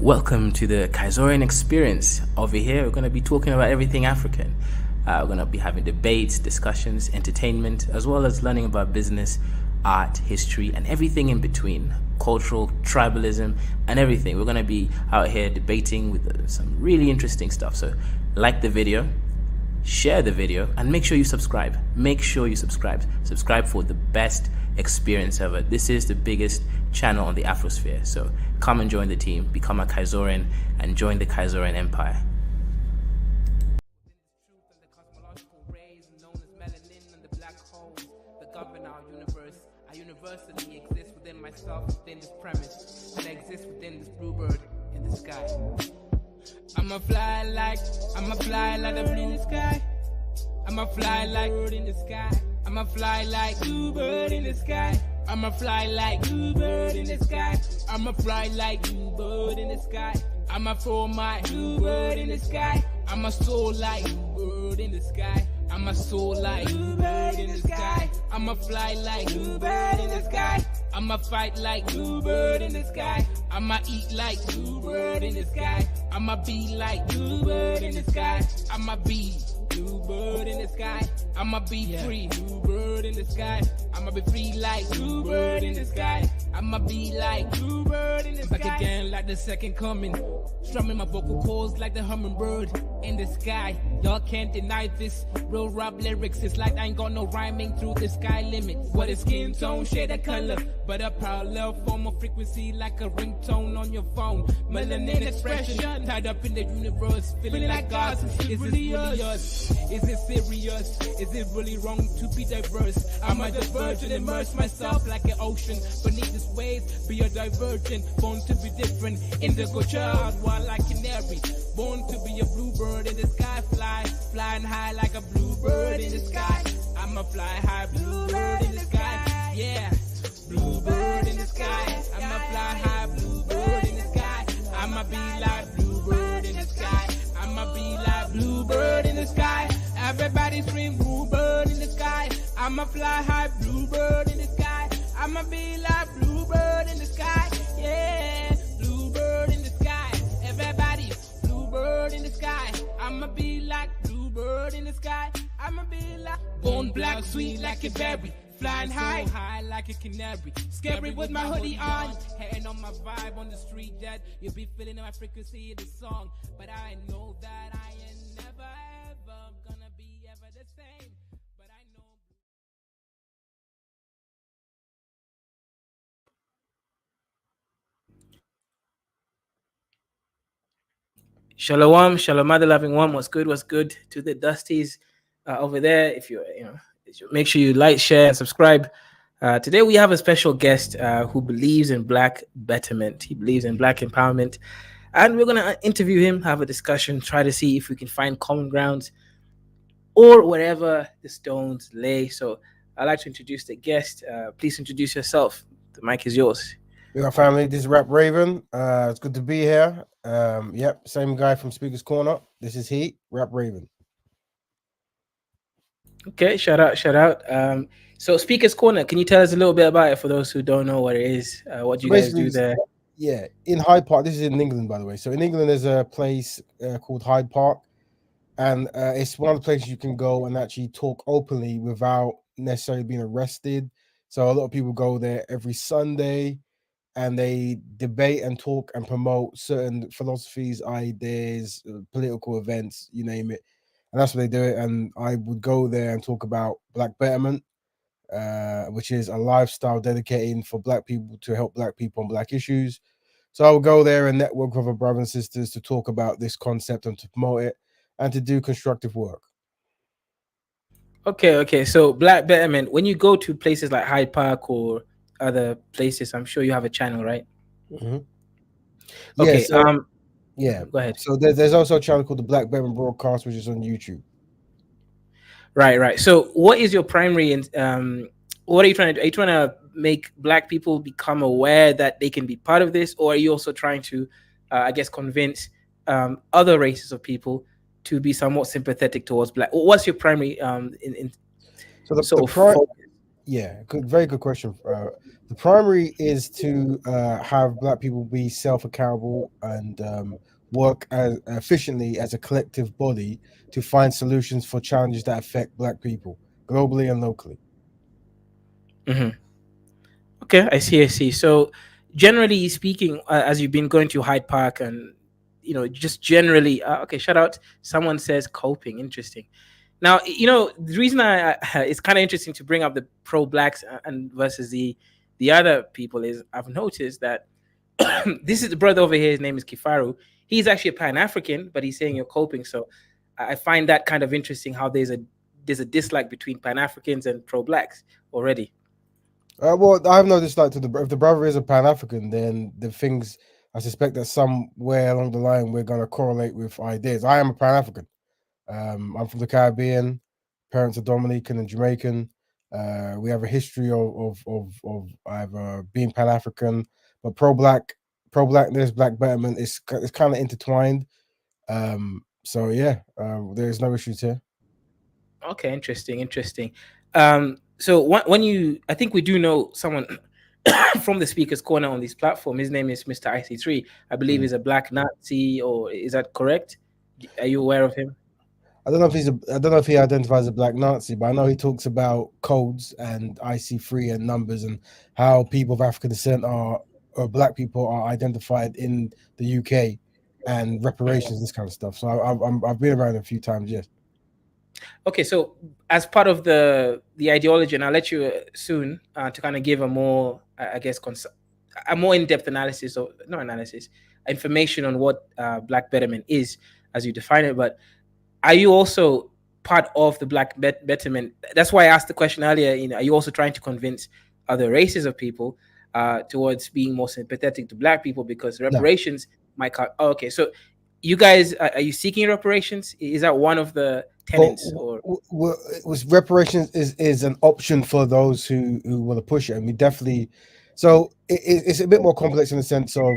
Welcome to the Kaizorian experience. Over here, we're going to be talking about everything African. We're going to be having debates, discussions, entertainment, as well as learning about business, art, history, and everything in between. Cultural, tribalism, and everything. We're going to be out here debating with some really interesting stuff. So, like the video, share the video, and make sure you subscribe. Make sure you subscribe. Subscribe for the best experience ever. This is the biggest channel on the Afrosphere. So come and join the team, become a Kaizorian, and join the Kaizorian Empire. Universally exist within myself, within this premise, and I exist within this bluebird in the sky. I'ma fly like the blue in the sky. I'ma fly like bird in the sky. I'ma fly like bluebird in the sky. I'ma fly like bluebird in the sky. I'ma fly like bluebird in the sky. I'ma throw my bluebird in the sky. I'ma soar like bluebird in the sky. I'ma soar like bluebird in the sky. I'ma fly like bluebird in the sky. I'ma fight like bluebird in the sky. I'ma eat like bluebird in the sky. I'ma be like bluebird in the sky. I'ma be bluebird in the sky. I'ma be free, bluebird in the sky. I'ma be free like bluebird in the sky. I'ma be like bluebird in the sky. Back again like the second coming. Strumming my vocal cords like the hummingbird in the sky. Y'all can't deny this. Real rap lyrics, it's like I ain't got no rhyming through the sky limit. What is skin tone, shade of color, but a parallel form of frequency like a ringtone on your phone. Melanin expression, tied up in the universe, feeling like God. Is this really us? Is it serious? Is it really wrong to be diverse? I'm a divergent, immerse myself like an ocean beneath this waves. Be a divergent, born to be different. Indigo child, wild like canary. Born to be a bluebird in the sky, flying high like a bluebird in the sky. I'ma fly high, bluebird in the sky. Yeah, bluebird in the sky. I'ma fly high, bluebird in the sky. I'ma be like bluebird in the sky. I'ma be like bluebird in the sky. Everybody scream bluebird in the sky. I'ma fly high, bluebird in the sky. I'ma be like bluebird in the sky. Yeah, bluebird in the sky. Everybody, bluebird in the sky. I'ma be like bluebird in the sky. I'ma be like bone black, sweet like a berry. Flying high like a canary. Scary with my hoodie on. Hating on my vibe on the street that you'll be feeling my frequency of the song. But I know that I ain't never ever gonna be ever the same. But I know. Shalom, shalom, mother loving one. What's good? What's good to the Dusties over there? If you make sure you like, share, and subscribe. Today we have a special guest who believes in Black betterment. He believes in Black empowerment, and we're gonna interview him, have a discussion, try to see if we can find common grounds or wherever the stones lay. So I'd like to introduce the guest. Please introduce yourself. The mic is yours. Our family, this is Rap Raven. It's good to be here. Yep, same guy from Speaker's Corner. This is he, Rap Raven. Okay, shout out. So Speaker's Corner, can you tell us a little bit about it for those who don't know what it is? What do you guys do there? Yeah, in Hyde Park. This is in England, by the way. So in England, there's a place called Hyde Park, and it's one of the places you can go and actually talk openly without necessarily being arrested. So a lot of people go there every Sunday, and they debate and talk and promote certain philosophies, ideas, political events, you name it. And that's what they do it. And I would go there and talk about Black Betterment, which is a lifestyle dedicating for Black people to help Black people on Black issues. So I would go there and network with our brothers and sisters to talk about this concept and to promote it and to do constructive work. Okay. So Black Betterment, when you go to places like Hyde Park or other places, I'm sure you have a channel, right? Mm-hmm. Okay. Yeah, go ahead. So there's also a channel called the Black Betterment Broadcast, which is on YouTube. Right. So what is your primary what are you trying to do? Are you trying to make Black people become aware that they can be part of this, or are you also trying to convince other races of people to be somewhat sympathetic towards Black? What's your primary Yeah, good, very good question. The primary is to have black people be self accountable and work as efficiently as a collective body to find solutions for challenges that affect black people globally and locally. Hmm. Okay, I see. I see. So, generally speaking, as you've been going to Hyde Park and just generally, okay. Shout out. Someone says coping. Interesting. Now, the reason it's kind of interesting to bring up the pro blacks and versus the other people is I've noticed that this is the brother over here. His name is Kifaru. He's actually a Pan African, but he's saying you're coping. So I find that kind of interesting. How there's a dislike between Pan Africans and pro blacks already. Well, I have no dislike to if the brother is a Pan African, then the things I suspect that somewhere along the line we're going to correlate with ideas. I am a Pan African. I'm from the Caribbean. Parents are Dominican and Jamaican. We have a history of either being Pan African, but pro blackness, black betterment is it's kind of intertwined. So yeah, there's no issues here. Okay, interesting, interesting. So when I think we do know someone from the speakers corner on this platform. His name is Mr. IC3. I believe Mm. he's a black Nazi, or is that correct? Are you aware of him? I don't know if I don't know if he identifies as a black Nazi, but I know he talks about codes and IC3 and numbers and how people of African descent are or black people are identified in the UK and reparations, this kind of stuff. So I've been around a few times. Yes. Okay, so as part of the ideology, and I'll let you soon to kind of give a more, I guess, a more in-depth analysis, or not analysis, information on what Black Betterment is as you define it. But are you also part of the Betterment? That's why I asked the question earlier. Are you also trying to convince other races of people towards being more sympathetic to Black people because No. reparations might cut? Oh, okay, so you guys are you seeking reparations? Is that one of the Well, tenants or? it was reparations is an option for those who want to push it, and we definitely. So it's a bit more complex in the sense of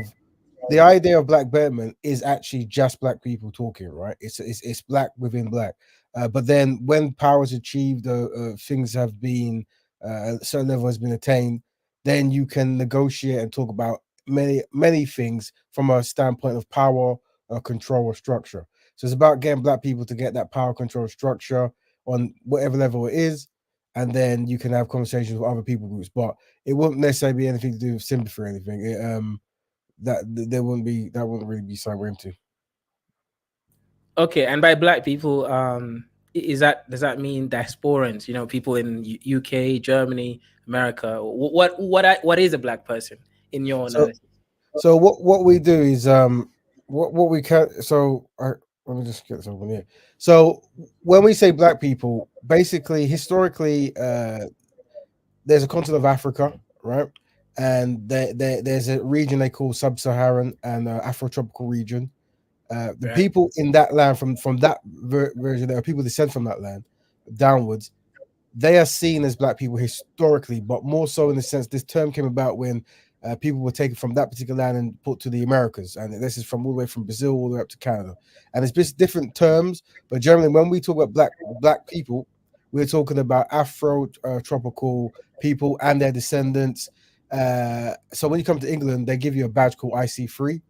the idea of black betterment is actually just black people talking, right? It's black within black. But then when power is achieved, things have been a certain level has been attained, then you can negotiate and talk about many things from a standpoint of power, control, or structure. So it's about getting black people to get that power, control, structure on whatever level it is, and then you can have conversations with other people groups. But it wouldn't necessarily be anything to do with sympathy or anything. There wouldn't be that wouldn't really be something we're into. Okay, and by Black people, is that does that mean diasporans? People in UK, Germany, America. What is a Black person in your So analysis? so what we do is what we can let me just get this open here. So when we say black people, basically historically there's a continent of Africa, right? And there's a region they call sub-Saharan and Afro-tropical region. The Right. people in that land from that version, there are people descend from that land downwards. They are seen as black people historically, but more so in the sense this term came about when people were taken from that particular land and put to the Americas, and this is from all the way from Brazil all the way up to Canada, and it's just different terms. But generally, when we talk about black people, we're talking about Afro tropical people and their descendants. So when you come to England, they give you a badge called IC3,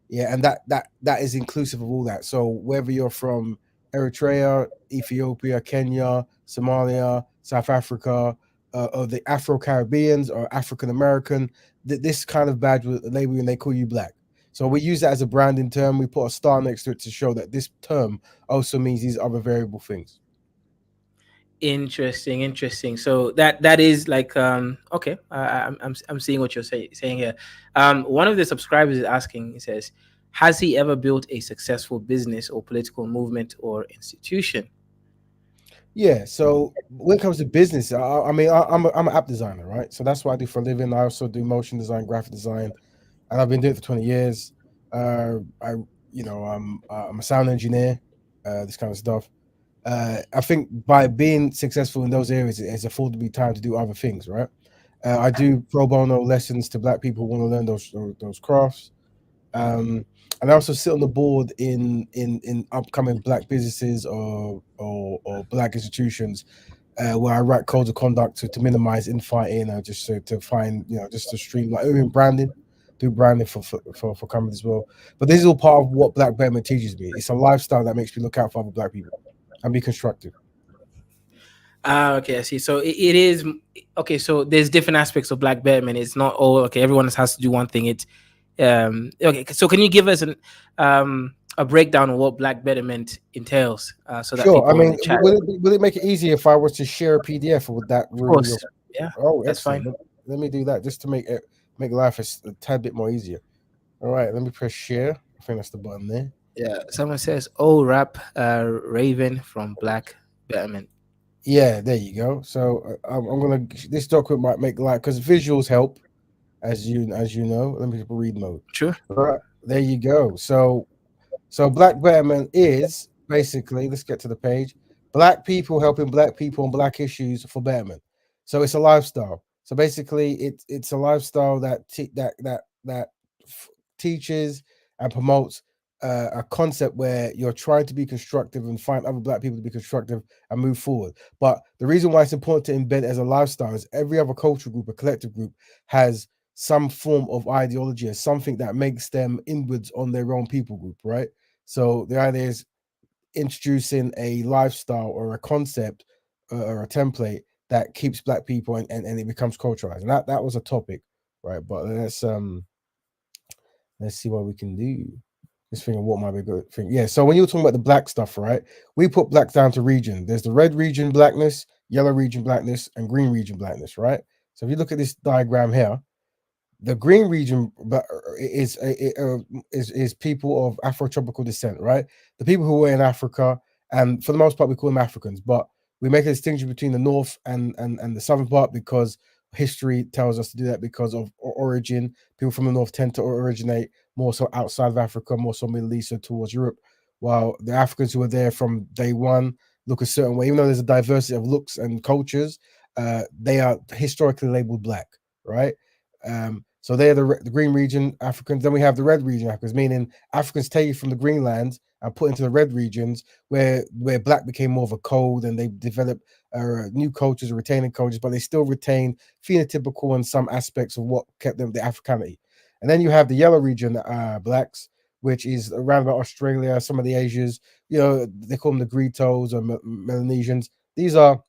yeah, and that is inclusive of all that. So whether you're from Eritrea, Ethiopia, Kenya, Somalia, South Africa, or the Afro Caribbeans or African American, this kind of badge will label you and they call you black. So we use that as a branding term. We put a star next to it to show that this term also means these other variable things. Interesting, interesting. So that is like okay. I'm seeing what you're saying here. One of the subscribers is asking. He says, "Has he ever built a successful business or political movement or institution?" Yeah. So when it comes to business, I mean, I'm an app designer, right? So that's what I do for a living. I also do motion design, graphic design, and I've been doing it for 20 years. I, I'm a sound engineer, this kind of stuff. I think by being successful in those areas, it has afforded me time to do other things, right? I do pro bono lessons to black people who want to learn those crafts. And I also sit on the board in upcoming black businesses or black institutions where I write codes of conduct to minimize infighting, just to find, just to streamline even branding, do branding for companies as well. But this is all part of what Black Betterment teaches me. It's a lifestyle that makes me look out for other Black people and be constructive. Okay, I see. So it is okay. So there's different aspects of Black Betterment. It's not all okay. Everyone has to do one thing. It's okay. So can you give us a breakdown of what Black Betterment entails, so that Sure. I people in mean, the chat, will it make it easier if I was to share a PDF, or would that of ruin your? course, yeah, Oh, that's fine. excellent. Let me do that just to make life a tad bit more easier. All right, let me press share. I think that's the button there. Yeah. Someone says, "Oh, rap, Raven from Black Betterment." Yeah, there you go. So I'm gonna this document might make life because visuals help, as you know. Let me read mode. True. All right, there you go. So Black Betterment is basically, let's get to the page. Black people helping Black people on Black issues for betterment. So it's a lifestyle. So basically, it's a lifestyle that teaches and promotes a concept where you're trying to be constructive and find other Black people to be constructive and move forward. But the reason why it's important to embed it as a lifestyle is every other cultural group, a collective group, has some form of ideology as something that makes them inwards on their own people group, right? So the idea is introducing a lifestyle or a concept or a template that keeps Black people and it becomes culturalized. And that was a topic, right? But let's see what we can do. This thing of what might be a good thing. Yeah. So when you're talking about the Black stuff, right? We put Black down to region. There's the red region blackness, yellow region blackness, and green region blackness, right? So if you look at this diagram here, the green region is people of Afrotropical descent, right? The people who were in Africa, and for the most part, we call them Africans, but we make a distinction between the north and the southern part because history tells us to do that because of origin. People from the north tend to originate more so outside of Africa, more so Middle East or towards Europe, while the Africans who were there from day one look a certain way. Even though there's a diversity of looks and cultures, they are historically labeled black, right? So they're the green region Africans. Then we have the red region Africans, meaning Africans taken from the Greenland and put into the red regions where black became more of a code and they developed new cultures or retaining cultures, but they still retain phenotypical and some aspects of what kept them the Africanity. And then you have the yellow region blacks, which is around about Australia, some of the Asians, they call them the Gritos or Melanesians. These are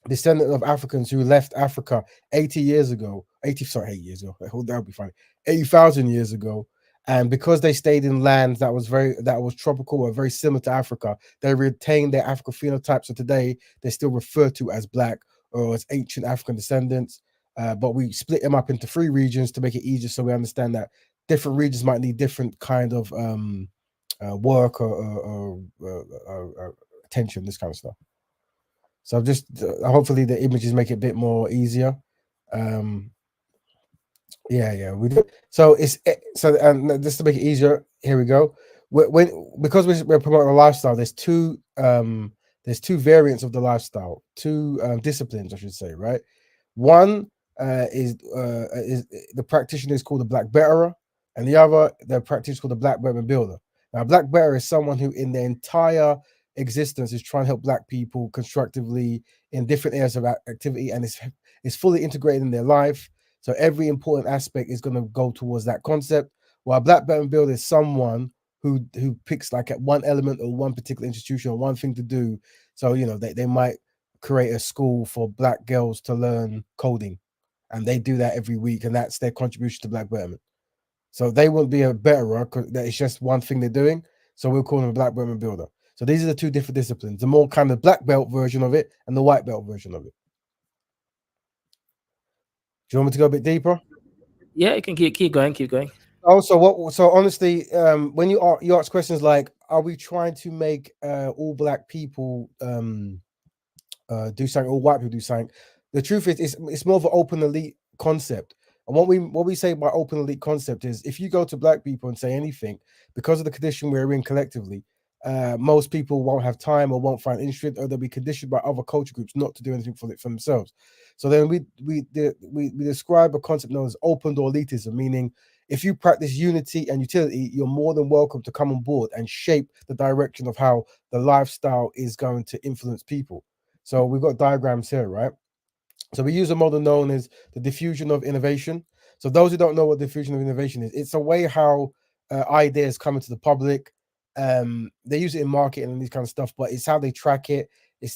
descendant of Africans who left Africa 80 years ago, 80, sorry, 8 years ago. That would be funny. 80,000 years ago. And because they stayed in lands that was tropical or very similar to Africa, they retained their African phenotypes. So today they're still referred to as black or as ancient African descendants. But we split them up into 3 regions to make it easier, so we understand that different regions might need different kind of work or attention, this kind of stuff. So just hopefully the images make it a bit more easier. Yeah, we do. So and just to make it easier, here we go. Because we're promoting a lifestyle, there's two variants of the lifestyle, two disciplines, I should say, right? One is the practitioner is called a black betterer, and the practitioner is called a black betterment builder. Now, a black betterer is someone who, in their entire existence, is trying to help black people constructively in different areas of activity, and is fully integrated in their life. So every important aspect is going to go towards that concept. While black betterment builder is someone who picks like at one element or one particular institution or one thing to do. So they might create a school for black girls to learn coding, and they do that every week, and that's their contribution to black betterment. So they won't be a betterer because it's just one thing they're doing. So we'll call them a black betterment builder. So these are the two different disciplines: the more kind of black belt version of it and the white belt version of it. Do you want me to go a bit deeper? Yeah, you can keep going, keep going. Also, so honestly, when you ask questions like, "Are we trying to make all black people do something, or white people do something?" The truth is, it's more of an open elite concept. And what we say by open elite concept is, if you go to black people and say anything, because of the condition we're in collectively, most people won't have time or won't find interest, or they'll be conditioned by other culture groups not to do anything for themselves. So then we describe a concept known as open door elitism, meaning if you practice unity and utility, you're more than welcome to come on board and shape the direction of how the lifestyle is going to influence people. So we've got diagrams here, right? So we use a model known as the diffusion of innovation. So those who don't know what diffusion of innovation is, it's a way how ideas come into the public. They use it in marketing and these kind of stuff, but it's how they track it.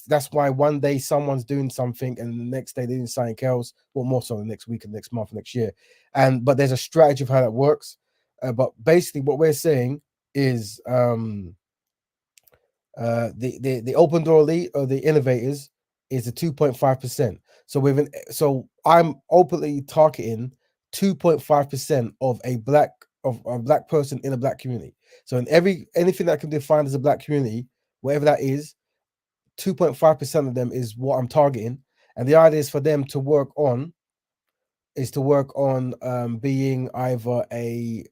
That's why one day someone's doing something and the next day they're doing something else, or more so the next week and next month, next year. But there's a strategy of how that works. But basically, what we're saying is the open door elite or the innovators is a 2.5%. So I'm openly targeting 2.5% of a black person in a black community. So in anything that can be defined as a black community, whatever that is, 2.5% of them is what I'm targeting. And the idea is for them to work on being either an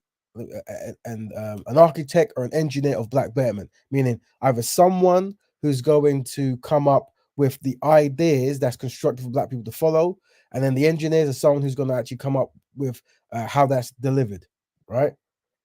architect or an engineer of black betterment, meaning either someone who's going to come up with the ideas that's constructive for black people to follow, and then the engineers are someone who's going to actually come up with how that's delivered, right?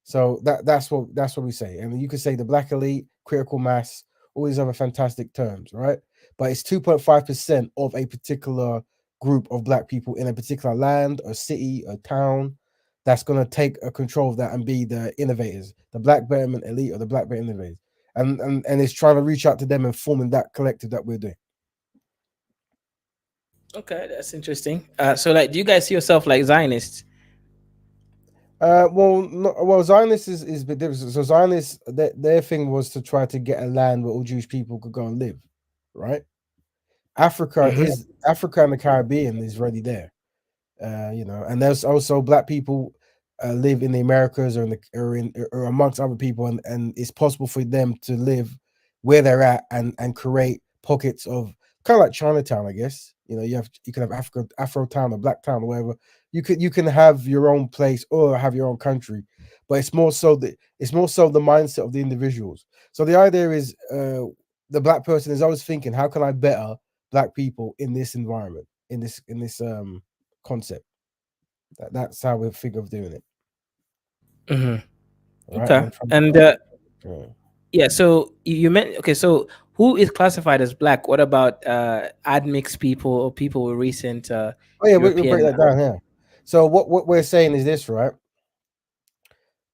So that's what we say. And you could say the black elite, critical mass, all these other fantastic terms, right? But it's 2.5% of a particular group of black people in a particular land, a city, a town, that's going to take a control of that and be the innovators, the black betterment elite or the black betterment innovators. And it's trying to reach out to them and forming that collective that we're doing. Okay, that's interesting. So, like, do you guys see yourself like Zionists? Zionists is a bit different. So Zionists, their thing was to try to get a land where all Jewish people could go and live, right? Mhm. Africa and the Caribbean is already there. And there's also black people live in the Americas or amongst other people, and it's possible for them to live where they're at and create pockets of kind of like Chinatown, I guess. You can have Afro town or Black town or whatever. You can have your own place or have your own country, but it's more so the mindset of the individuals. So the idea is the black person is always thinking, how can I better black people in this environment, in this concept. That's how we think of doing it. Mhm. All right. And Okay, then from and yeah. yeah. So you meant okay. So who is classified as black? What about admixed people or people with recent Oh yeah, we'll break European? that down here. So what we're saying is this, right?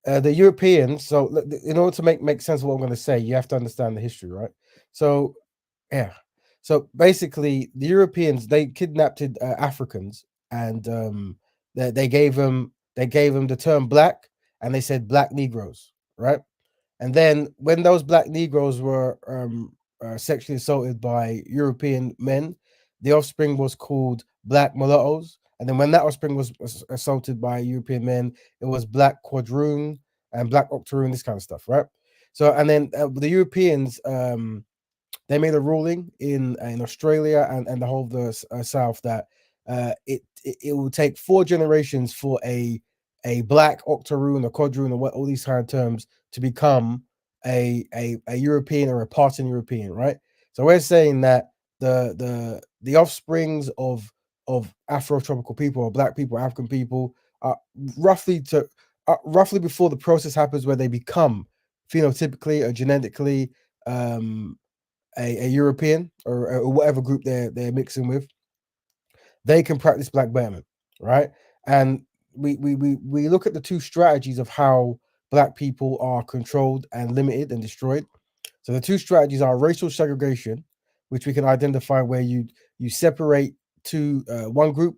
The Europeans. So in order to make sense of what I'm going to say, you have to understand the history, right? So yeah. So basically, the Europeans, they kidnapped Africans, and they gave them the term black, and they said black Negroes, right? And then when those black Negroes were sexually assaulted by European men, the offspring was called black mulattoes. And then when that offspring was assaulted by European men, it was black quadroon and black octoroon, this kind of stuff, right? So and then the Europeans they made a ruling in Australia and the whole of the South that it will take 4 generations for a black octoroon, a quadroon, or what all these kind of terms to become a European or a Parton European, right? So we're saying that the offsprings of Afro-tropical people or black people, African people, are roughly before the process happens where they become phenotypically or genetically um, a European or whatever group they're mixing with, they can practice black betterment, right? And we look at the two strategies of how black people are controlled and limited and destroyed. So the two strategies are racial segregation, which we can identify where you separate one group,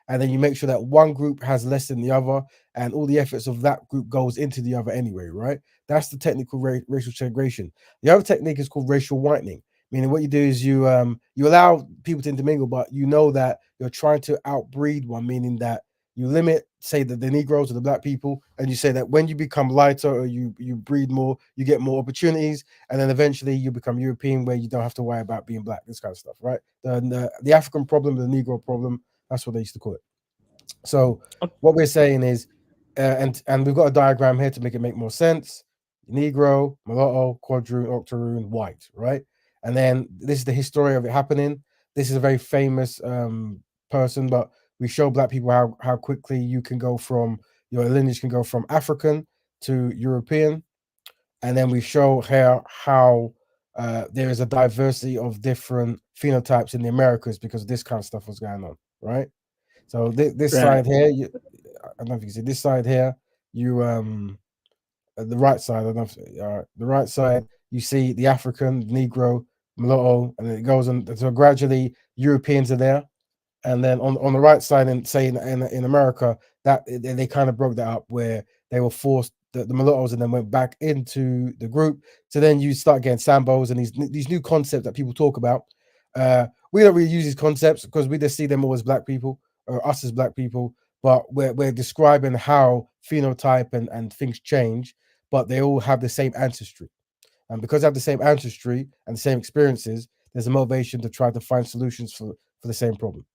and then you make sure that one group has less than the other, and all the efforts of that group goes into the other anyway, right? That's the technical racial segregation. The other technique is called racial whitening, meaning what you do is you allow people to intermingle, but you know that you're trying to outbreed one, meaning that you limit, say, the Negroes or the black people, and you say that when you become lighter or you breed more, you get more opportunities, and then eventually you become European, where you don't have to worry about being black, this kind of stuff, right? The African problem, the Negro problem, that's what they used to call it. So what we're saying is, and we've got a diagram here to make more sense. Negro, mulatto, quadroon, octoroon, white, right? And then this is the history of it happening. This is a very famous person, but we show black people how quickly your lineage can go from African to European, and then we show how there is a diversity of different phenotypes in the Americas because this kind of stuff was going on, right? So this Right. side here, I don't know if you can see this side here. You the right side, I don't know if, the right side, you see the African, Negro, mulatto, and it goes on. So gradually, Europeans are there, and then on the right side, and say in America, that they kind of broke that up where they were forced the mulattoes and then went back into the group. So then you start getting sambos and these new concepts that people talk about. We don't really use these concepts because we just see them all as black people or us as black people, but we're describing how phenotype and things change, but they all have the same ancestry. And because they have the same ancestry and the same experiences, there's a motivation to try to find solutions for the same problem,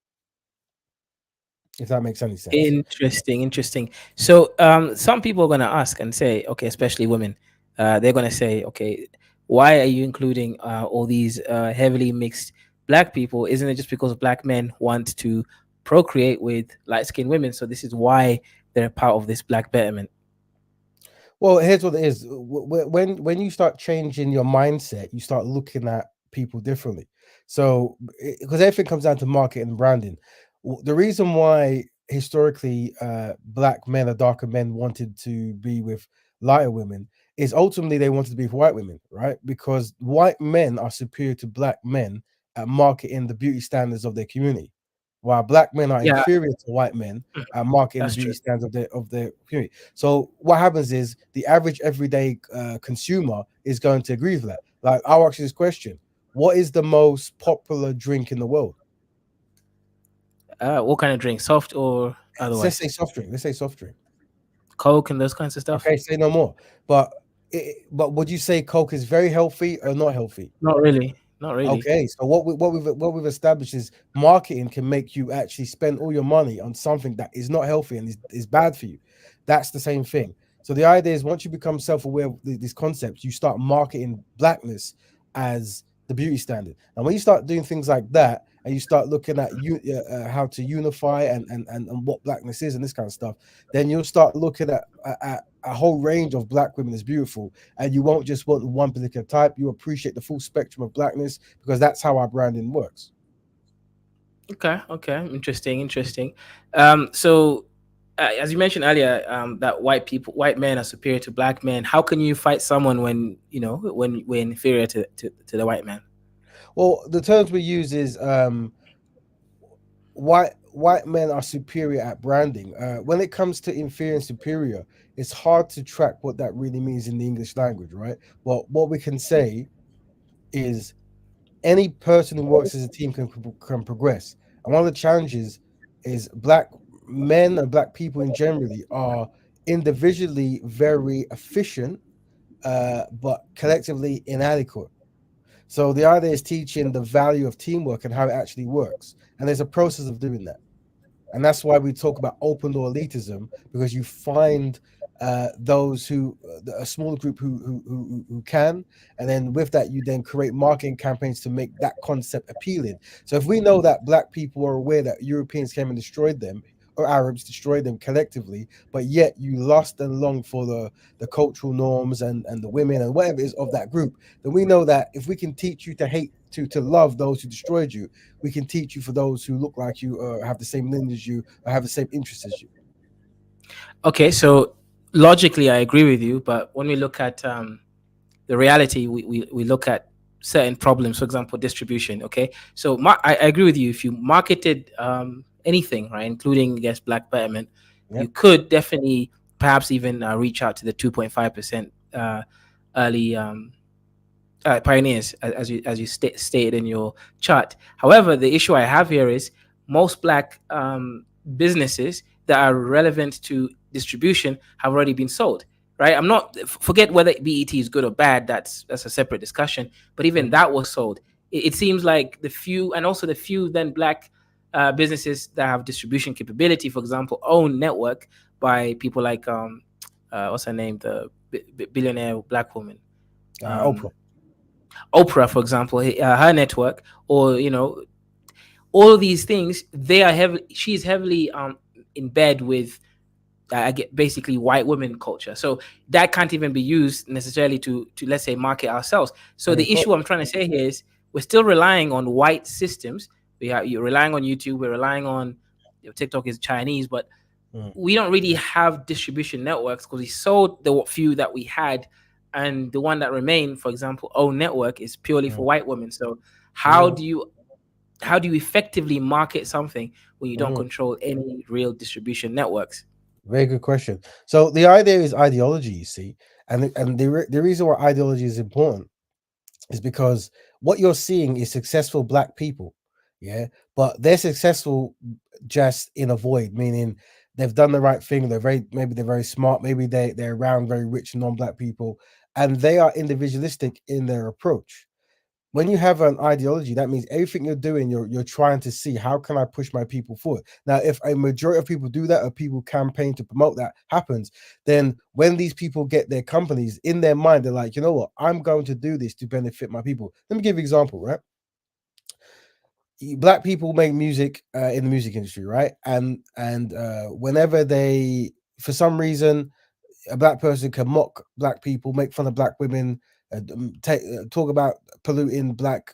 if that makes any sense. Interesting, interesting. So, some people are going to ask and say, okay, especially women, they're going to say, okay, why are you including all these heavily mixed black people? Isn't it just because black men want to procreate with light skinned women? So, this is why they're part of this black betterment. Well, here's what it is. When you start changing your mindset, you start looking at people differently. So, because everything comes down to marketing and branding. The reason why historically black men or darker men wanted to be with lighter women is ultimately they wanted to be with white women, right? Because white men are superior to black men at marketing the beauty standards of their community, while black men are Yeah, inferior to white men at marketing the that's beauty true. standards of their community. So what happens is the average everyday consumer is going to agree with that. Like I'll ask you this question: what is the most popular drink in the world? What kind of drink? Soft or Let's otherwise? say soft drink. Let's say soft drink. Coke and those kinds of stuff? Okay, say no more. But but would you say Coke is very healthy or not healthy? Not really. Not really. Okay, so what we've established is marketing can make you actually spend all your money on something that is not healthy and is bad for you. That's the same thing. So the idea is once you become self-aware of these concepts, you start marketing blackness as the beauty standard. And when you start doing things like that, and you start looking at how to unify and what blackness is and this kind of stuff, then you'll start looking at a whole range of black women as beautiful, and you won't just want one particular type. You appreciate the full spectrum of blackness because that's how our branding works. Okay, okay, interesting, interesting. So as you mentioned earlier, that white men are superior to black men. How can you fight someone when when we're inferior to the white man? Well, the terms we use is white men are superior at branding. When it comes to inferior and superior, it's hard to track what that really means in the English language, right? Well, what we can say is any person who works as a team can progress. And one of the challenges is black men and black people in generally are individually very efficient, but collectively inadequate. So the idea is teaching the value of teamwork and how it actually works. And there's a process of doing that. And that's why we talk about open door elitism, because you find those who a small group who can, and then with that you then create marketing campaigns to make that concept appealing. So if we know that black people are aware that Europeans came and destroyed them, or Arabs destroyed them collectively, but yet you lust and long for the cultural norms and the women and whatever it is of that group, then we know that if we can teach you to hate to love those who destroyed you, we can teach you for those who look like you or have the same lineage as you or have the same interests as you. Okay, so logically, I agree with you, but when we look at the reality, we look at certain problems. For example, distribution. Okay, so I agree with you. If you marketed anything, right, including I guess black betterment, you Yep. could definitely perhaps even reach out to the 2.5% early pioneers, as you stated in your chart. However, the issue I have here is most black businesses that are relevant to distribution have already been sold. Right? I'm not forget whether BET is good or bad. That's a separate discussion. But even Yep. that was sold. It seems like the few, and also the few then black businesses that have distribution capability, for example, own network by people like what's her name, the billionaire black woman. Oprah. Um, Oprah, for example, her network, or all of these things, they are heavily. She's heavily in bed with, I get basically white women culture. So that can't even be used necessarily to let's say market ourselves. So Yeah, the issue I'm trying to say here is we're still relying on white systems. You're relying on YouTube. We're relying on, TikTok is Chinese, but Mm, we don't really have distribution networks because we sold the few that we had, and the one that remained, for example, O Network, is purely for mm, white women. So how mm, do you how do you effectively market something when you don't mm. control any real distribution networks? Very good question. So the idea is ideology, you see, and the reason why ideology is important is because what you're seeing is successful black people, yeah, but they're successful just in a void, meaning they've done the right thing. They're very smart. Maybe they're around very rich non-black people, and they are individualistic in their approach. When you have an ideology, that means everything you're doing, you're trying to see how can I push my people forward. Now, if a majority of people do that, or people campaign to promote that happens, then when these people get their companies in their mind, they're like, you know what, I'm going to do this to benefit my people. Let me give you an example, right? Black people make music in the music industry, right? And whenever they, for some reason, a black person can mock black people, make fun of black women, talk about polluting black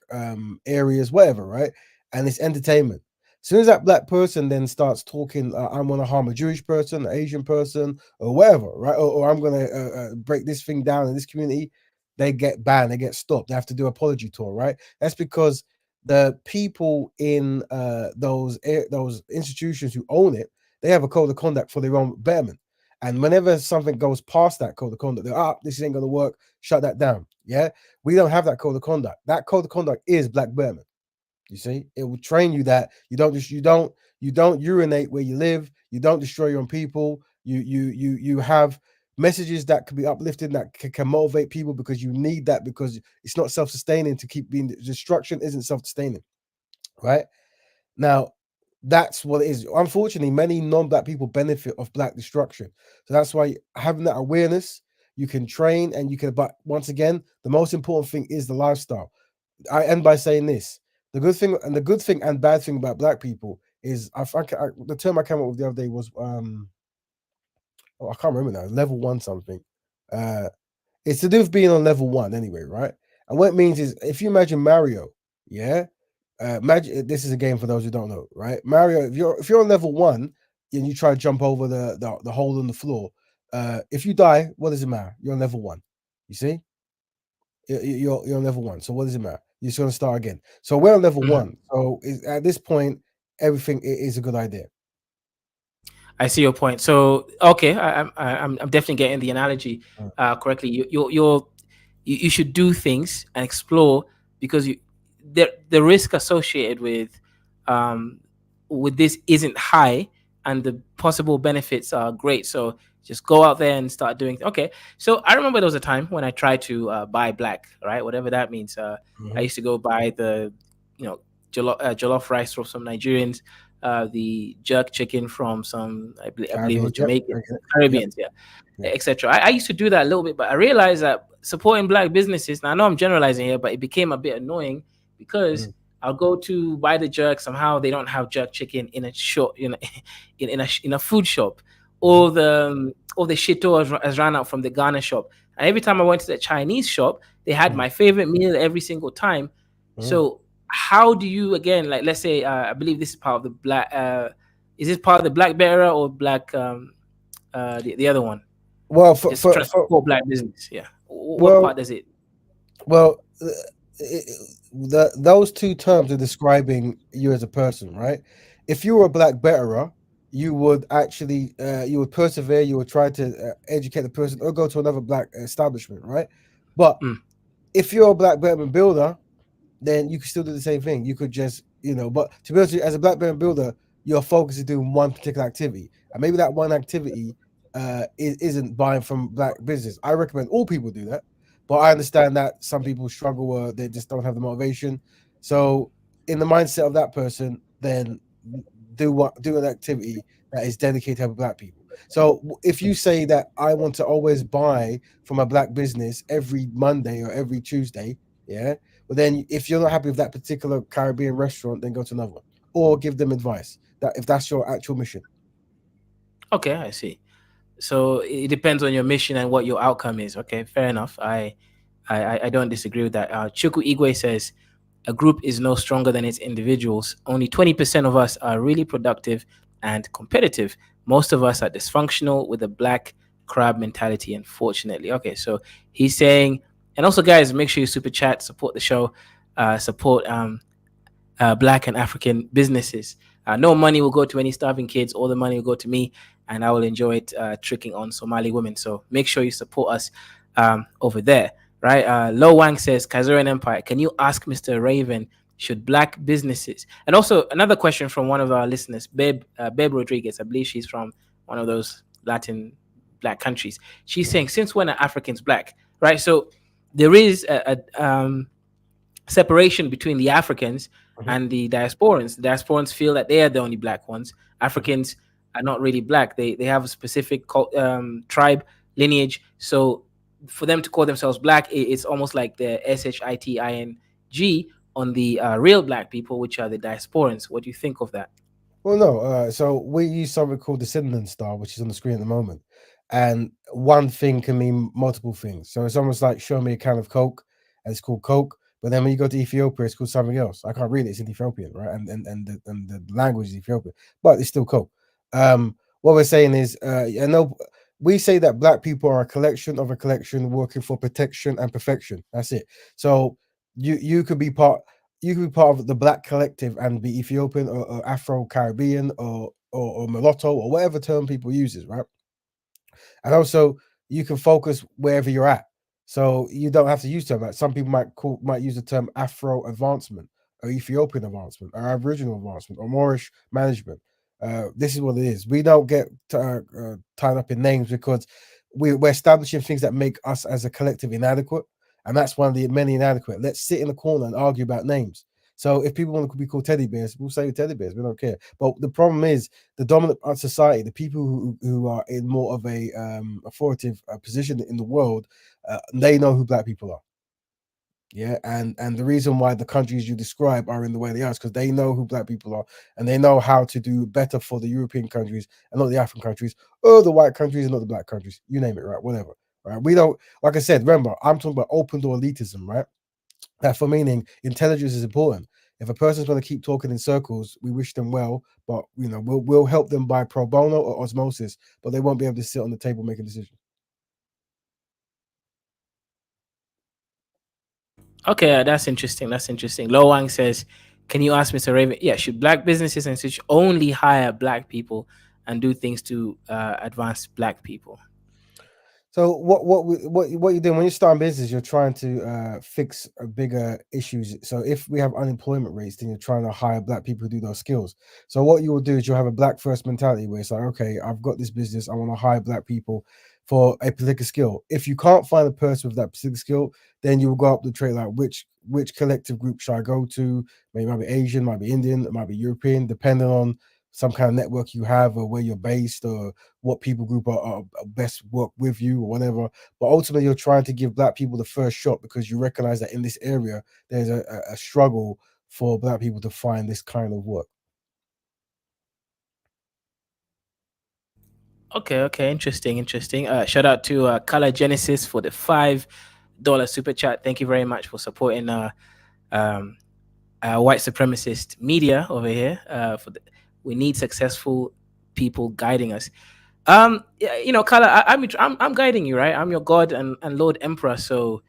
areas, whatever, right? And it's entertainment. As soon as that black person then starts talking, I'm going to harm a Jewish person, an Asian person, or whatever, right? Or I'm going to break this thing down in this community, they get banned, they get stopped, they have to do apology tour, right? That's because the people in those institutions who own it, they have a code of conduct for their own betterment. And whenever something goes past that code of conduct, they're this ain't gonna work, shut that down. Yeah. We don't have that code of conduct. That code of conduct is black Burman. You see, it will train you that you don't urinate where you live, you don't destroy your own people, you have messages that can be uplifted, that can motivate people, because you need that, because it's not self-sustaining to keep being, destruction isn't self-sustaining, right? Now, that's what it is. Unfortunately, many non-black people benefit of black destruction. So that's why having that awareness, you can train and you can. But once again, the most important thing is the lifestyle. I end by saying this: the good thing and bad thing about black people is, the term I came up with the other day was oh, I can't remember now. Level one something. Uh, it's to do with being on level one anyway, right? And what it means is, if you imagine Mario, yeah, imagine this is a game for those who don't know, right? Mario, if you're on level one and you try to jump over the hole in the floor, if you die, what does it matter? You're on level one. You see, you're on level one. So what does it matter? You're just gonna start again. So we're on level Mhm. one. So at this point, everything is a good idea. I see your point. So okay, I'm definitely getting the analogy Mm, correctly. You should do things and explore, because the risk associated um with this isn't high, and the possible benefits are great. So just go out there and start doing. Okay, so I remember there was a time when I tried to buy black, right, whatever that means. I mhm. used to go buy the, you know, jollof rice from some Nigerians, the jerk chicken from some, I believe it was Caribbean, yep, Jamaican, I get it. Yep, Caribbeans, yeah, yep. etc. I used to do that a little bit, but I realized that supporting black businesses. Now I know I'm generalizing here, but it became a bit annoying because Mhm, I'll go to buy the jerk. Somehow they don't have jerk chicken in a shop, in a food shop, mhm, or the shito has run out from the Ghana shop. And every time I went to the Chinese shop, they had mhm, my favorite meal every single time. mhm. So how do you, again, like, let's say, I believe this is part of the black. Is this part of the black bearer or black? The other one, Well, just try to for support black business. Yeah. What well, part does it? Well, those two terms are describing you as a person, right? If you were a black betterer, you would actually you would persevere, you would try to educate the person, or go to another black establishment, right? But Mm, if you're a black betterment builder, then you could still do the same thing. You could just, but to be honest, with you, as a black belt builder, your focus is doing one particular activity, and maybe that one activity isn't buying from black business. I recommend all people do that, but I understand that some people struggle or they just don't have the motivation. So, in the mindset of that person, then do an activity that is dedicated to help black people. So, if you say that I want to always buy from a black business every Monday or every Tuesday, yeah, but then if you're not happy with that particular Caribbean restaurant, then go to another one or give them advice. That if that's your actual mission. okay, I see. So it depends on your mission and what your outcome is. Okay, fair enough. I don't disagree with that. Chuku Igwe says, A group is no stronger than its individuals. Only 20% of us are really productive and competitive. Most of us are dysfunctional with a black crab mentality, unfortunately. Okay, so he's saying, and also, guys, make sure you super chat, support the show, support black and African businesses. No money will go to any starving kids. All the money will go to me, and I will enjoy it tricking on Somali women. So make sure you support us over there, right? Lo Wang says, Kazarian Empire, can you ask Mr. Raven, should black businesses, and also another question from one of our listeners, Beb Rodriguez, I believe she's from one of those Latin black countries. She's saying, since when are Africans black, right? So there is a separation between the Africans Mhm. and the diasporans. The diasporans feel that they are the only black ones. Africans are not really black. They have a specific tribe lineage. So for them to call themselves black, it's almost like the SHITING on the real black people, which are the diasporans. What do you think of that? Well, no. So we use something called the cinnamon star, which is on the screen at the moment, and one thing can mean multiple things. So it's almost like show me a can of Coke, and it's called Coke. But then when you go to Ethiopia, it's called something else. I can't read it; it's in Ethiopian, right? And the language is Ethiopian, but it's still Coke. What we're saying is, I know we say that black people are a collection working for protection and perfection. That's it. So you could be part you can be part of the black collective and be Ethiopian or Afro Caribbean or mulatto or whatever term people uses, right? And also you can focus wherever you're at. So you don't have to use term like some people might use the term Afro advancement or Ethiopian advancement or Aboriginal advancement or Moorish management. This is what it is. We don't get tied up in names because we're establishing things that make us as a collective inadequate, and that's one of the many inadequate. Let's sit in the corner and argue about names. So if people want to be called teddy bears, we'll say teddy bears. We don't care. But the problem is the dominant society, the people who are in more of a authoritative position in the world, they know who black people are. Yeah, and the reason why the countries you describe are in the way they are is because they know who black people are and they know how to do better for the European countries and not the African countries or the white countries and not the black countries. You name it, right? Whatever. Right. We don't, like I said, remember, I'm talking about open door elitism, right? That for meaning intelligence is important. If a person's going to keep talking in circles, we wish them well, but we'll help them by pro bono or osmosis, but they won't be able to sit on the table making decisions. Okay, that's interesting. That's interesting. Lo Wang says, can you ask Mr. Raven? Yeah, should black businesses and such only hire black people and do things to advance black people? So what you're doing when you're starting business, you're trying to fix bigger issues. So if we have unemployment rates, then you're trying to hire black people who do those skills. So what you will do is you'll have a black first mentality where it's like, okay, I've got this business, I want to hire black people for a particular skill. If you can't find a person with that particular skill, then you will go up the trade like which collective group should I go to? Maybe it might be Asian, might be Indian, it might be European, depending on some kind of network you have or where you're based or what people group are best work with you or whatever. But ultimately, you're trying to give black people the first shot because you recognize that in this area, there's a struggle for black people to find this kind of work. Okay, okay, interesting, interesting. Shout out to Color Genesis for the $5 super chat. Thank you very much for supporting um, white supremacist media over here. We need successful people guiding us. Yeah, Kala, I'm guiding you, right? I'm your God and Lord Emperor. So,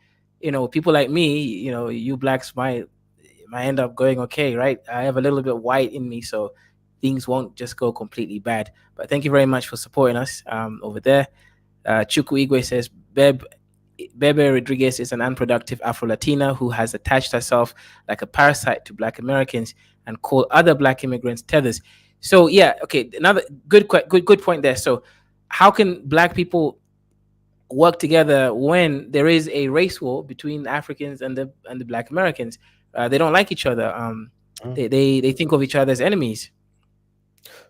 people like me, you blacks might end up going okay, right? I have a little bit white in me, so things won't just go completely bad. But thank you very much for supporting us over there. Chuku Igwe says, Bebe Rodriguez is an unproductive Afro Latina who has attached herself like a parasite to Black Americans and called other Black immigrants tethers. So yeah, okay, another good point there. So how can Black people work together when there is a race war between Africans and the Black Americans? They don't like each other. Mm. They think of each other as enemies.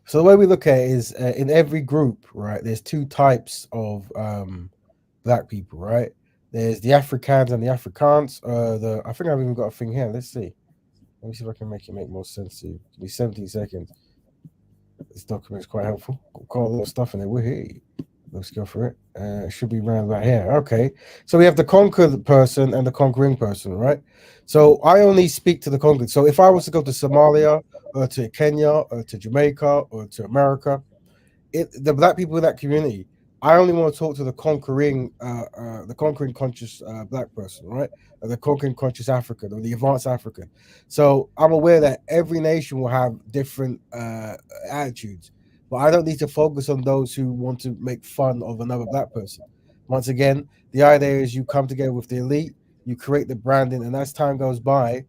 So the way we look at it is in every group, right? There's two types of black people, right? There's the Africans and the Afrikaans. I think I've even got a thing here. Let's see. Let me see if I can make it make more sense to you. Give me 17 seconds. This document is quite helpful. Got a lot of stuff in it. We're here. Let's go for it. It should be around about here. Okay. So we have the conquered person and the conquering person, right? So I only speak to the conquered. So if I was to go to Somalia or to Kenya or to Jamaica or to America, the black people in that community, I only want to talk to the conquering conscious black person, right? Or the conquering conscious African or the advanced African. So I'm aware that every nation will have different attitudes, but I don't need to focus on those who want to make fun of another black person. Once again, the idea is you come together with the elite, you create the branding, and as time goes by,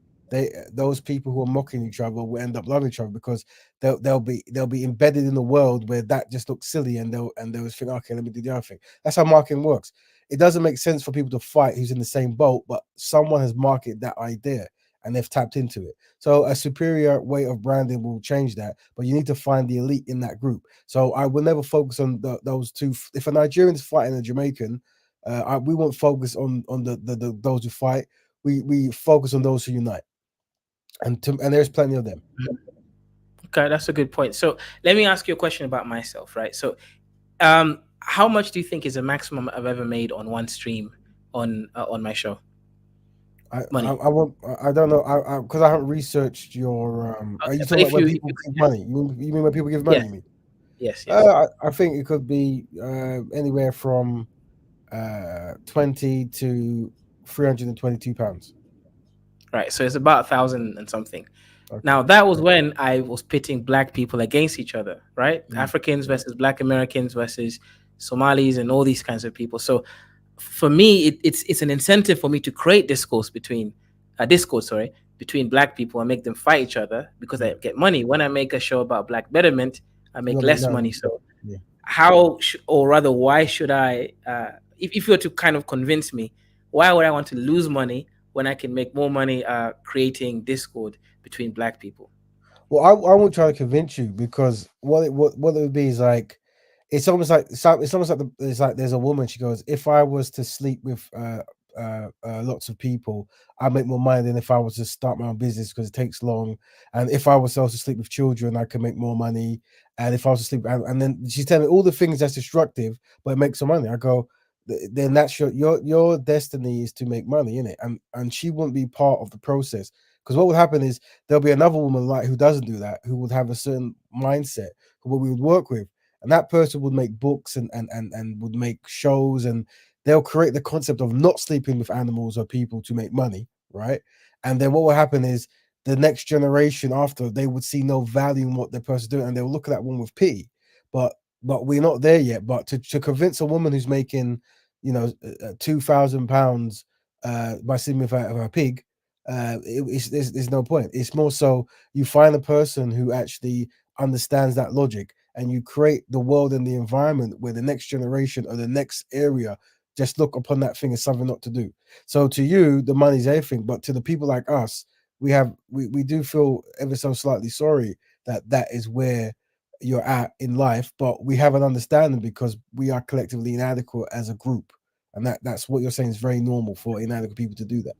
those people who are mocking each other will end up loving each other because they'll be embedded in the world where that just looks silly, and they'll think, okay, let me do the other thing. That's how marketing works. It doesn't make sense for people to fight who's in the same boat, but someone has marketed that idea and they've tapped into it. So a superior way of branding will change that, but you need to find the elite in that group. So I will never focus on those two. If a Nigerian's fighting a Jamaican, we won't focus on the those who fight. We focus on those who unite, and there's plenty of them. Okay, that's a good point. So let me ask you a question about myself, right? So, how much do you think is the maximum I've ever made on one stream on my show? Money. I don't know. Because I haven't researched your. Are Okay, you but talking about when if people you give could just, money? You mean when people give money? yes, You mean? yes. I think it could be anywhere from 20 to £322. Right. So it's about 1,000 and something. Okay. Now that was when I was pitting black people against each other, right? Mm. Africans versus Black Americans versus Somalis and all these kinds of people. So for me, it's an incentive for me to create discourse, sorry, between black people and make them fight each other because I Mm. get money. When I make a show about black betterment, I You make don't make less no. money. So Yeah. or rather, why should I? If you were to kind of convince me, why would I want to lose money when I can make more money creating discord between black people? Well, I won't try to convince you because what it would be is like it's almost like it's like there's a woman. She goes, if I was to sleep with lots of people, I make more money than if I was to start my own business because it takes long. And if I was also to sleep with children, I can make more money. And if I was to sleep, and then she's telling me all the things that's destructive, but it makes some money. I go, then that's your destiny is to make money in it, and she wouldn't be part of the process because what would happen is there'll be another woman like who doesn't do that, who would have a certain mindset who we would work with, and that person would make books and would make shows, and they'll create the concept of not sleeping with animals or people to make money, right? And then what will happen is the next generation after they would see no value in what the person's doing, and they'll look at that one with pity. But but we're not there yet. But to convince a woman who's making, £2,000 by sleeping with a pig, there's no point. It's more so you find a person who actually understands that logic, and you create the world and the environment where the next generation or the next area just look upon that thing as something not to do. So to you, the money's everything, but to the people like us, we do feel ever so slightly sorry that that is where you're at in life, but we have an understanding because we are collectively inadequate as a group, and that's what you're saying is very normal for inadequate people to do that.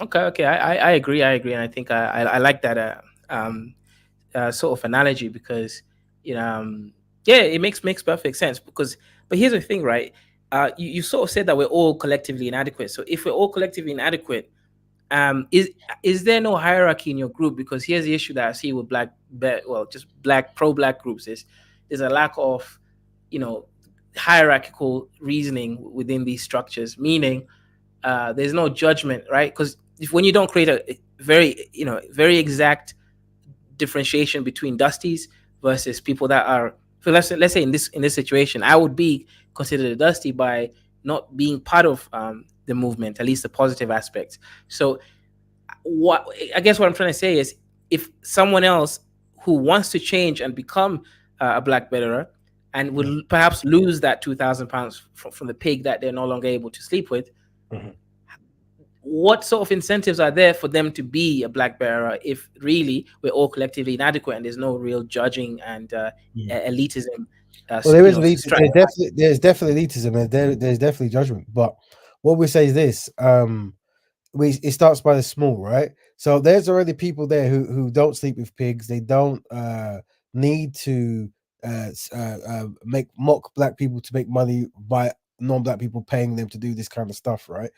Okay. I agree. I agree, and I think I like that sort of analogy because you know yeah, it makes perfect sense because but here's the thing, right? You sort of said that we're all collectively inadequate. So if we're all collectively inadequate, um, is is there no hierarchy in your group? Because here's the issue that I see with just black groups is there's a lack of you know hierarchical reasoning within these structures, meaning there's no judgment, right? Because if when you don't create a very very exact differentiation between dusties versus people that are so let's say in this situation I would be considered a dusty by not being part of the movement, at least the positive aspects. So what I guess what I'm trying to say is if someone else who wants to change and become a black betterer and Yeah. would perhaps lose that £2,000 from the pig that they're no longer able to sleep with, Mhm. what sort of incentives are there for them to be a black bearer if really we're all collectively inadequate and there's no real judging and Yeah. elitism Well, there is striving? there's definitely elitism, and there's definitely judgment. But what we say is this: it starts by the small, right? So there's already people there who don't sleep with pigs. They don't need to make mock black people to make money by non-black people paying them to do this kind of stuff, right?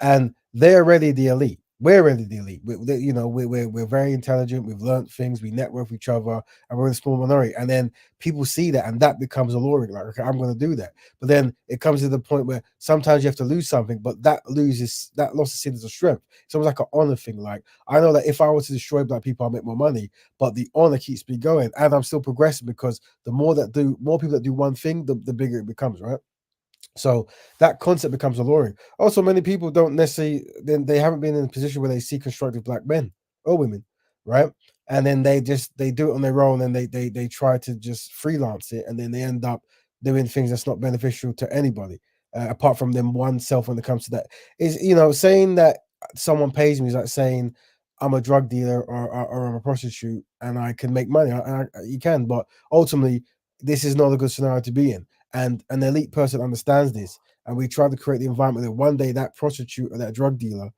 And they're already the elite. We're already the elite. We're very intelligent. We've learned things. We network with each other, and we're in a small minority. And then people see that, and that becomes alluring. Like, okay, I'm going to do that. But then it comes to the point where sometimes you have to lose something, but that loss is seen as a strength. It's almost like an honor thing. Like, I know that if I were to destroy black people, I'll make more money, but the honor keeps me going, and I'm still progressing because the more people that do one thing, the bigger it becomes, right? So that concept becomes alluring. Also, many people don't necessarily then they haven't been in a position where they see constructive black men or women, right? And then they do it on their own, and they try to just freelance it, and then they end up doing things that's not beneficial to anybody, apart from them oneself. When it comes to that, is saying that someone pays me is like saying I'm a drug dealer or I'm a prostitute and I can make money. You can, but ultimately, this is not a good scenario to be in, and an elite person understands this, and we try to create the environment that one day that prostitute or that drug dealer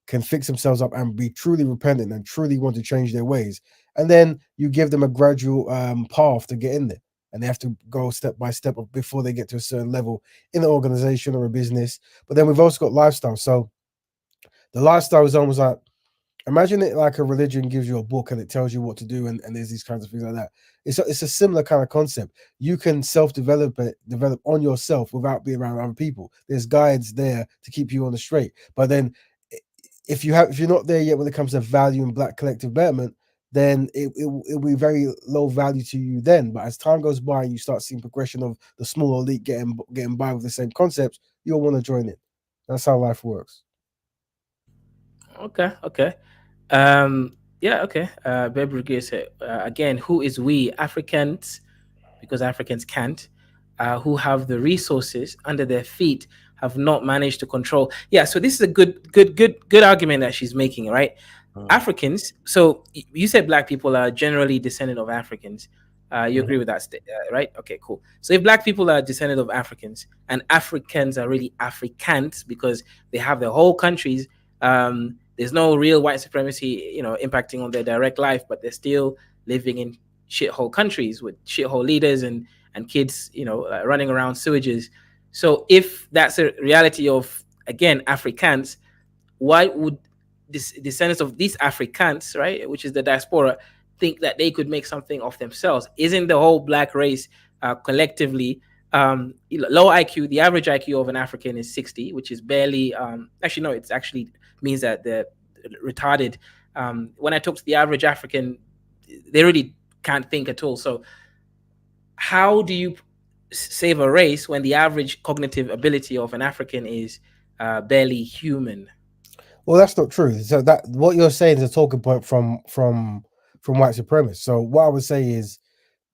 can fix themselves up and be truly repentant and truly want to change their ways, and then you give them a gradual path to get in there, and they have to go step by step before they get to a certain level in an organization or a business. But then we've also got lifestyle. So the lifestyle is almost like, imagine it like a religion gives you a book and it tells you what to do, and there's these kinds of things like that. It's a similar kind of concept. You can develop on yourself without being around other people. There's guides there to keep you on the straight. But then if you're not there yet when it comes to value and black collective betterment, then it'll be very low value to you then. But as time goes by and you start seeing progression of the small elite getting by with the same concepts, you'll want to join it. That's how life works. Okay, okay. Yeah, okay. Babe Brigade said, again, who is we Africans, because Africans can't, who have the resources under their feet, have not managed to control. Yeah, so this is a good argument that she's making, right? Africans. So you said black people are generally descendant of Africans. You agree with that, right? Okay, cool. So if black people are descendant of Africans and Africans are really Africans because they have their whole countries, there's no real white supremacy, impacting on their direct life, but they're still living in shithole countries with shithole leaders and kids, running around sewages. So if that's a reality of, again, Africans, why would descendants of these Africans, right, which is the diaspora, think that they could make something of themselves? Isn't the whole black race collectively low IQ? The average IQ of an African is 60, which is barely. Actually, no, it's actually means that they're retarded. When I talk to the average African, they really can't think at all. So, how do you save a race when the average cognitive ability of an African is barely human? Well, that's not true. So that what you're saying is a talking point from white supremacists. So what I would say is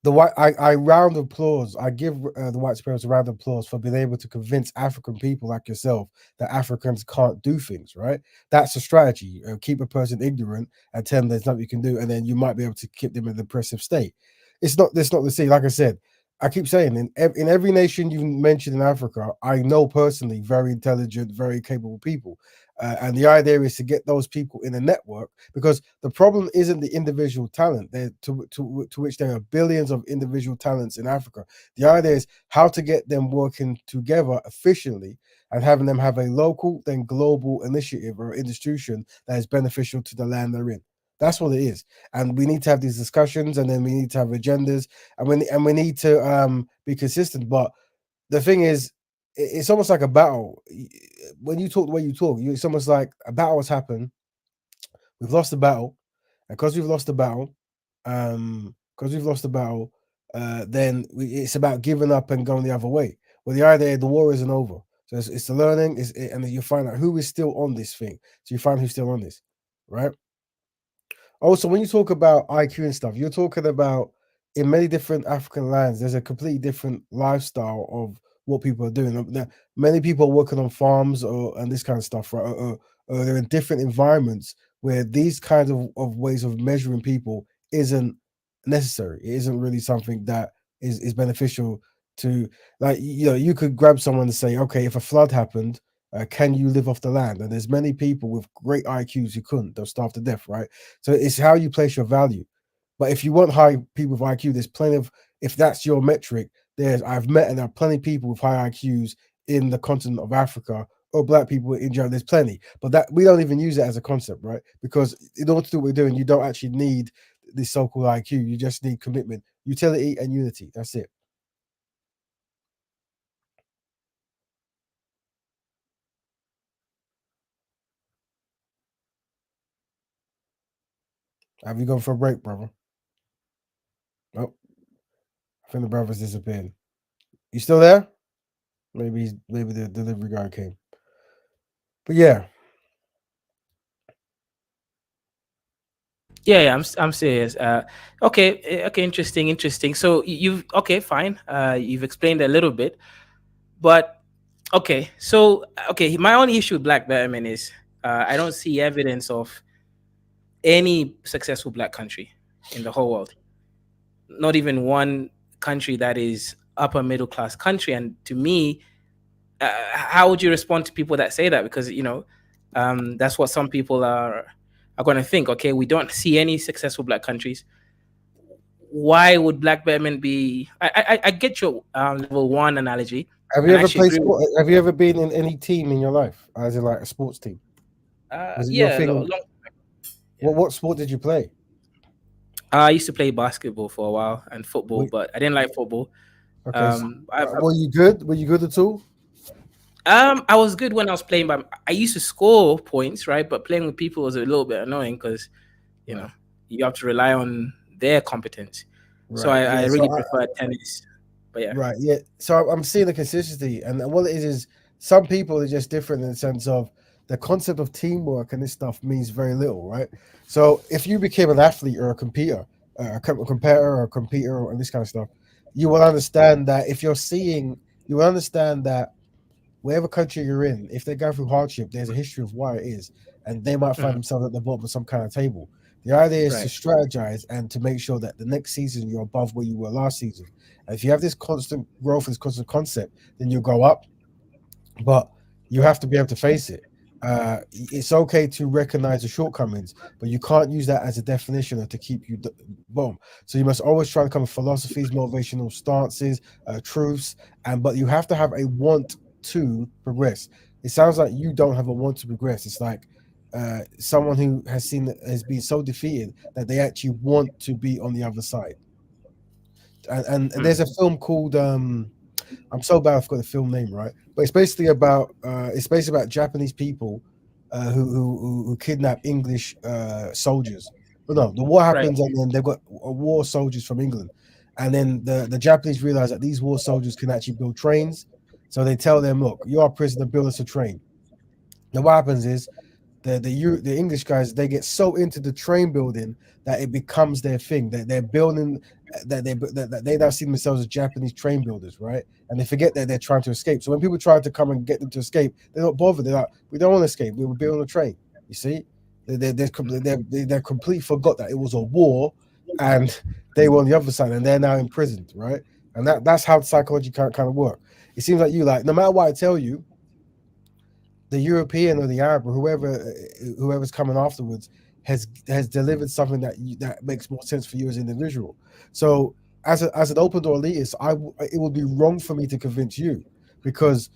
I round applause. I give the white supremacists a round of applause for being able to convince African people like yourself that Africans can't do things. Right? That's a strategy. Keep a person ignorant and tell them there's nothing you can do, and then you might be able to keep them in a depressive state. It's not. That's not the same. Like I said, I keep saying in every nation you mentioned in Africa, I know personally very intelligent, very capable people. And the idea is to get those people in a network, because the problem isn't the individual talent there, to which there are billions of individual talents in Africa. The idea is how to get them working together efficiently and having them have a local then global initiative or institution that is beneficial to the land they're in. That's what it is, and we need to have these discussions, and then we need to have agendas, and we need to be consistent. But the thing is, it's almost like a battle. When you talk the way you talk, it's almost like a battle has happened. We've lost the battle, and because we've lost the battle, then it's about giving up and going the other way. Well, the idea, the war isn't over. So it's the learning, and you find out who is still on this thing. So you find who's still on this, right? Also, when you talk about IQ and stuff, you're talking about in many different African lands, there's a completely different lifestyle of what people are doing. Many people are working on farms and this kind of stuff, right? Or they're in different environments where these kinds of ways of measuring people isn't necessary. It isn't really something that is beneficial to, like, you could grab someone and say, okay, if a flood happened, can you live off the land? And there's many people with great IQs who couldn't. They'll starve to death, right? So it's how you place your value. But if you want high people with IQ, there's plenty of. If that's your metric, I've met and there are plenty of people with high IQs in the continent of Africa or black people in general. There's plenty, but that we don't even use it as a concept, right? Because in order to do what we're doing, you don't actually need this so-called IQ. You just need commitment, utility, and unity. That's it. Have you gone for a break, brother? Oh, I think the brother's disappeared. You still there? Maybe the delivery guy came. But yeah, Yeah, yeah, I'm serious. Okay, okay, interesting. So you've okay, fine. You've explained a little bit, but okay. So okay, my only issue with Black Betterment is I don't see evidence of any successful Black country in the whole world. Not even one country that is upper middle class country. And to me, how would you respond to people that say that? Because that's what some people are going to think. Okay, we don't see any successful Black countries. Why would Black Betterment be? I get your level one analogy, have you and I ever actually played agree with. sport? Have you ever been in any team in your life, as in like a sports team? Was it your Yeah, thing? yeah. What sport did you play? I used to play basketball for a while and football, Wait, but I didn't like football. okay, I were you good? Were you good at all? I was good when I was playing, but I used to score points, right? But playing with people was a little bit annoying because you Right, know you have to rely on their competence. So right, I yeah. really prefer tennis. But yeah. Right, yeah. So I'm seeing the consistency, and what it is some people are just different in the sense of the concept of teamwork and this stuff means very little, right? So if you became an athlete or a competitor, a competitor or a competitor and this kind of stuff, you will understand that if you're seeing, you will understand that wherever country you're in, if they go through hardship, there's a history of why it is, and they might find Mhm. themselves at the bottom of some kind of table. The idea is to Right. strategize and to make sure that the next season you're above where you were last season. And if you have this constant growth, this constant concept, then you go up, but you have to be able to face it. It's okay to recognize the shortcomings, but you can't use that as a definition or to keep you boom. So you must always try to come with philosophies, motivational stances, truths, and but you have to have a want to progress. It sounds like you don't have a want to progress. It's like someone who has been so defeated that they actually want to be on the other side. And there's a Mhm. film called I'm so bad I forgot the film name, right? But it's basically about Japanese people who kidnap English soldiers. Well, no, the war Right. happens and then they've got war soldiers from England, and then the Japanese realize that these war soldiers can actually build trains, so they tell them, "Look, you are a prisoner, build us a train." Now what happens is the English guys they get so into the train building that it becomes their thing. That they're building that they now see themselves as Japanese train builders, right? And they forget that they're trying to escape. So when people try to come and get them to escape, they're not bothered. They're like, we don't want to escape. We were building a train. You see, they're completely forgot that it was a war, and they were on the other side, and they're now imprisoned, right? And that's how psychology kind of work. It seems like you like no matter what I tell you, the European or the Arab or whoever's coming afterwards has delivered something that makes more sense for you as an individual. So as an open door elitist, it would be wrong for me to convince you because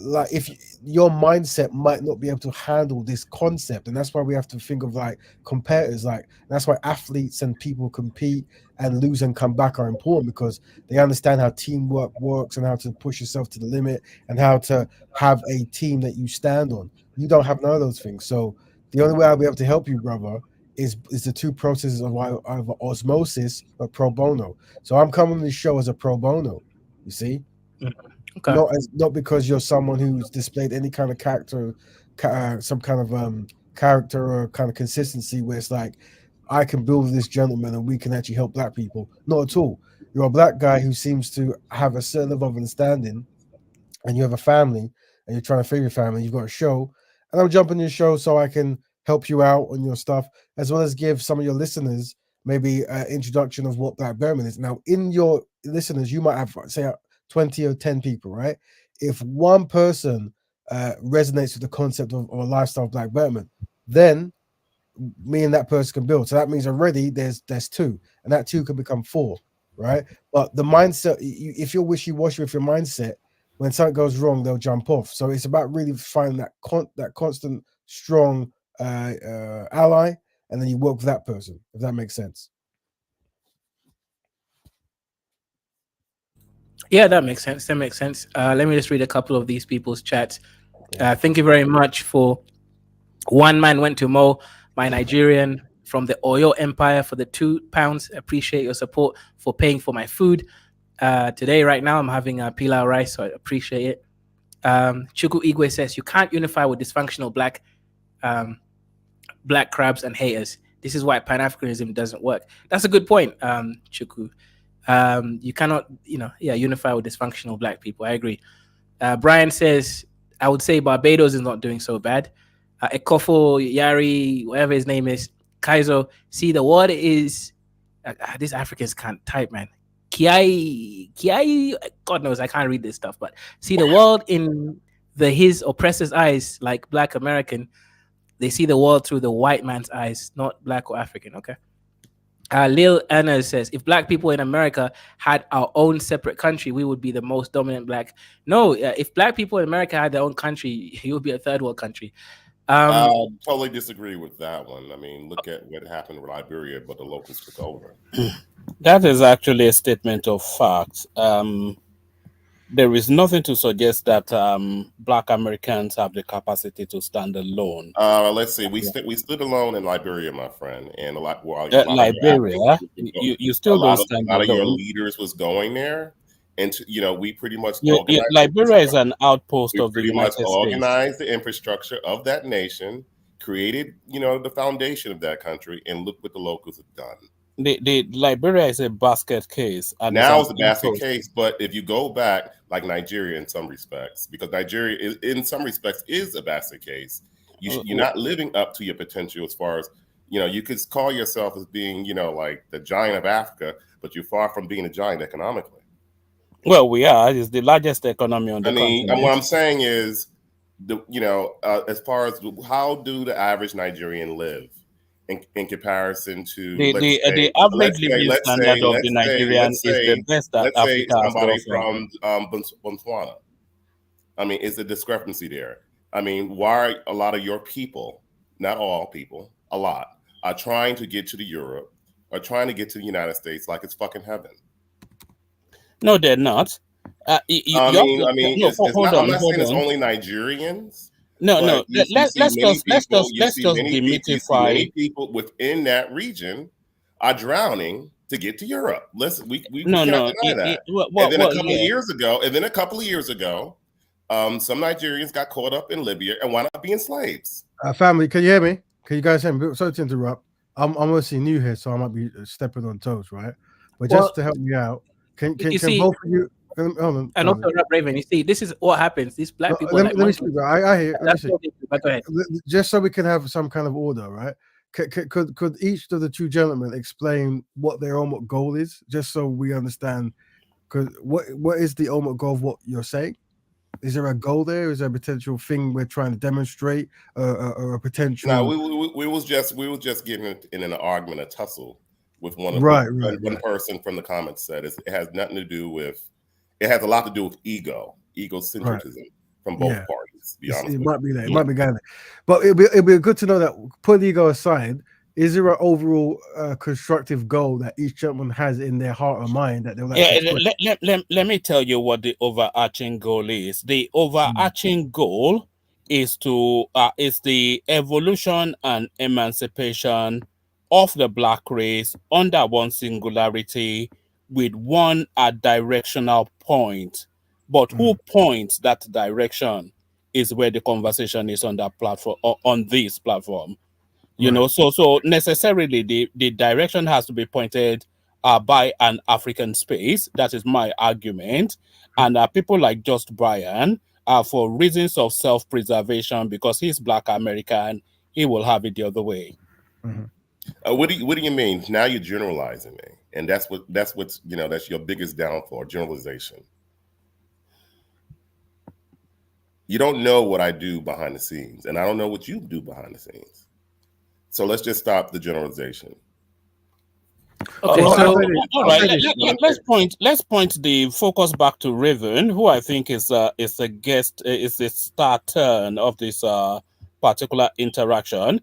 like if your mindset might not be able to handle this concept, and that's why we have to think of like competitors. Like that's why athletes and people compete and lose and come back are important because they understand how teamwork works and how to push yourself to the limit and how to have a team that you stand on. You don't have none of those things. So the only way I'll be able to help you, brother, is the two processes of either osmosis or pro bono. So I'm coming to the show as a pro bono. You see, Mhm. Okay. not because you're someone who's displayed any kind of character, some kind of character or kind of consistency where it's like I can build with this gentleman and we can actually help black people. Not at all. You're a black guy who seems to have a certain level of understanding and you have a family and you're trying to feed your family, you've got a show, and I'm jumping your show so I can help you out on your stuff, as well as give some of your listeners maybe an introduction of what Black Bearman is. Now, in your listeners, you might have say 20 or 10 people, right? If one person resonates with the concept of a lifestyle of Black Bearman, then me and that person can build. So that means already there's two, and that two can become four, right? But the mindset, if you're wishy-washy with your mindset, when something goes wrong, they'll jump off. So it's about really finding that constant, strong ally, and then you work with that person, if that makes sense. Yeah, that makes sense. That makes sense. Let me just read a couple of these people's chats. Yeah. Thank you very much for one man went to Mo, my Nigerian from the Oyo Empire for the £2. Appreciate your support for paying for my food. Today, right now, I'm having a pilau rice, so I appreciate it. Chuku Igwe says you can't unify with dysfunctional um, black crabs and haters. This is why Pan Africanism doesn't work. That's a good point, Chuku. You cannot, unify with dysfunctional black people. I agree. Brian says, I would say Barbados is not doing so bad. Ekofo, Yari, whatever his name is, Kaizo, see, the word is, these Africans can't type, man. Kiai, God knows, I can't read this stuff, but see, the world in his oppressor's eyes, like black American, they see the world through the white man's eyes, not black or African, okay? Lil Anna says, if black people in America had our own separate country, we would be the most dominant black. No, if black people in America had their own country, it would be a third world country. I totally disagree with that one. I mean, look at what happened with Liberia, but the locals took over. That is actually a statement of fact. There is nothing to suggest that Black Americans have the capacity to stand alone. Let's see. We stood alone in Liberia, my friend, and a lot. Well, Liberia, you still don't stand alone. A lot of your leaders was going there, and we pretty much Liberia is an outpost of the United States. Organized the infrastructure of that nation, created the foundation of that country, and look what the locals have done. The Liberia is a basket case. And now it's a basket case, but if you go back, like Nigeria in some respects, because Nigeria is, in some respects, is a basket case. You're not living up to your potential as far as, you could call yourself as being, like the giant of Africa, but you're far from being a giant economically. Well, we are. It's the largest economy on the continent. And what I'm saying is, as far as how do the average Nigerian live? In comparison to the average living standard of the Nigerian is the best that Africa has somebody from Botswana. I mean, is the discrepancy there? I mean, why a lot of your people, not all people, a lot, are trying to get to Europe, are trying to get to the United States like it's fucking heaven? No, they're not. I'm not saying it's only Nigerians. No. Let's just demystify. Many people within that region are drowning to get to Europe. Listen, we cannot deny that. And then a couple of years ago, some Nigerians got caught up in Libya and wound up being slaves. Family, can you hear me? Can you guys hear me? Sorry to interrupt. I'm obviously new here, so I might be stepping on toes, right? But just to help me out, can see, both of you? And also, Raven, you see, this is what happens. These black people. Let me speak. I hear. Go ahead. Just so we can have some kind of order, right? Could each of the two gentlemen explain what their ultimate goal is, just so we understand? Because what is the ultimate goal of what you're saying? Is there a goal there? Is there a potential thing we're trying to demonstrate, or a potential? No, we was just getting in an argument, a tussle with one person from the comments said it has nothing to do with. It has a lot to do with egocentrism from both parties. To be honest, it might be that. It might be going there. But it'd be good to know that, put ego aside, is there an overall constructive goal that each gentleman has in their heart or mind that they'll let me tell you what the overarching goal is. The overarching goal is the evolution and emancipation of the black race under one singularity, with one directional point. But who points that direction is where the conversation is on that platform, or on this platform. So necessarily the direction has to be pointed by an African space. That is my argument. And people like Just Brian, for reasons of self-preservation, because he's Black American, he will have it the other way. What do you mean? Now you're generalizing me, and that's your biggest downfall, generalization. You don't know what I do behind the scenes, and I don't know what you do behind the scenes. So let's just stop the generalization. Okay, Well, so all I'll right. say this. Let's point the focus back to Raven, who I think is the guest, is the star turn of this particular interaction.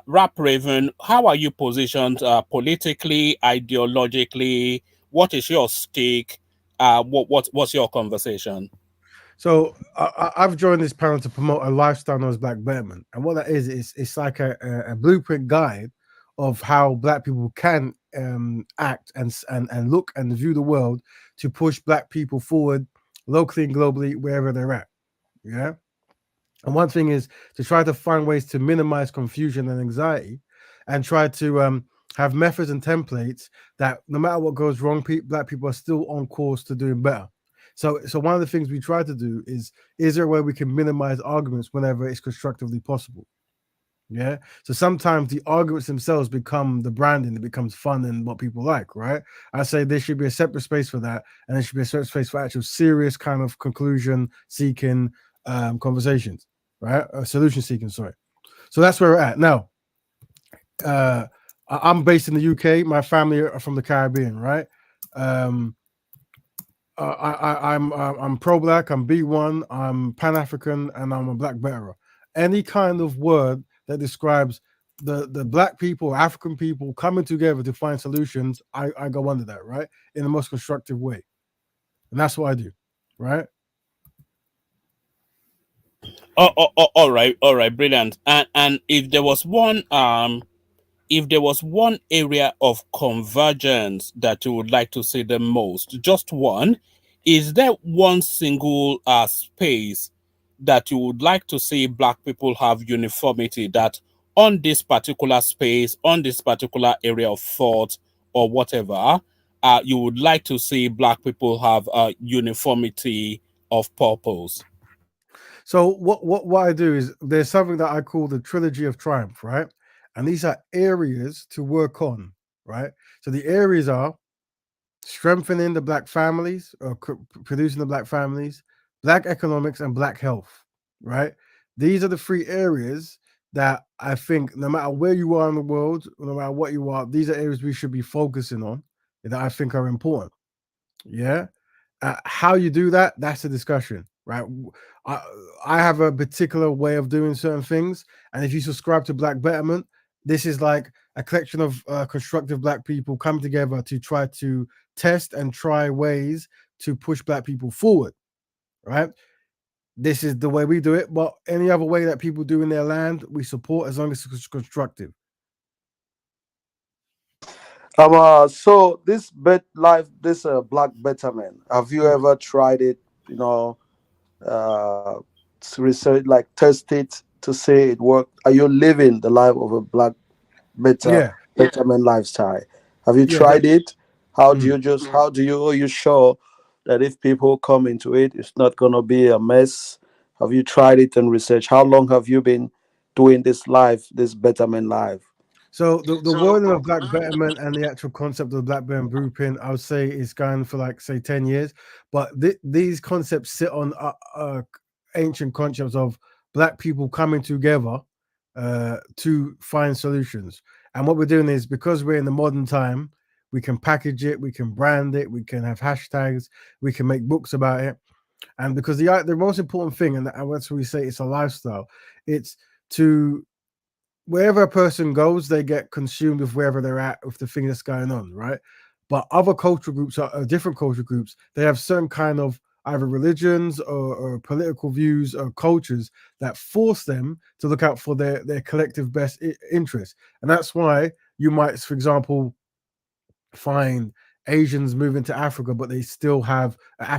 Rap Raven, how are you positioned politically, ideologically? What is your stake? What's your conversation? So I've joined this panel to promote a lifestyle known as Black Betterment, and what that is, it's like a blueprint guide of how Black people can act and look and view the world to push Black people forward locally and globally wherever they're at. Yeah. And one thing is to try to find ways to minimize confusion and anxiety, and try to have methods and templates that no matter what goes wrong, Black people are still on course to doing better. So one of the things we try to do is there a way we can minimize arguments whenever it's constructively possible? Yeah. So sometimes the arguments themselves become the branding, it becomes fun and what people like, right? I say there should be a separate space for that, and there should be a separate space for actual serious kind of conclusion seeking conversations, right? Solution seeking, sorry. So that's where we're at. Now, I'm based in the UK. My family are from the Caribbean, right? I'm pro-black. I'm B1. I'm Pan-African, and I'm a black betterer. Any kind of word that describes the black people, African people coming together to find solutions, I go under that, right, in the most constructive way, and that's what I do, right? All right, brilliant. And if there was one area of convergence that you would like to see the most, just one, is there one single space that you would like to see Black people have uniformity, that on this particular space, on this particular area of thought or whatever, you would like to see Black people have uniformity of purpose? So what I do is there's something that I call the trilogy of triumph, right? And these are areas to work on, right? So the areas are strengthening the black families, or producing the black families, black economics, and black health, right? These are the three areas that I think no matter where you are in the world, no matter what you are, these are areas we should be focusing on that I think are important. Yeah. How you do that, that's a discussion, right? I, I have a particular way of doing certain things. And if you subscribe to Black Betterment, this is like a collection of constructive Black people come together to try to test and try ways to push Black people forward, right? This is the way we do it. But any other way that people do in their land, we support as long as it's constructive. So this this black betterment, have you Mm. ever tried it? You know, to research, like test it to say it worked. Are you living the life of a black Yeah, betterment lifestyle? Have you yeah, tried it? mm. How do you are you sure that if people come into it, it's not gonna be a mess? Have you tried it and research? How long have you been doing this betterment life? So the wording of black betterment and the actual concept of the black betterment blueprint, I would say, is going for like say 10 years. But these concepts sit on ancient concepts of black people coming together to find solutions. And what we're doing is, because we're in the modern time, we can package it, we can brand it, we can have hashtags, we can make books about it. And because the most important thing, and that's what we say, it's a lifestyle. It's to wherever a person goes, they get consumed with wherever they're at with the thing that's going on, right? But other cultural groups are different cultural groups. They have certain kind of either religions or political views or cultures that force them to look out for their collective best interest. And that's why you might, for example, find Asians moving to Africa, but they still have an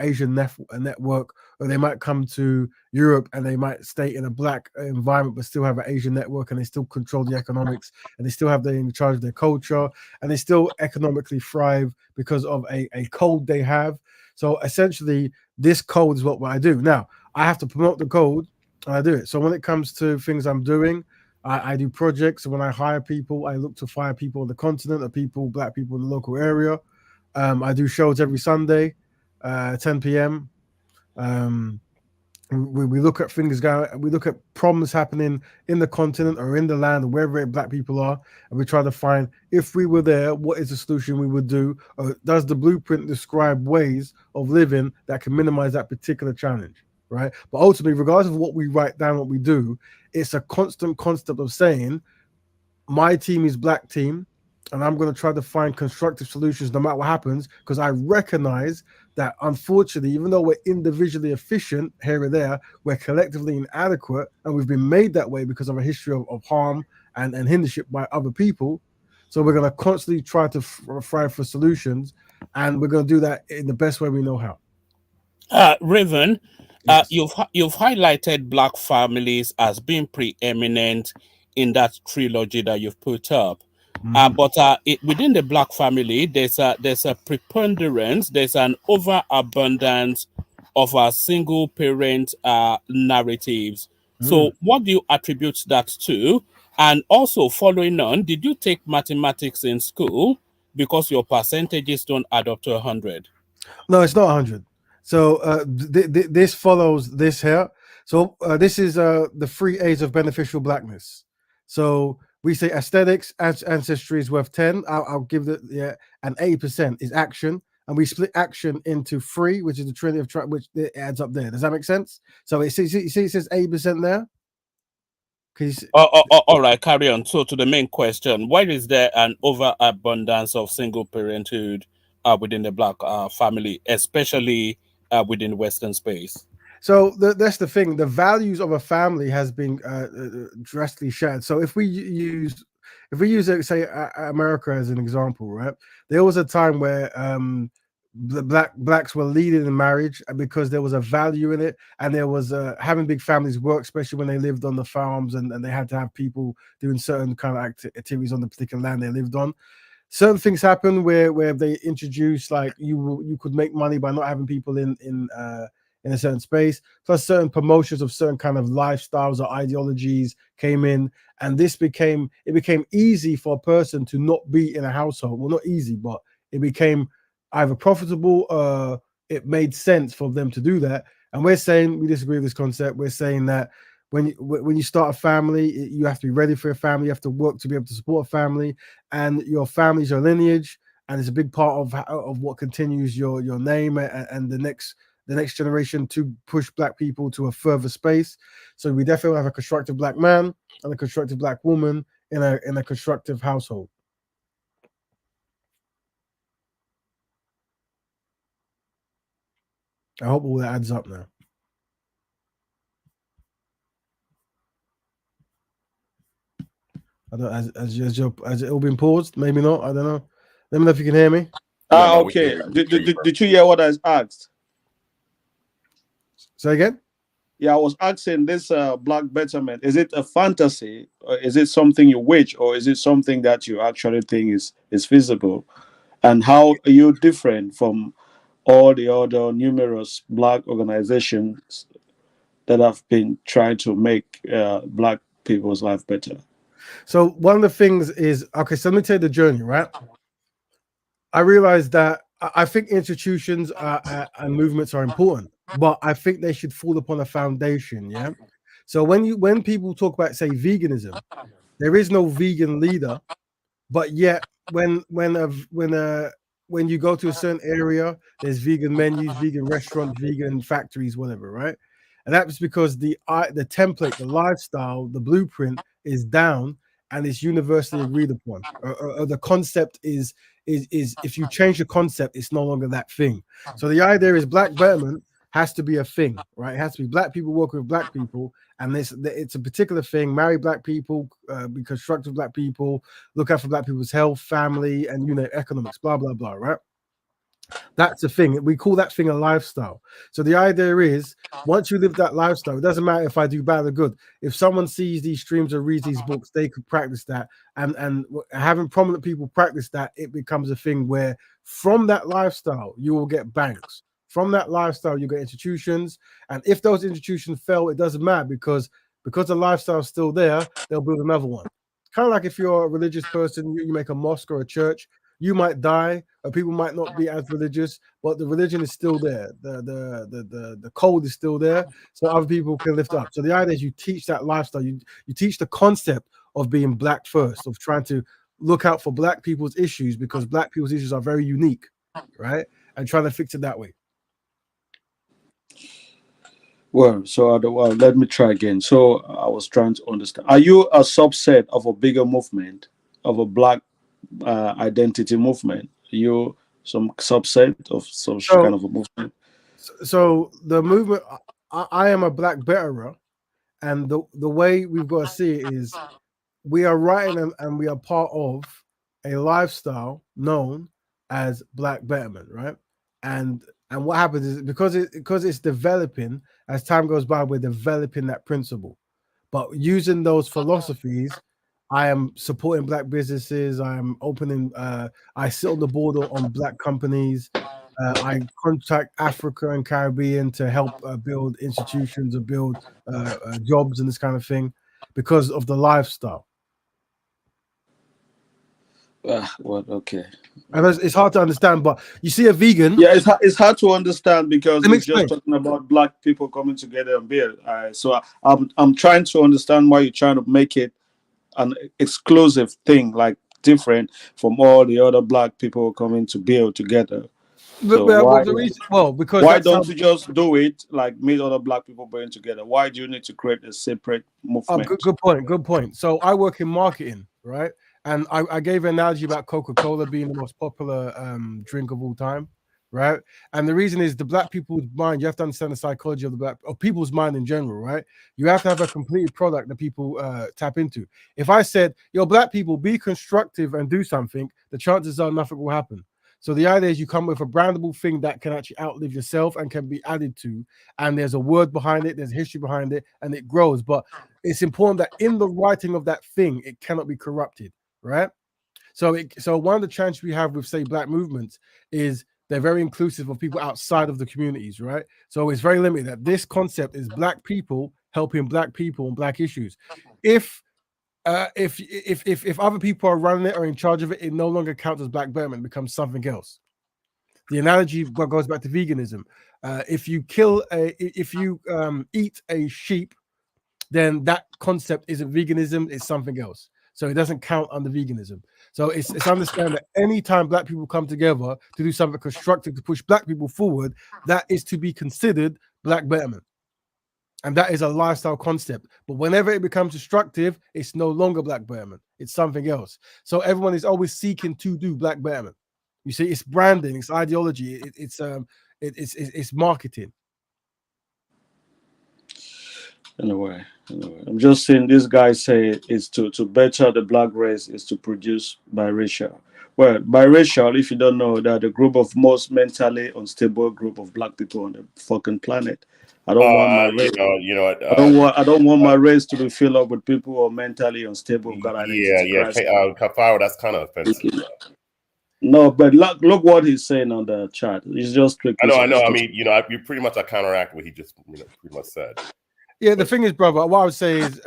Asian network, or they might come to Europe and they might stay in a black environment, but still have an Asian network, and they still control the economics, and they still have they in charge of their culture, and they still economically thrive because of a code they have. So essentially, this code is what I do. Now I have to promote the code, and I do it. So when it comes to things I'm doing, I do projects. When I hire people, I look to fire people on the continent, or black people in the local area. I do shows every Sunday, 10 p.m. We look at things going, we look at problems happening in the continent or in the land or wherever black people are, and we try to find, if we were there, what is the solution we would do, or does the blueprint describe ways of living that can minimize that particular challenge, right? But ultimately, regardless of what we write down, what we do, it's a constant concept of saying, my team is black team, and I'm going to try to find constructive solutions no matter what happens, because I recognize that, unfortunately, even though we're individually efficient here and there, we're collectively inadequate, and we've been made that way because of a history of harm and hindership by other people. So we're going to constantly try to strive for solutions, and we're going to do that in the best way we know how. Raven, Yes. you've highlighted black families as being preeminent in that trilogy that you've put up. But within the black family, there's a preponderance, there's an overabundance of single parent narratives. So what do you attribute that to? And also, following on, did you take mathematics in school? Because your percentages don't add up to 100. No, it's not 100. So this follows this here. So this is the 3 A's of beneficial blackness. So we say aesthetics, ancestry is worth 10. I'll give and 80% is action. And we split action into 3, which is the trinity of which it adds up there. Does that make sense? So you see it says 80% there? All right, carry on. So to the main question, why is there an overabundance of single parenthood within the black family, especially within Western space? So that's the thing. The values of a family has been drastically shattered. So if we use, say, America as an example, right? There was a time where the blacks were leading in marriage because there was a value in it, and there was having big families work, especially when they lived on the farms and they had to have people doing certain kind of activities on the particular land they lived on. Certain things happen where they introduce, like, you could make money by not having people in a certain space. Plus, certain promotions of certain kind of lifestyles or ideologies came in, and it became easy for a person to not be in a household. Well, not easy, but it became either profitable. It made sense for them to do that. And we're saying we disagree with this concept. We're saying that when you start a family, you have to be ready for a family. You have to work to be able to support a family, and your family's your lineage, and it's a big part of what continues your name and the next generation to push black people to a further space. So we definitely have a constructive black man and a constructive black woman in a constructive household. I hope all that adds up now. I don't, has it all been paused? Maybe not. I don't know. Let me know if you can hear me. No, Okay. Did you hear what I asked? Say again? Yeah, I was asking this black betterment. Is it a fantasy, or is it something you wish, or is it something that you actually think is feasible? And how are you different from all the other numerous black organizations that have been trying to make black people's life better? So one of the things is, okay, so let me tell you the journey, right? I realized that I think institutions and movements are important, but I think they should fall upon a foundation. Yeah. So when people talk about, say, veganism, there is no vegan leader, but yet when you go to a certain area, there's vegan menus, vegan restaurants, vegan factories, whatever, right? And that's because the template, the lifestyle, the blueprint is down and it's universally agreed upon. The concept is if you change the concept, it's no longer that thing. So the idea is black betterment has to be a thing, right? It has to be black people working with black people, and it's a particular thing. Marry black people, be constructive black people, look out for black people's health, family, and economics, blah blah blah, right? That's the thing. We call that thing a lifestyle. So the idea is, once you live that lifestyle, it doesn't matter if I do bad or good. If someone sees these streams or reads these books, they could practice that. And having prominent people practice that, it becomes a thing where from that lifestyle, you will get banks. From that lifestyle, you get institutions. And if those institutions fail, it doesn't matter because the lifestyle is still there, they'll build another one. Kind of like if you're a religious person, you make a mosque or a church. You might die, or people might not be as religious, but the religion is still there. The code is still there, so other people can lift up. So the idea is you teach that lifestyle. You teach the concept of being black first, of trying to look out for black people's issues because black people's issues are very unique, right? And trying to fix it that way. Well, well, let me try again. So I was trying to understand. Are you a subset of a bigger movement, of a black identity movement? Are you some subset of some kind So, of a movement? so the movement. I am a black betterer, and the way we've got to see it is we are writing and we are part of a lifestyle known as Black Betterment, right? And what happens is because it's developing as time goes by, we're developing that principle. But using those philosophies, I am supporting black businesses. I am opening. I sit on the board on black companies. I contact Africa and Caribbean to help build institutions or build jobs and this kind of thing because of the lifestyle. Well, okay. And it's hard to understand, but you see a vegan. Yeah, it's hard to understand because Let me it's just explain. talking about black people coming together and build. I'm trying to understand why you're trying to make it an exclusive thing, like different from all the other black people coming to build together. So But the reason, well, because why that's how. don't you just do it like meet other black people building together? Why do you need to create a separate movement? Good point. Good point. So I work in marketing, right? And I gave an analogy about Coca-Cola being the most popular drink of all time, right? And the reason is the black people's mind. You have to understand the psychology of the black of people's mind in general, right? You have to have a completed product that people tap into. If I said, "Yo, black people, be constructive and do something," the chances are nothing will happen. So the idea is you come with a brandable thing that can actually outlive yourself and can be added to, and there's a word behind it, there's history behind it, and it grows. But it's important that in the writing of that thing, it cannot be corrupted, right? So one of the challenges we have with, say, black movements is they're very inclusive of people outside of the communities, right? So it's very limited. That this concept is black people helping black people on black issues. If if other people are running it or in charge of it, it no longer counts as black betterment, it becomes something else. The analogy goes back to veganism. If you eat a sheep, then that concept isn't veganism, it's something else. So it doesn't count under veganism. So it's understand that anytime black people come together to do something constructive to push black people forward, that is to be considered black betterment. And that is a lifestyle concept. But whenever it becomes destructive, it's no longer black betterment. It's something else. So everyone is always seeking to do black betterment. You see, it's branding, it's ideology, it's marketing. Anyway, I'm just saying this guy say it's to better the black race is to produce biracial. Well, biracial, if you don't know, that the group of most mentally unstable group of black people on the fucking planet. I don't want my race. What? I don't want my race to be filled up with people who are mentally unstable, who've got identity crisis. Kafaro, that's kind of offensive. No, but look what he's saying on the chat. He's just strictly. I know. I mean, you pretty much counteract what he just pretty much said. Yeah, the thing is, brother, what I would say is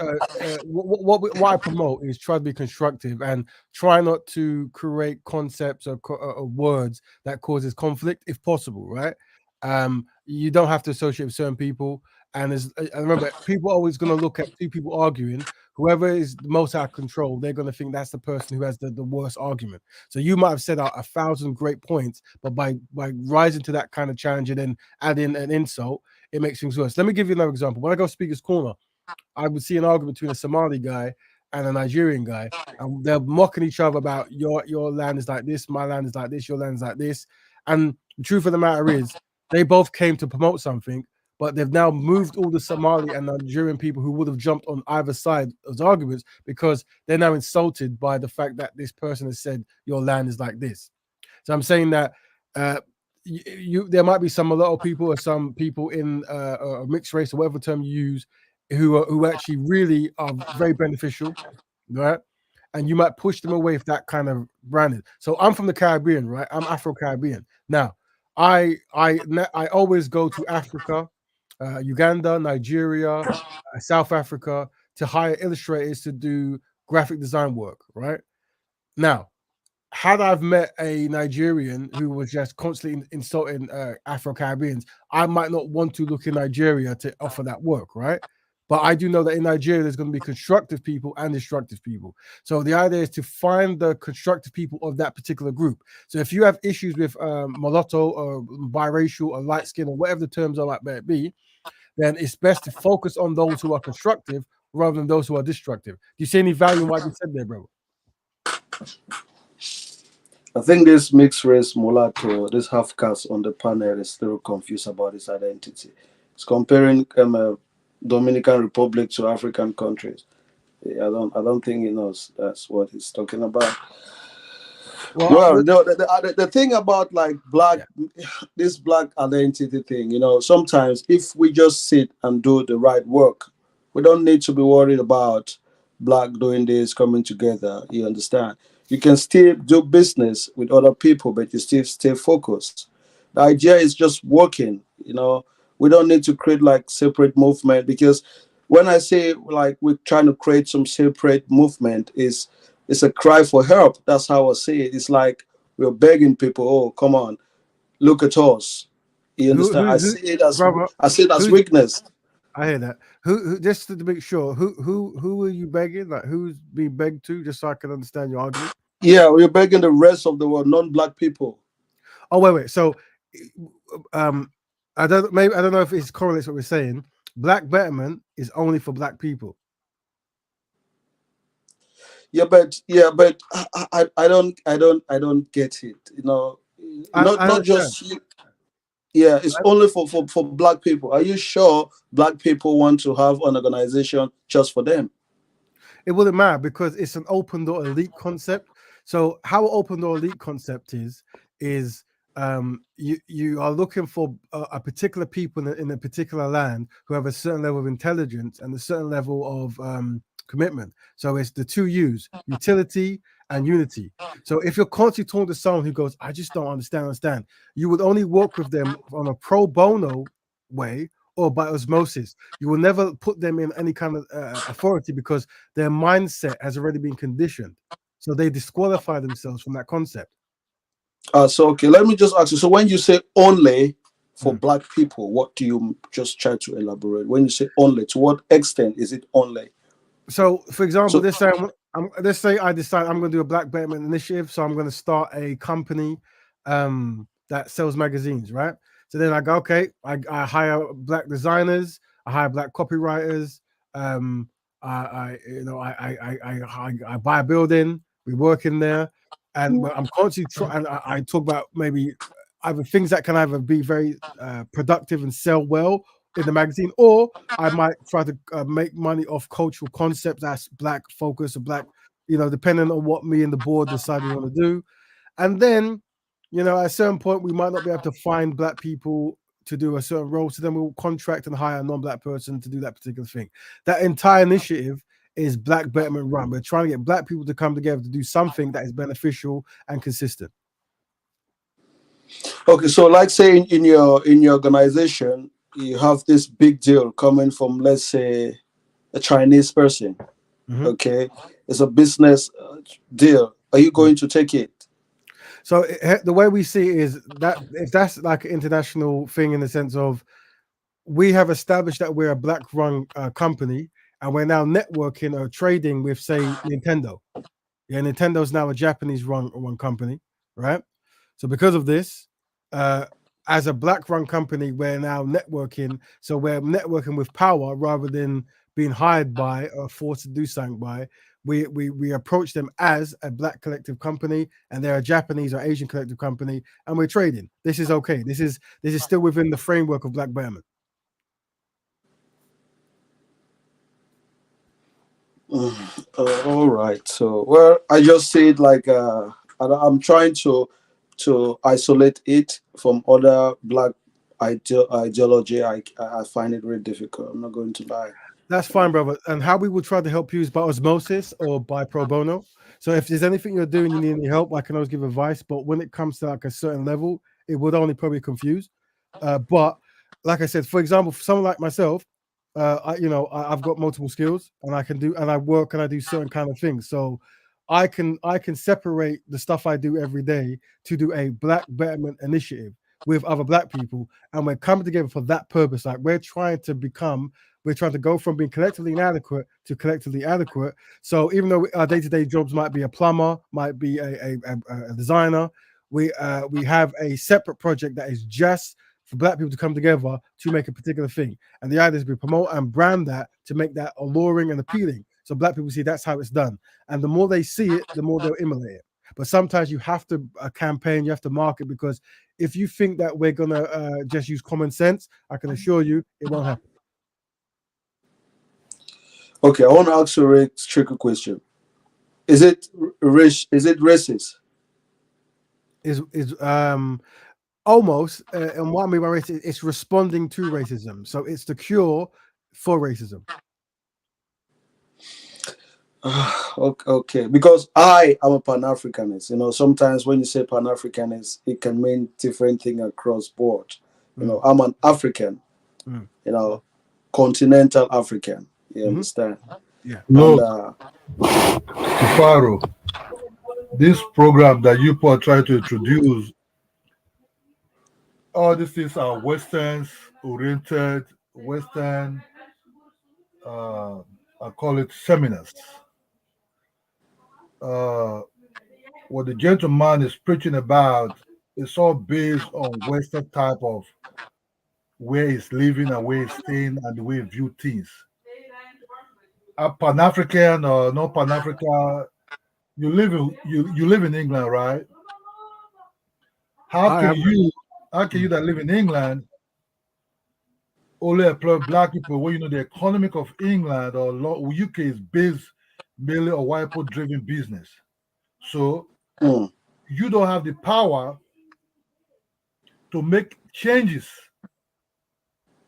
what I promote is try to be constructive and try not to create concepts or words that causes conflict if possible, right? You don't have to associate with certain people. And remember, people are always going to look at two people arguing. Whoever is the most out of control, they're going to think that's the person who has the worst argument. So you might have said out 1,000 great points, but by rising to that kind of challenge and then adding an insult, it makes things worse. Let me give you another example. When I go Speaker's Corner, I would see an argument between a Somali guy and a Nigerian guy, and they're mocking each other about your land is like this, my land is like this, your land is like this. And the truth of the matter is, they both came to promote something, but they've now moved all the Somali and Nigerian people who would have jumped on either side of the arguments because they're now insulted by the fact that this person has said your land is like this. So I'm saying that there might be a lot of people or some people in a mixed race or whatever term you use who actually really are very beneficial, right? And you might push them away with that kind of branding. So I'm from the Caribbean, right? I'm Afro-Caribbean. Now, I always go to Africa, Uganda, Nigeria, South Africa to hire illustrators to do graphic design work, right? Now, had I've met a Nigerian who was just constantly insulting Afro Caribbeans, I might not want to look in Nigeria to offer that work, right? But I do know that in Nigeria, there's going to be constructive people and destructive people. So the idea is to find the constructive people of that particular group. So if you have issues with mulatto or biracial or light skin or whatever the terms are like that be, then it's best to focus on those who are constructive rather than those who are destructive. Do you see any value in what you said there, bro? I think this mixed race mulatto, this half caste on the panel is still confused about his identity. It's comparing Dominican Republic to African countries. I don't think he knows that's what he's talking about. Well, the thing about like black, this black identity thing, sometimes if we just sit and do the right work, we don't need to be worried about black doing this, coming together. You understand? You can still do business with other people, but you still stay focused. The idea is just working. We don't need to create like separate movement, because when I say like we're trying to create some separate movement, is it's a cry for help. That's how I see it. It's like we're begging people, oh, come on, look at us. You understand? Brother, I see it as weakness. I hear that. Who just to make sure, who are you begging? Like who's being begged to, just so I can understand your argument? Yeah, we're begging the rest of the world, non-black people. Oh, wait. So I don't know if it correlates what we're saying. Black Betterment is only for black people. Yeah, but I don't get it. Not just you. Yeah, it's only for black people. Are you sure black people want to have an organization just for them? It wouldn't matter because it's an open door elite concept. So how open door elite concept is you are looking for a particular people in a particular land who have a certain level of intelligence and a certain level of commitment. So it's the two U's, utility and unity. So if you're constantly talking to someone who goes, I just don't understand, you would only work with them on a pro bono way or by osmosis. You will never put them in any kind of authority because their mindset has already been conditioned. So they disqualify themselves from that concept. So okay, let me just ask you. So when you say only for black people, what do you just try to elaborate? When you say only, to what extent is it only? So, for example, let's say I decide I'm going to do a Black Betterment initiative. So I'm going to start a company that sells magazines, right? So then I go, okay, I hire black designers, I hire black copywriters. I buy a building, we work in there, and I'm constantly trying. I talk about maybe either things that can either be very productive and sell well in the magazine, or I might try to make money off cultural concepts that's black focus or black, depending on what me and the board decide we want to do. And then, at a certain point, we might not be able to find black people to do a certain role. So then we'll contract and hire a non-black person to do that particular thing. That entire initiative is Black Betterment Run. We're trying to get black people to come together to do something that is beneficial and consistent. Okay, so like say in your organization, you have this big deal coming from, let's say, a Chinese person. Mm-hmm. Okay, it's a business deal. Are you going to take it? So the way we see it is that if that's like an international thing in the sense of we have established that we're a black-run company and we're now networking or trading with, say, Nintendo. Yeah, Nintendo's now a Japanese-run company, right? So because of this, as a black-run company, we're now networking. So we're networking with power rather than being hired by or forced to do something by. We approach them as a black collective company, and they're a Japanese or Asian collective company, and we're trading. This is okay. This is still within the framework of Black Betterment. All right. So, well, I just see it like I'm trying to isolate it from other black ideology. I find it very difficult. I'm not going to lie. That's fine, brother. And how we will try to help you is by osmosis or by pro bono. So if there's anything you're doing, you need any help, I can always give advice. But when it comes to like a certain level, it would only probably confuse. But like I said, for example, for someone like myself, I've got multiple skills and I can do, and I work and I do certain kind of things. So I can separate the stuff I do every day to do a black betterment initiative with other black people, and we're coming together for that purpose. Like we're trying to go from being collectively inadequate to collectively adequate. So even though our day-to-day jobs might be a plumber, might be a designer, we have a separate project that is just for black people to come together to make a particular thing. And the idea is we promote and brand that to make that alluring and appealing. So black people see that's how it's done. And the more they see it, the more they'll emulate it. But sometimes you have to campaign, you have to market, because if you think that we're going to just use common sense, I can assure you it won't happen. Okay, I want to ask you a tricky question. Is it racist? Is almost, and what I mean by racism, it's responding to racism. So it's the cure for racism. Okay, because I am a Pan-Africanist. You know, sometimes when you say Pan-Africanist, it can mean different things across board. You know, I'm an African. You know, continental African. You understand? Yeah. Look, Faro, this program that you are trying to introduce, all these things are Westerns oriented, Western, I call it seminars. What the gentleman is preaching about is all based on Western type of where he's living and where he's staying and the way he view things. A Pan-African or no Pan-African, you live in England, right? How can you that live in England only employ black people when you know the economic of England or UK is based mainly on white people driven business? So you don't have the power to make changes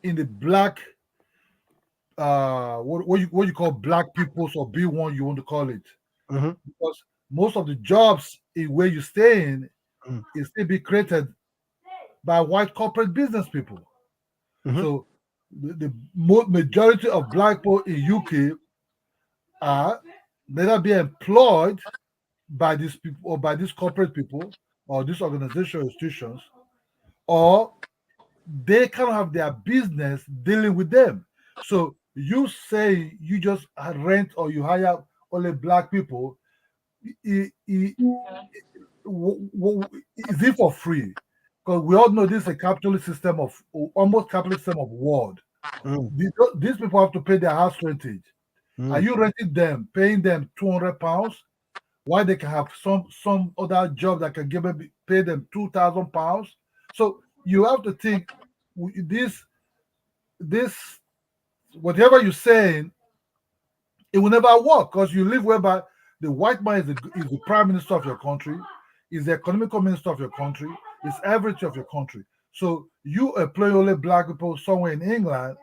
in the black what you call black peoples or B1 you want to call it. Because most of the jobs in where you stay in is still be created by white corporate business people. So the majority of black people in UK are neither be employed by these people or by these corporate people or these organizational institutions, or they kind of have their business dealing with them. So you say you just rent or you hire only black people, is it for free? Because we all know this is a capitalist system of almost capitalist system of world. These people have to pay their house rentage. Are you renting them, paying them £200? Why they can have some other job that can pay them £2,000? So you have to think this whatever you're saying, it will never work, because you live whereby the white man is the prime minister of your country, is the economical minister of your country, is everything of your country. So you employ only black people somewhere in England,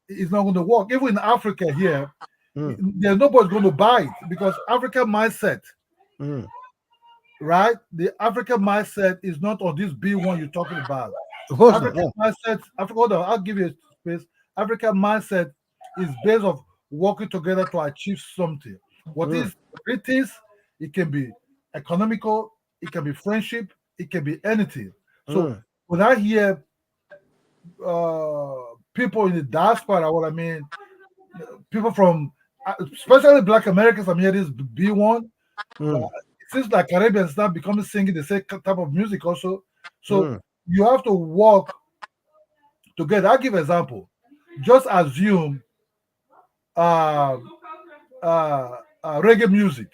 it's not going to work. Even in Africa here, there's nobody going to buy it, because African mindset, right? The African mindset is not on this B1 you're talking about. African mindset, hold on, I'll give you a space. African mindset is based on working together to achieve something. What is it is, it can be economical, it can be friendship, it can be anything. So when I hear people in the diaspora, what I mean, people from, especially Black Americans, I'm hearing this B1. It seems like Caribbeans now becoming singing the same type of music also. So you have to work together. I'll give an example. Just assume reggae music.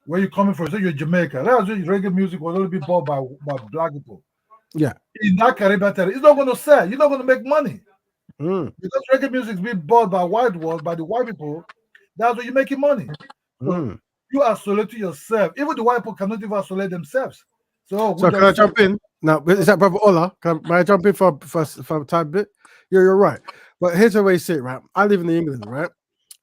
Where you're coming from, so you're Jamaica. Let's assume reggae music was only be bought by black people. Yeah. In that Caribbean territory, it's not going to sell. You're not going to make money. Because reggae music is being bought by by the white people. That's where you're making money. So you isolate yourself. Even the white people cannot even isolate themselves. So can I jump in? Now, is that Brother Ola? May I jump in for a tiny bit? Yeah, you're right. But here's the way you see it, right? I live in England, right?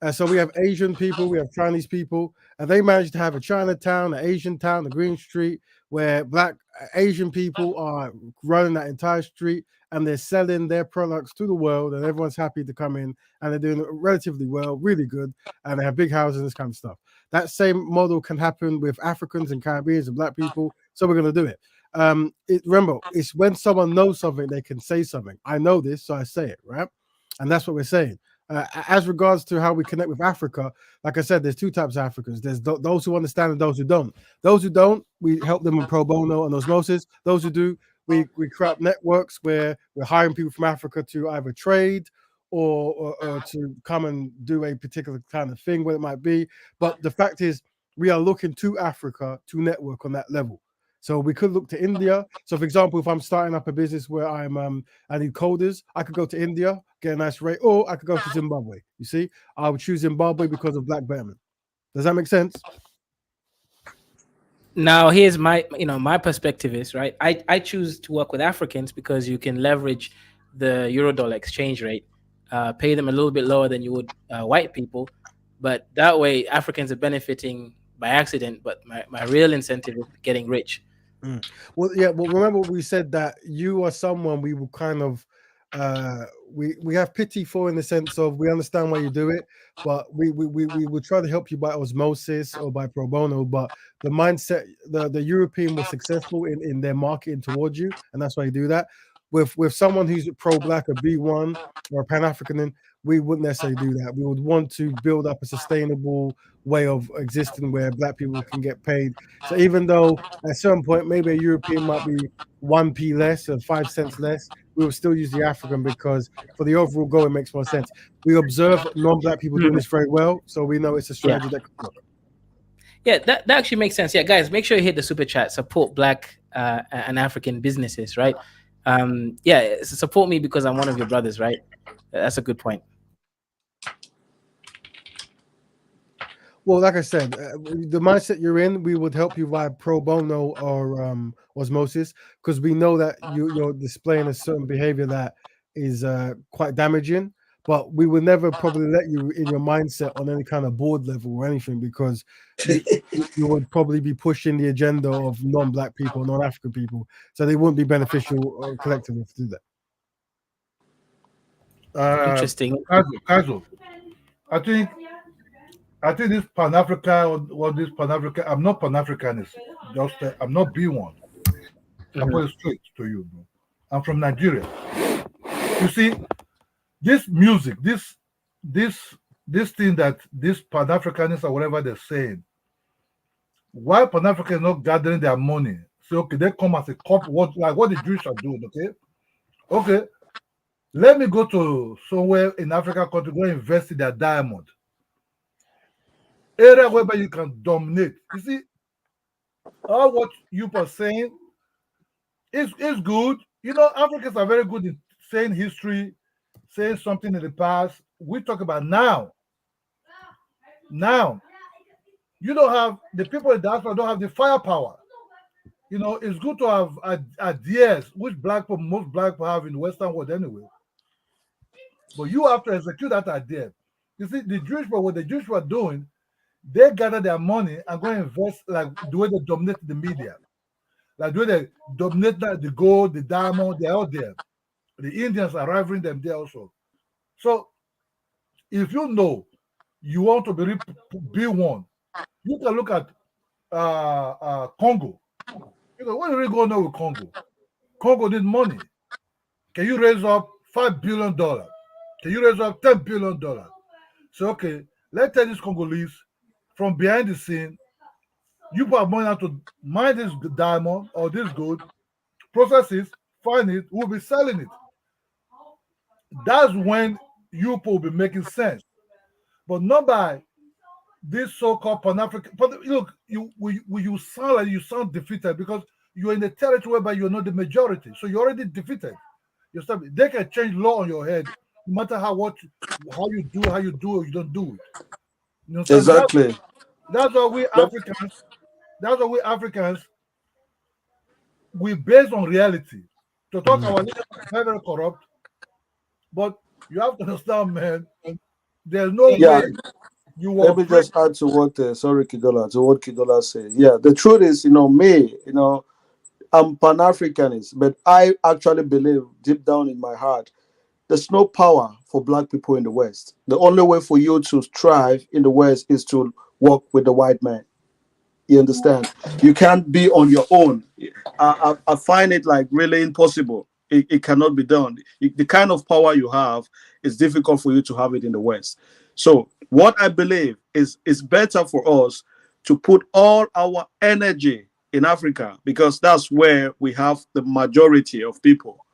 And so we have Asian people, we have Chinese people, and they managed to have a Chinatown, an Asian town, a Green Street, where black Asian people are running that entire street and they're selling their products to the world, and everyone's happy to come in, and they're doing it relatively well, really good, and they have big houses and this kind of stuff. That same model can happen with Africans and Caribbeans and black people, so we're going to do it. Remember, it's when someone knows something, they can say something. I know this, so I say it, right? And that's what we're saying. As regards to how we connect with Africa, like I said, there's two types of Africans. There's those who understand and those who don't. Those who don't, we help them with pro bono and osmosis. Those who do, we create networks where we're hiring people from Africa to either trade or to come and do a particular kind of thing, what it might be. But the fact is, we are looking to Africa to network on that level. So we could look to India. So, for example, if I'm starting up a business where I need coders, I could go to India, get a nice rate, or I could go to Zimbabwe. You see, I would choose Zimbabwe because of Black Betterment. Does that make sense? Now, here's my perspective is, right. I choose to work with Africans because you can leverage the euro-dollar exchange rate, pay them a little bit lower than you would white people, but that way Africans are benefiting by accident, but my real incentive is getting rich. Well, yeah. Well, remember we said that you are someone we will kind of we have pity for, in the sense of we understand why you do it, but we will try to help you by osmosis or by pro bono. But the mindset, the European was successful in their marketing towards you, and that's why you do that. With someone who's pro-black, a B1 or a Pan-African, we wouldn't necessarily do that. We would want to build up a sustainable way of existing where black people can get paid. So even though at a certain point maybe a European might be 1p less or 5 cents less, we will still use the African because for the overall goal it makes more sense. We observe non-black people doing this very well, so we know it's a strategy that could work. Yeah, that actually makes sense. Yeah, guys, make sure you hit the super chat. Support black and African businesses, right? Support me because I'm one of your brothers, right? That's a good point. Well, like I said, the mindset you're in, we would help you via pro bono or osmosis, because we know that you're displaying a certain behavior that is quite damaging. But we would never probably let you in your mindset on any kind of board level or anything, because you would probably be pushing the agenda of non-black people, non-African people, so they wouldn't be beneficial or collectively to do that. Interesting. Kazu, I think this Pan-Africa or this Pan-Africa, I'm not Pan-Africanist. Just I'm not B1. I'm going straight to you, bro. I'm from Nigeria. You see, this music, this thing that this Pan-Africanists or whatever they're saying, why Pan-Africans not gathering their money? So okay, they come as a couple, what the Jewish are doing, okay, let me go to somewhere in Africa country, go invest in their diamond area whereby you can dominate. You see, all what you are saying is good. You know, Africans are very good in saying history, saying something in the past. We talk about now. Now, you don't have the people in diaspora don't have the firepower. You know, it's good to have ideas, which most black people have in the Western world anyway. But you have to execute that idea. You see, the Jewish people, what the Jewish people are doing, they gather their money and go invest like the way they dominate the media. Like the way they dominate the gold, the diamond, they're out there. The Indians are rivaling them there also. So if you know you want to be one, you can look at Congo. You know, what are we going on with Congo? Congo need money. Can you raise up $5 billion? Can you raise up $10 billion? So okay, let's tell these Congolese from behind the scene, you put money out to mine this diamond or this gold, process it, find it, we'll be selling it. That's when you will be making sense. But not by this so-called Pan-African. But look, you sound like you sound defeated because you're in a territory whereby you're not the majority. So you're already defeated. They can change law on your head, no matter how you do or you don't do it. You know, exactly. That's why we Africans, we based on reality. To talk our leaders are very corrupt, but you have to understand, man, there's no way You Let were me just add to what Kidola says. Yeah, the truth is, I'm Pan Africanist, but I actually believe deep down in my heart there's no power for black people in the West. The only way for you to thrive in the West is to work with the white man. You understand? You can't be on your own. I find it like really impossible. It cannot be done. The kind of power you have is difficult for you to have it in the West. So what I believe is it's better for us to put all our energy in Africa because that's where we have the majority of people.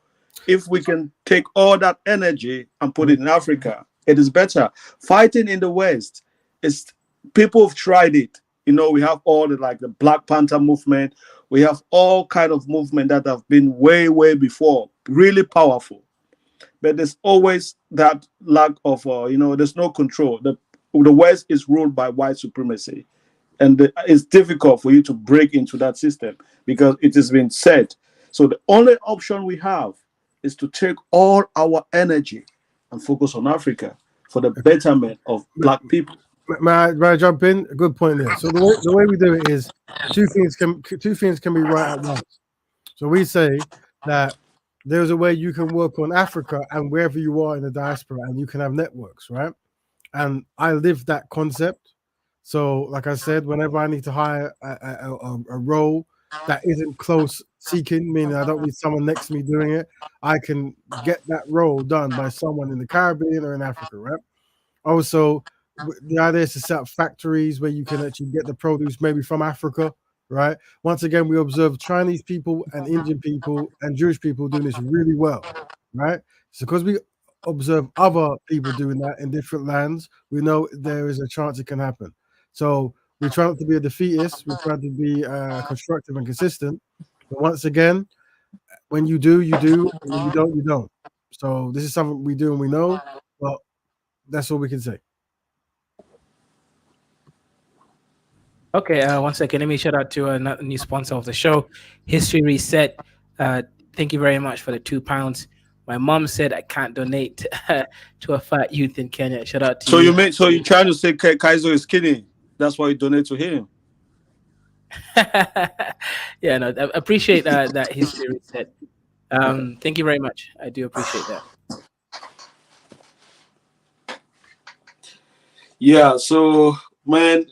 If we can take all that energy and put it in Africa, it is better. Fighting in the West is people have tried it. We have all the Black Panther movement. We have all kind of movement that have been way, way before, really powerful. But there's always that lack of, there's no control. The West is ruled by white supremacy, and it's difficult for you to break into that system because it has been said. So the only option we have is to take all our energy and focus on Africa for the betterment of black people. May I jump in? A good point there. So the way we do it is two things can be right at once. So we say that there's a way you can work on Africa and wherever you are in the diaspora, and you can have networks, right? And I live that concept. So, like I said, whenever I need to hire a role that isn't close seeking, meaning I don't need someone next to me doing it, I can get that role done by someone in the Caribbean or in Africa, right? Also, the idea is to set up factories where you can actually get the produce maybe from Africa, right? Once again, we observe Chinese people and Indian people and Jewish people doing this really well, right? So because we observe other people doing that in different lands, we know there is a chance it can happen. So we try not to be a defeatist. We try to be constructive and consistent. But once again, when you do, you do. And when you don't, you don't. So this is something we do and we know. But that's all we can say. Okay, one second. Let me shout out to another new sponsor of the show, History Reset. Thank you very much for the £2. My mom said I can't donate to a fat youth in Kenya. Shout out to So you. you're trying to say Kaiser is skinny? That's why you donate to him. Yeah, no, I appreciate that History Reset. Thank you very much. I do appreciate that. Yeah, so man,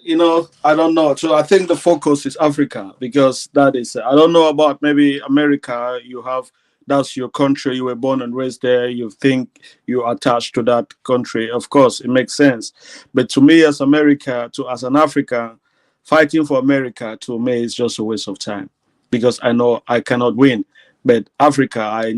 I don't know. So I think the focus is Africa because that is, I don't know about maybe America. That's your country. You were born and raised there. You think you're attached to that country. Of course, it makes sense. But to me, as an African, fighting for America to me is just a waste of time because I know I cannot win. But Africa, I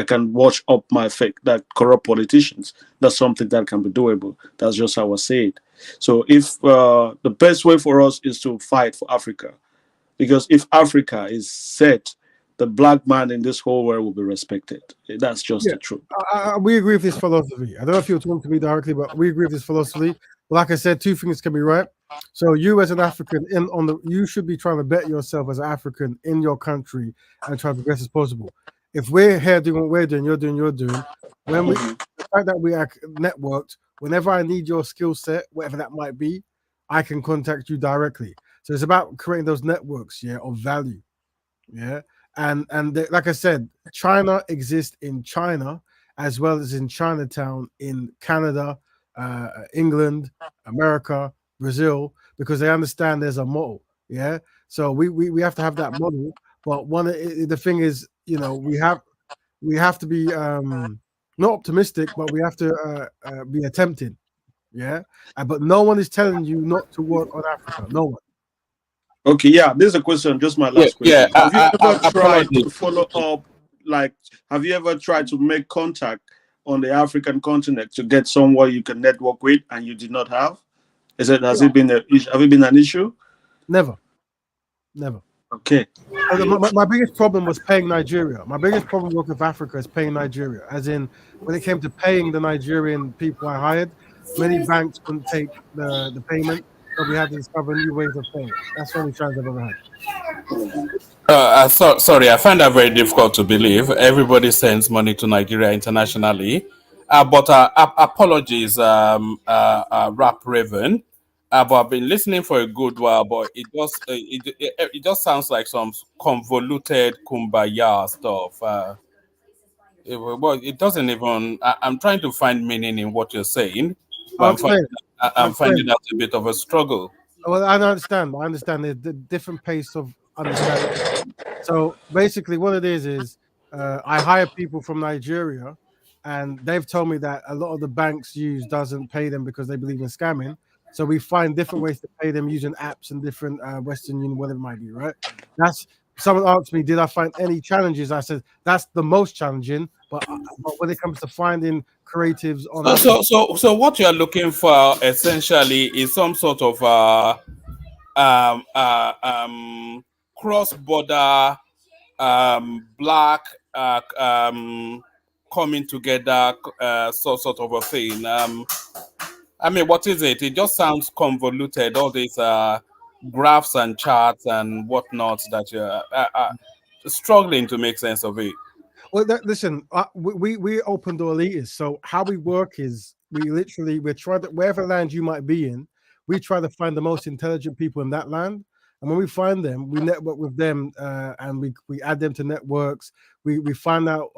can watch up my fake that corrupt politicians. That's something that can be doable. That's just how I see it. So if the best way for us is to fight for Africa, because if Africa is set, the black man in this whole world will be respected. That's just the truth. We agree with this philosophy. I don't know if you're talking to me directly, but we agree with this philosophy. But like I said, two things can be right. So you as an African you should be trying to bet yourself as an African in your country and try to progress as possible. If we're here doing what we're doing, you're doing, when the fact that we are networked, whenever I need your skill set, whatever that might be, I can contact you directly. So it's about creating those networks, of value. Yeah. And like I said, China exists in China as well as in Chinatown in Canada, England, America, Brazil, because they understand there's a model. Yeah. So we have to have that model. But the thing is, we have to be not optimistic, but we have to be attempting. Yeah. But no one is telling you not to work on Africa. No one. Okay, yeah, this is a question, just my last question. Have you ever tried to follow up, have you ever tried to make contact on the African continent to get someone you can network with and you did not have? Have it been an issue? Never. Okay. My biggest problem was paying Nigeria. My biggest problem working with Africa is paying Nigeria. As in, when it came to paying the Nigerian people I hired, many banks couldn't take the payment. So we had to discover new ways of paying. That's the only chance I've ever had. Sorry, I find that very difficult to believe. Everybody sends money to Nigeria internationally, But apologies, Rap Raven. But I've been listening for a good while, but it just sounds like some convoluted kumbaya stuff. Well, it doesn't even. I'm trying to find meaning in what you're saying, but I'll explain. I'm finding that a bit of a struggle. Well, I understand. I understand the different pace of understanding. So basically, what it is I hire people from Nigeria, and they've told me that a lot of the banks use doesn't pay them because they believe in scamming. So we find different ways to pay them using apps and different Western Union, whatever it might be, right? That's someone asked me, did I find any challenges? I said that's the most challenging. But when it comes to finding creatives on Africa, So what you are looking for essentially is some sort of cross-border black coming together sort of a thing. I mean, what is it? It just sounds convoluted. All these graphs and charts and whatnot that you're struggling to make sense of it. well, listen, we open door elitists. So how we work is we're trying to wherever land you might be in, we try to find the most intelligent people in that land. And when we find them, we network with them, and we add them to networks. We find out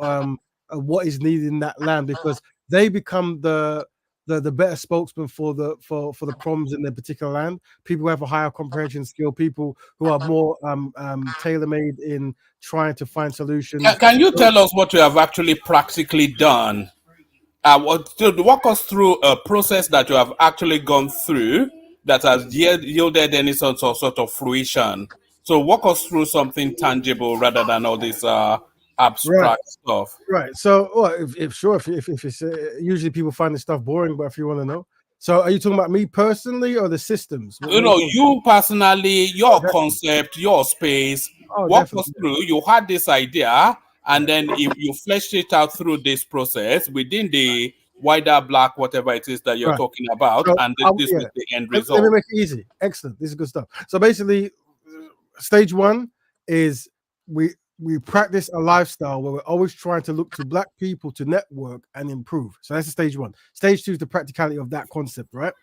what is needed in that land because they become the better spokesman for the problems in their particular land. People who have a higher comprehension skill, people who are more tailor-made in trying to find solutions. Can you tell us what you have actually practically done? To walk us through a process that you have actually gone through that has yielded any sort of fruition. So walk us through something tangible rather than all this abstract stuff. Right. So, well, if it's usually people find this stuff boring, but if you want to know, so are you talking about me personally or the systems? You personally, your concept, your space. Walk definitely. us through. You had this idea, and then you fleshed it out through this process within the wider black whatever it is that you're talking about, So, and this was the end Let result. me make it easy. Excellent. This is good stuff. So basically, stage one is we practice a lifestyle where we're always trying to look to black people to network and improve. So that's stage one. Stage two is the practicality of that concept, right?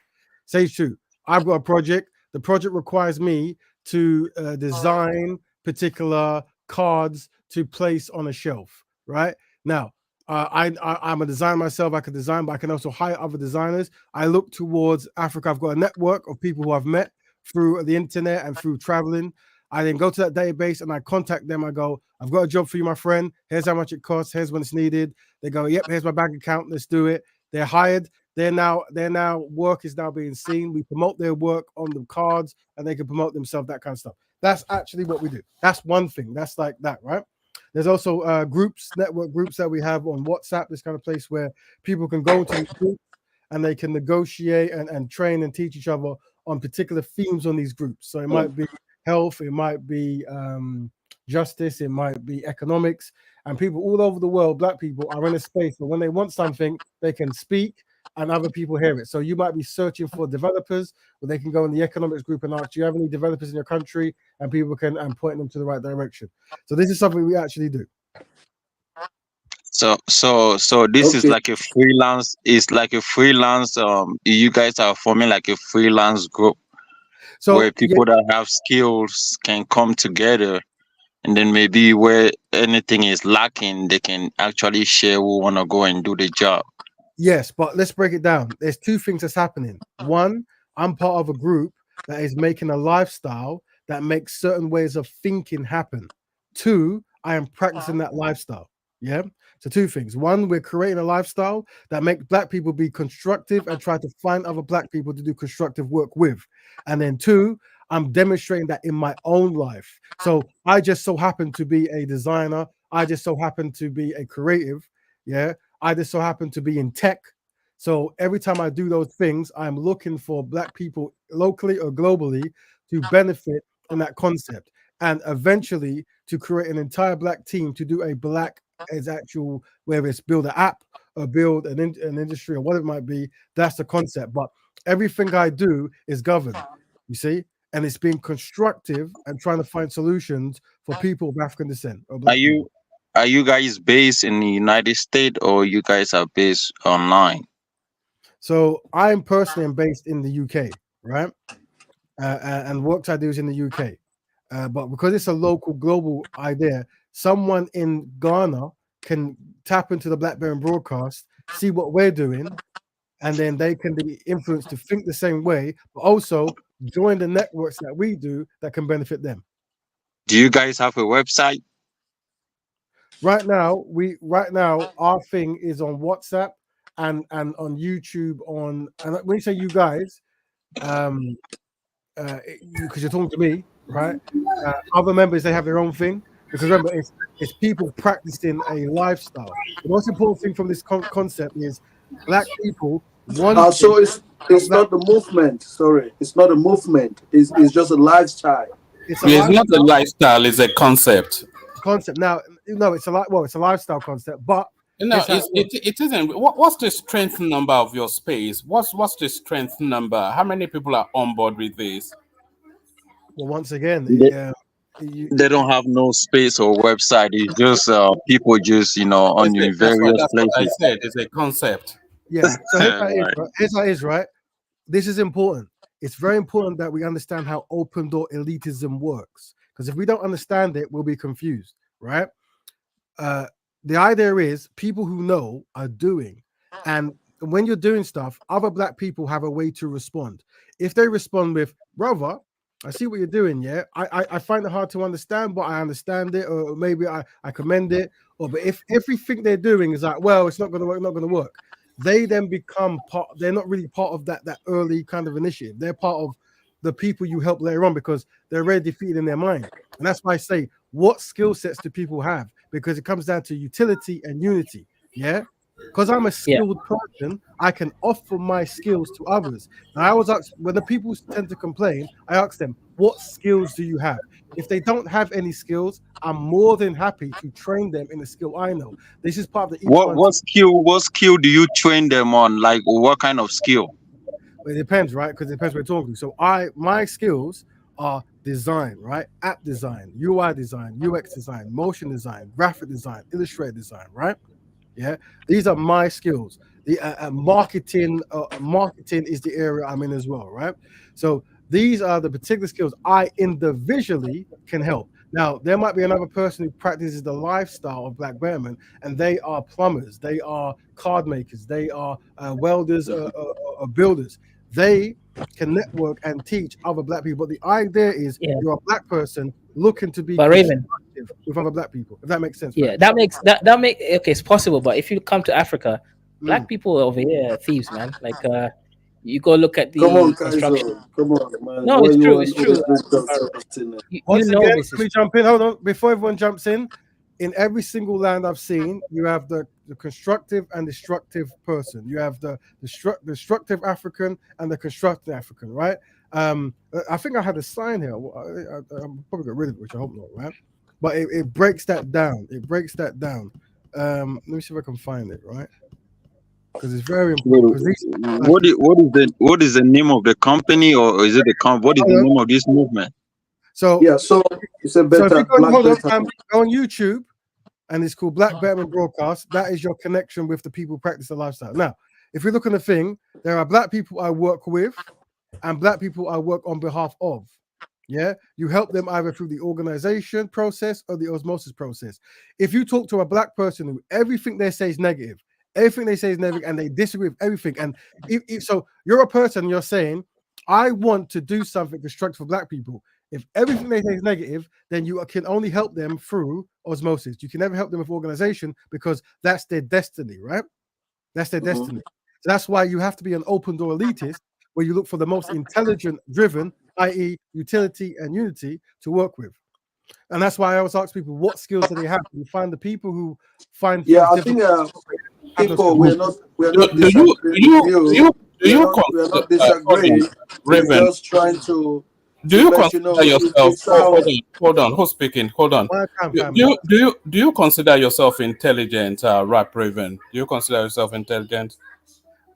Stage two, I've got a project. The project requires me to design particular cards to place on a shelf, right? Now, I'm a designer myself. I can design, but I can also hire other designers. I look towards Africa. I've got a network of people who I've met through the internet and through traveling. I then go to that database and I contact them. I go, I've got a job for you, my friend. Here's how much it costs. Here's when it's needed. They go, yep, here's my bank account. Let's do it. They're hired. They're now work is now being seen. We promote their work on the cards and they can promote themselves, that kind of stuff. That's actually what we do. That's one thing. That's like that, right? There's also network groups that we have on WhatsApp, this kind of place where people can go to these groups and they can negotiate and train and teach each other on particular themes on these groups. So it might be health, it might be justice, it might be economics, and people all over the world, black people, are in a space where when they want something, they can speak and other people hear it. So you might be searching for developers, where they can go in the economics group and ask, do you have any developers in your country? And people can point them to the right direction. So this is something we actually do. So this is like a freelance. It's like a freelance. You guys are forming like a freelance group, so where people that have skills can come together, and then maybe where anything is lacking, they can actually share who want to go and do the job. Yes, but let's break it down. There's two things that's happening. One, I'm part of a group that is making a lifestyle that makes certain ways of thinking happen. Two, I am practicing that lifestyle. Yeah. So two things. One, we're creating a lifestyle that makes black people be constructive and try to find other black people to do constructive work with. And then two, I'm demonstrating that in my own life. So I just so happen to be a designer. I just so happen to be a creative. Yeah. I just so happen to be in tech. So every time I do those things, I'm looking for black people locally or globally to benefit in that concept. And eventually to create an entire black team to do a black as actual, whether it's build an app or build an industry or what it might be, that's the concept. But everything I do is governed, you see, and it's being constructive and trying to find solutions for people of African descent. Or black people. are you guys based in the United States or you guys are based online? So I'm personally based in the UK, right? And work I do is in the UK. But because it's a local, global idea, someone in Ghana can tap into the Blackberry broadcast, see what we're doing, and then they can be influenced to think the same way, but also join the networks that we do that can benefit them. Do you guys have a website? Right now our thing is on WhatsApp and on YouTube. And when you say you guys, because you're talking to me, right? Other members, they have their own thing, because remember, it's people practicing a lifestyle. The most important thing from this concept is black people want. So it's not the movement. Sorry, it's not a movement. It's just a lifestyle. It's a It's not a lifestyle lifestyle, it's a concept. concept. Now, no, it's a lifestyle concept, but No, it's how it isn't. What's the strength number of your space? What's the strength number? How many people are on board with this? well, once again, They don't have no space or website. It's just people just on the various That's what I places. said. It's a concept. yeah. So here's how it is, Right. right? Here's how it is, right? This is important. It's very important that we understand how open door elitism works, because if we don't understand it, we'll be confused, right? The idea is people who know are doing, and when you're doing stuff, other black people have a way to respond. If they respond with, brother, I see what you're doing, yeah. I find it hard to understand, but I understand it, or maybe I commend it. Or but if everything they're doing is like, well, it's not gonna work, not gonna work, they then become part, they're not really part of that early kind of initiative. They're part of the people you help later on, because they're already defeated in their mind. And that's why I say, what skill sets do people have? Because it comes down to utility and unity. Yeah. Because I'm a skilled person, I can offer my skills to others. And I always ask, when the people tend to complain, I ask them, what skills do you have? If they don't have any skills, I'm more than happy to train them in the skill I know. This is part of the each one. What skill do you train them on? Like what kind of skill? It depends, right? Because it depends what we're talking. So my skills are design, right? App design, UI design, UX design, motion design, graphic design, illustrator design, right? Yeah, these are my skills. The marketing is the area I'm in as well, right? So these are the particular skills I individually can help. Now, there might be another person who practices the lifestyle of Black Betterment, and they are plumbers, they are card makers, they are welders, builders. They can network and teach other black people. But the idea is you're a black person looking to be Raven, with other black people. If that makes sense. yeah, Right? that makes okay, it's possible. But if you come to Africa, black people over here are thieves, man. Like you go look at Come on, the construction. Kaiser. Come on, man. No, Why it's you true. want It's to true. always bring us in there? Once You know again, this let me is jump in. Hold on. Before everyone jumps in every single land I've seen, you have the constructive and destructive person. You have the destructive African and the constructive African, right? I think I had a sign here. I'm probably got rid of it, which I hope not, right? But it breaks that down. It breaks that down. Let me see if I can find it, right? Because it's very important. What is the name of the company, or is it what is the name of this movement? So yeah, so it's a better. So if you go, hold on, better. go on YouTube, and it's called Black Betterment Broadcast. That is your connection with the people who practice the lifestyle. Now, if we look on the thing, there are black people I work with, and black people I work on behalf of. Yeah, you help them either through the organization process or the osmosis process. If you talk to a black person who everything they say is negative, and they disagree with everything, and so you're a person, you're saying, I want to do something constructive for black people. If everything they say is negative, then you can only help them through osmosis. You can never help them with organization, because that's their destiny, right? That's their destiny. So that's why you have to be an open door elitist, where you look for the most intelligent, driven, i.e., utility and unity, to work with. And that's why I always ask people, what skills do they have? You find the people who find things I think people we're not Do you disagreeing. We're just trying to. Do you consider yourself? Hold on. Who's speaking? Hold on. Do you consider yourself intelligent, Rap Raven? Do you consider yourself intelligent?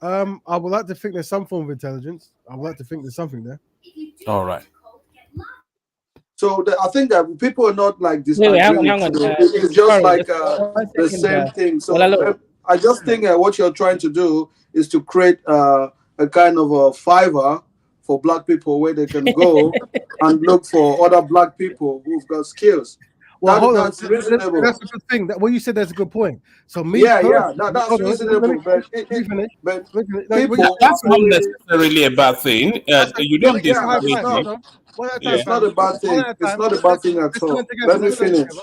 I would like to think there's some form of intelligence. I would like to think there's something there. All right. So I think that people are not like Wait, hang disagreeing. on, hang on. It's just Sorry, like just one the second. same thing. So Olalo. I just think what you're trying to do is to create a kind of a Fiverr for black people where they can go and look for other black people who've got skills. Well, hold on. That's reasonable. That's a good thing. That what you said, that's a good point. So me, Yeah, personally, that's hold on, reasonable. But let me finish. but No, people That's are not really necessarily a bad thing. You don't yeah. It's discourage not. it. No, one at a time, Yeah. It's not fam. a bad One thing. at a It's time. not a bad thing at Let's all. learn together. Let me Let's learn finish. together.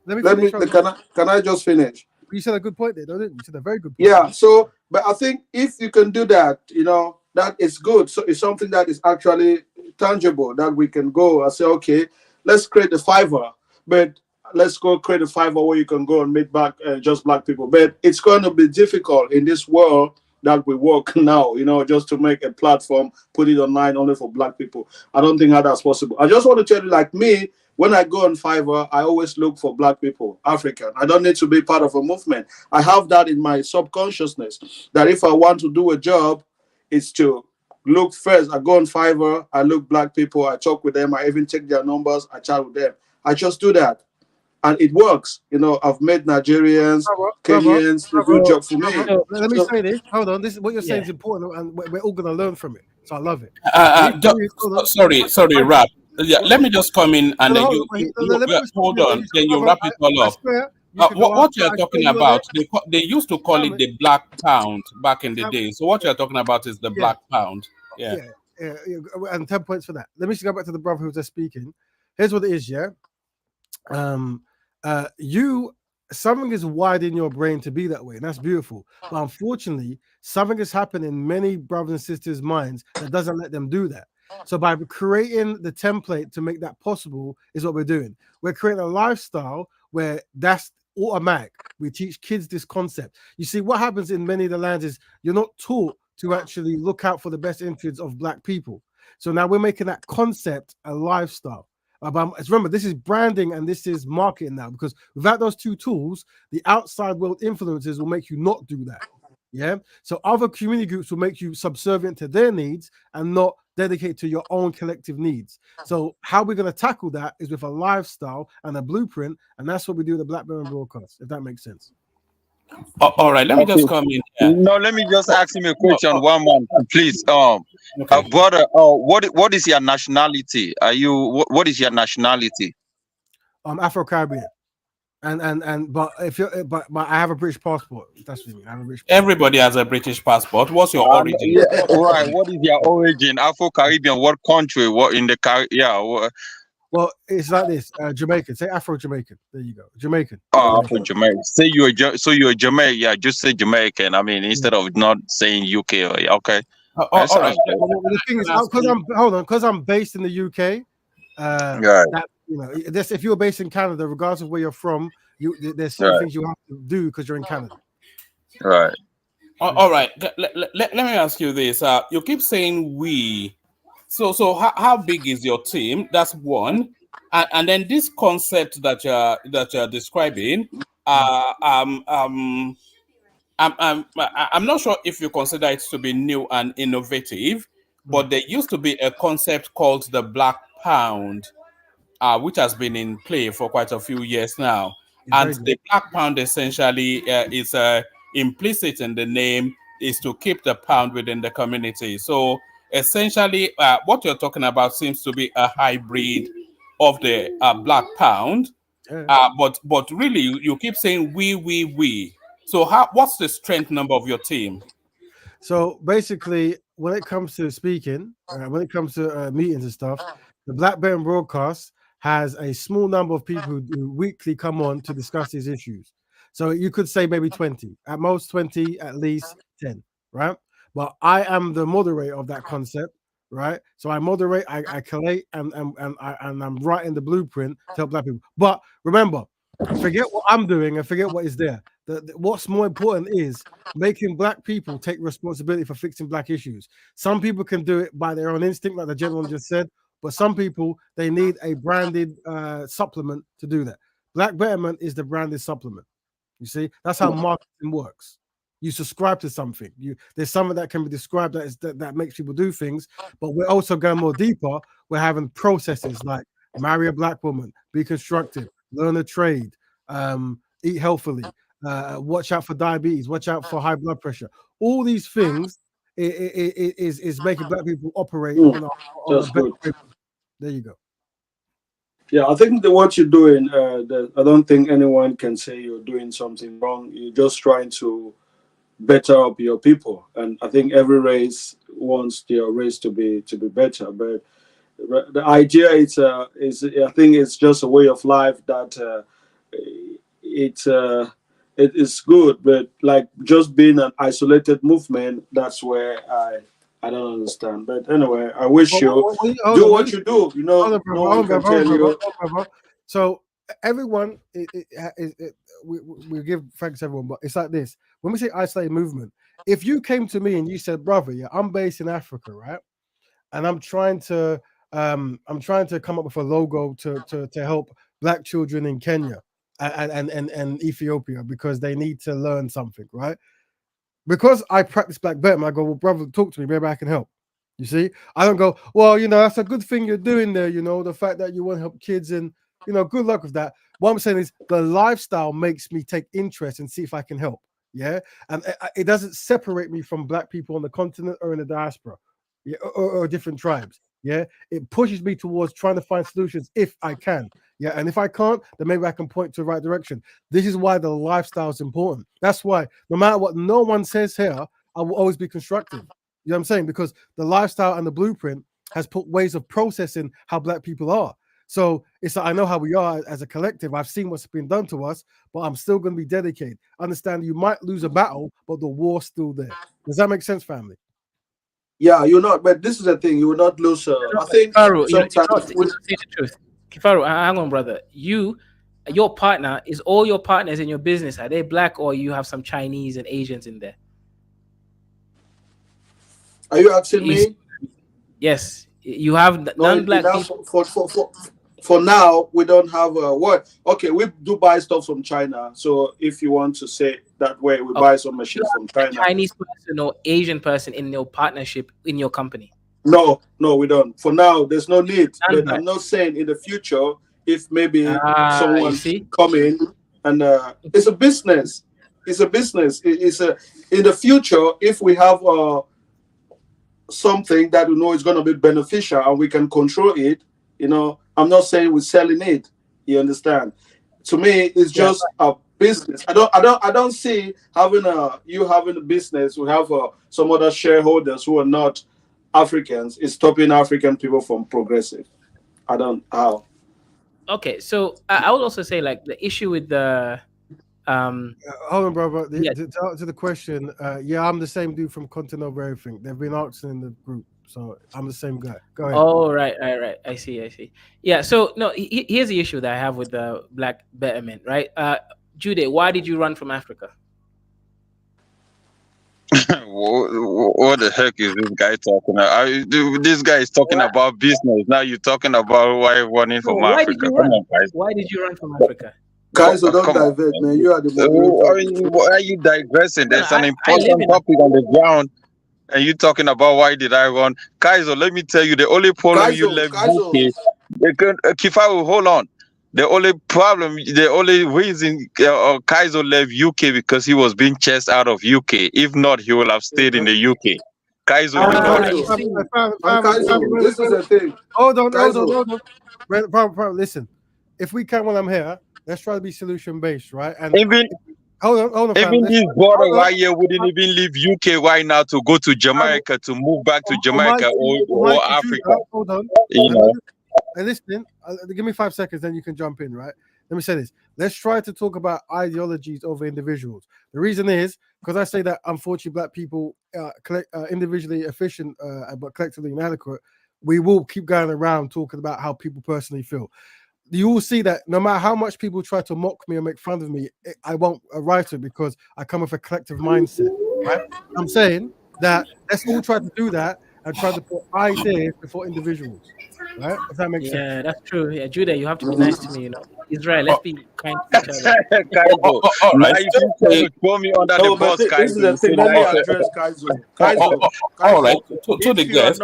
Let me finish. Hold on. Can I just finish? You said a good point there, don't you? You said a very good point. Yeah. So, but I think if you can do that, that is good. So it's something that is actually tangible that we can go and say, okay, let's create the Fiverr, but let's go create a Fiverr where you can go and meet back just black people. But it's going to be difficult in this world that we work now, just to make a platform, put it online only for black people. I don't think that's possible. I just want to tell you, like me, when I go on Fiverr, I always look for black people, African. I don't need to be part of a movement. I have that in my subconsciousness that if I want to do a job, it's to look first. I go on Fiverr, I look black people, I talk with them, I even take their numbers, I chat with them. I just do that. And it works. I've met Nigerians, Kenyans, a good job for me. Let me say this. Hold on. This is what you're saying is important, and we're all gonna learn from it. So I love it. Sorry, Rap. Yeah, let me just come in and then you hold on. Then you wrap it all up. What you are talking about, they used to call it the black pound back in the day. So what you are talking about is the black pound. Yeah. And 10 points for that. Let me just go back to the brother who was just speaking. Here's what it is, yeah. Something is wired in your brain to be that way, and that's beautiful. But unfortunately, something has happened in many brothers and sisters' minds that doesn't let them do that. So by creating the template to make that possible is what we're doing. We're creating a lifestyle where that's automatic. We teach kids this concept. You see, what happens in many of the lands is you're not taught to actually look out for the best interests of black people. So now we're making that concept a lifestyle. Remember, this is branding and this is marketing now, because without those two tools, the outside world influences will make you not do that. Yeah. So other community groups will make you subservient to their needs and not dedicate to your own collective needs. So how we're going to tackle that is with a lifestyle and a blueprint, and that's what we do with the Black Betterment broadcast, if that makes sense. All right, let me just come in here. No, let me just ask him a question. One more, please. Brother, what is your nationality? What is your nationality? Afro-Caribbean. But I have a British passport. That's what I mean. I have a British passport. Everybody has a British passport. What's your origin? Yeah, right. What is your origin? Afro-Caribbean. What country? What in the Well, it's like this. Jamaican. Say Afro-Jamaican. There you go. Jamaican. Oh, Afro-Jamaican. Say you're Jamaican. Yeah, just say Jamaican. I mean, instead of not saying UK. Okay. All right. The thing is, because I'm based in the UK. If you're based in Canada, regardless of where you're from, there's certain things you have to do because you're in Canada. Right. All right. Let me ask you this. You keep saying we. So how big is your team? That's one. And then this concept that you're describing, I'm not sure if you consider it to be new and innovative, but there used to be a concept called the Black Pound, which has been in play for quite a few years now. And the Black Pound essentially is implicit in the name is to keep the pound within the community. So essentially, what you're talking about seems to be a hybrid of the Black Pound. But really, you keep saying we. So what's the strength number of your team? So basically, when it comes to speaking, when it comes to meetings and stuff, the Black Betterment broadcast has a small number of people who weekly come on to discuss these issues. So you could say maybe 20, at most 20, at least 10, right? But I am the moderator of that concept, right? So I moderate, I collate, and I'm writing the blueprint to help black people. But remember, forget what I'm doing and forget what is there. What's more important is making black people take responsibility for fixing black issues. Some people can do it by their own instinct, like the gentleman just said, but some people, they need a branded supplement to do that. Black Betterment is the branded supplement. You see, that's how marketing works. You subscribe to something. There's something that can be described that makes people do things, but we're also going more deeper. We're having processes like marry a black woman, be constructive, learn a trade, eat healthily, watch out for diabetes, watch out for high blood pressure. All these things is making black people operate on a That's better good. way. There you go. Yeah, I think what you're doing, I don't think anyone can say you're doing something wrong. You're just trying to better up your people, and I think every race wants their race to be better. But the idea is I think it's just a way of life that it is good, but like just being an isolated movement, that's where I don't understand. But anyway, I wish you do what you do. You know, no one can tell you. So everyone, we give thanks to everyone, but it's like this. When we say isolated movement, if you came to me and you said, brother, yeah, I'm based in Africa, right? And I'm trying to come up with a logo to help black children in Kenya and Ethiopia because they need to learn something, right? Because I practice black Betterment, I go, well, brother, talk to me, maybe I can help. You see, I don't go, well, that's a good thing you're doing there, the fact that you want to help kids and good luck with that. What I'm saying is the lifestyle makes me take interest and see if I can help. Yeah. And it doesn't separate me from black people on the continent or in the diaspora, yeah, or different tribes. Yeah. It pushes me towards trying to find solutions if I can. Yeah. And if I can't, then maybe I can point to the right direction. This is why the lifestyle is important. That's why no matter what no one says here, I will always be constructive. You know what I'm saying? Because the lifestyle and the blueprint has put ways of processing how black people are. So it's like I know how we are as a collective. I've seen what's been done to us, but I'm still going to be dedicated. Understand you might lose a battle, but the war's still there. Does that make sense, family? Yeah, you're not. But this is the thing: you will not lose. I think Kifaru, sometimes. you say the truth. Kifaru, hang on, brother. Your partner is all your partners in your business. Are they black or you have some Chinese and Asians in there? Are you asking me? Yes, you have non-black people. For now, we don't have what? Okay, we do buy stuff from China. So if you want to say that way, we buy some machines from China. Chinese person or Asian person in your partnership in your company? No, we don't. For now, there's no need. But I'm not saying in the future, if maybe someone come in and it's a business. It's a business. It's in the future if we have something that we know is going to be beneficial and we can control it. I'm not saying we're selling it. You understand? To me, it's just a business. I don't see having a business. We have some other shareholders who are not Africans. Is stopping African people from progressing. I don't how. Okay, so I would also say like the issue with the hold on, brother. To answer the question, I'm the same dude from Continent Over Everything. They've been asking in the group, so I'm the same guy. Go ahead. Oh, right. I see. Yeah. So no, here's the issue that I have with the Black Betterment, right? Jude, why did you run from Africa? What the heck is this guy talking about? This guy is talking about business. Now you're talking about why running from Africa. Come on, guys. Why did you run from Africa? Guys, so don't divert, man. You are the moderator. Why are you digressing? There's an important topic on the ground, and you talking about why did I run? Kaizo, let me tell you, the only problem you left UK. Kifaru, hold on. The only reason Kaizo left UK because he was being chased out of UK. If not, he will have stayed in the UK. Kaizo, this is the thing. Hold on. Listen, if we can while I'm here, let's try to be solution based, right? And hold on. Even this brother right here wouldn't even leave UK right now to go to Jamaica, to move back to Jamaica or Africa. Hold on. And listen, give me 5 seconds, then you can jump in, right? Let me say this. Let's try to talk about ideologies over individuals. The reason is because I say that unfortunately black people individually efficient but collectively inadequate. We will keep going around talking about how people personally feel. You will see that no matter how much people try to mock me or make fun of me, I won't write it because I come with a collective mindset, right? I'm saying that let's all try to do that and try to put ideas before individuals, right? If that makes sense. Yeah, that's true. Yeah, Judah, you have to be nice to me, Israel, let's be kind to each other. Kaizo, now you throw me under the bus, Kaizo. This is the thing. Let me address Kaizo. All right, to the guest,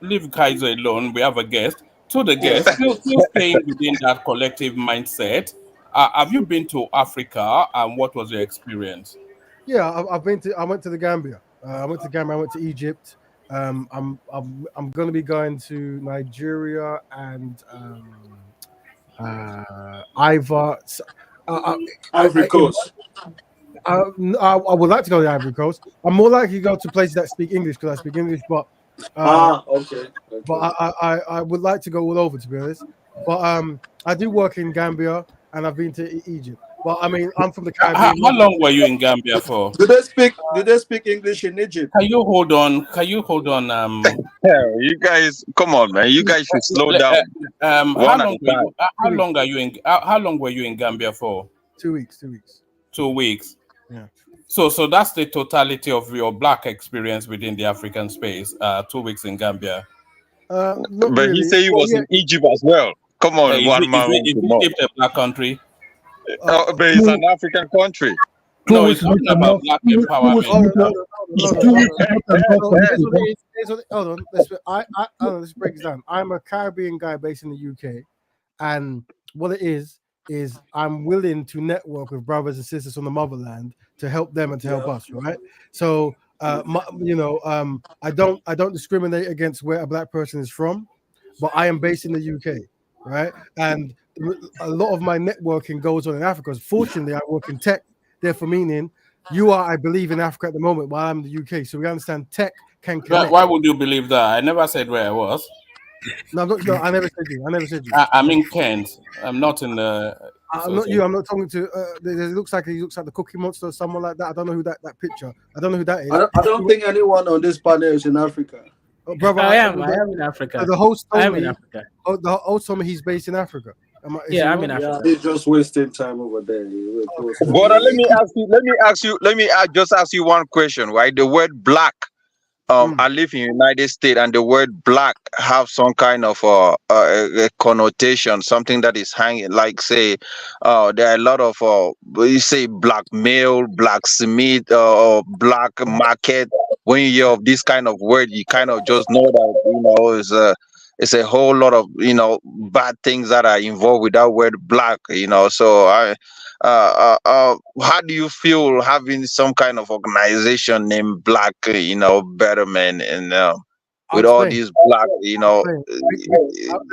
leave Kaizo alone. We have a guest. To the guests, still staying within that collective mindset. Have you been to Africa, and what was your experience? Yeah, I've been to. I went to the Gambia. I went to Gambia. I went to Egypt. I'm going to be going to Nigeria and Ivory. Ivory Coast. I would like to go to the Ivory Coast. I'm more likely to go to places that speak English because I speak English. But Okay. but I would like to go all over, to be honest. But I do work in Gambia and I've been to Egypt. But I mean, I'm from the Caribbean. How long were you in Gambia for? Do they speak English in Egypt? Can you hold on? You guys, come on, man. You guys should slow down. How long were you in Gambia for? 2 weeks. 2 weeks. Yeah. So that's the totality of your black experience within the African space. 2 weeks in Gambia. Not But really. he said he was in Egypt as well. Come on, Is Egypt a black country? But it's an African country. No, it's talking about black empowerment. Hold on. Let's break it down. I'm a Caribbean guy based in the UK, and what it is I'm willing to network with brothers and sisters from the motherland to help them and to help us, right? So, I don't discriminate against where a black person is from, but I am based in the UK, right? And a lot of my networking goes on in Africa. Fortunately, I work in tech, therefore meaning you are, I believe, in Africa at the moment, while I'm in the UK. So we understand tech can connect. Why would you believe that? I never said where I was. No, I never said you. I'm in Kent. I'm not in the. I'm not you. I'm not talking to. It looks like the Cookie Monster or someone like that. I don't know who that picture. I don't know who that is. I don't think anyone on this panel is in Africa. Oh, brother, I am in Africa. The host told me. in Africa. The host told me he's based in Africa. I'm in Africa. He's just wasting time over there. Brother, let me just ask you one question, right? The word black. I live in United States, and the word black have some kind of a connotation, something that is hanging. Like say, there are a lot of you say black male, blacksmith, or black market. When you hear of this kind of word, you kind of just know that it's a whole lot of bad things that are involved with that word black. So how do you feel having some kind of organization named Black, Betterment, and with all these black, Let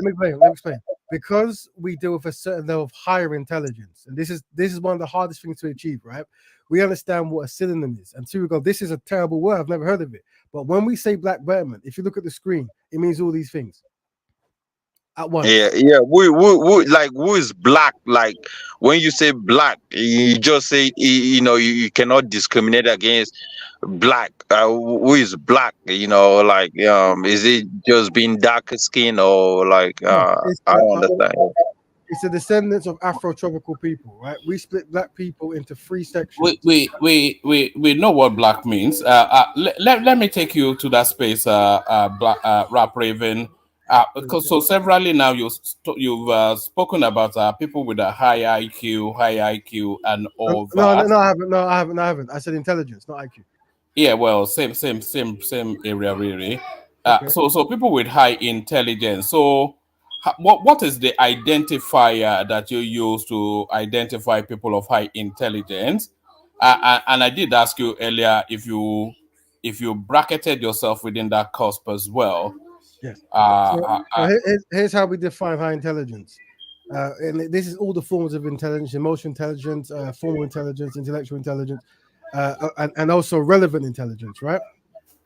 me explain. Because we deal with a certain level of higher intelligence, and this is one of the hardest things to achieve, right? We understand what a synonym is, and so we go, this is a terrible word, I've never heard of it. But when we say Black Betterment, if you look at the screen, it means all these things at once. Yeah. Who is black? Like when you say black, you just say you cannot discriminate against black. Who is black? Is it just being dark skin or like? I don't understand. It's the descendants of Afro-tropical people, right? We split black people into 3 sections. We know what black means. Let me take you to that space, Rap Raven. So severally now you've spoken about people with a high IQ, and all that. No, I haven't. I said intelligence, not IQ. Yeah, well, same area really. Okay. So people with high intelligence. So what is the identifier that you use to identify people of high intelligence? And I did ask you earlier if you bracketed yourself within that cusp as well. Yes. Here's how we define high intelligence. And this is all the forms of intelligence: emotional intelligence, formal intelligence, intellectual intelligence, and also relevant intelligence, right?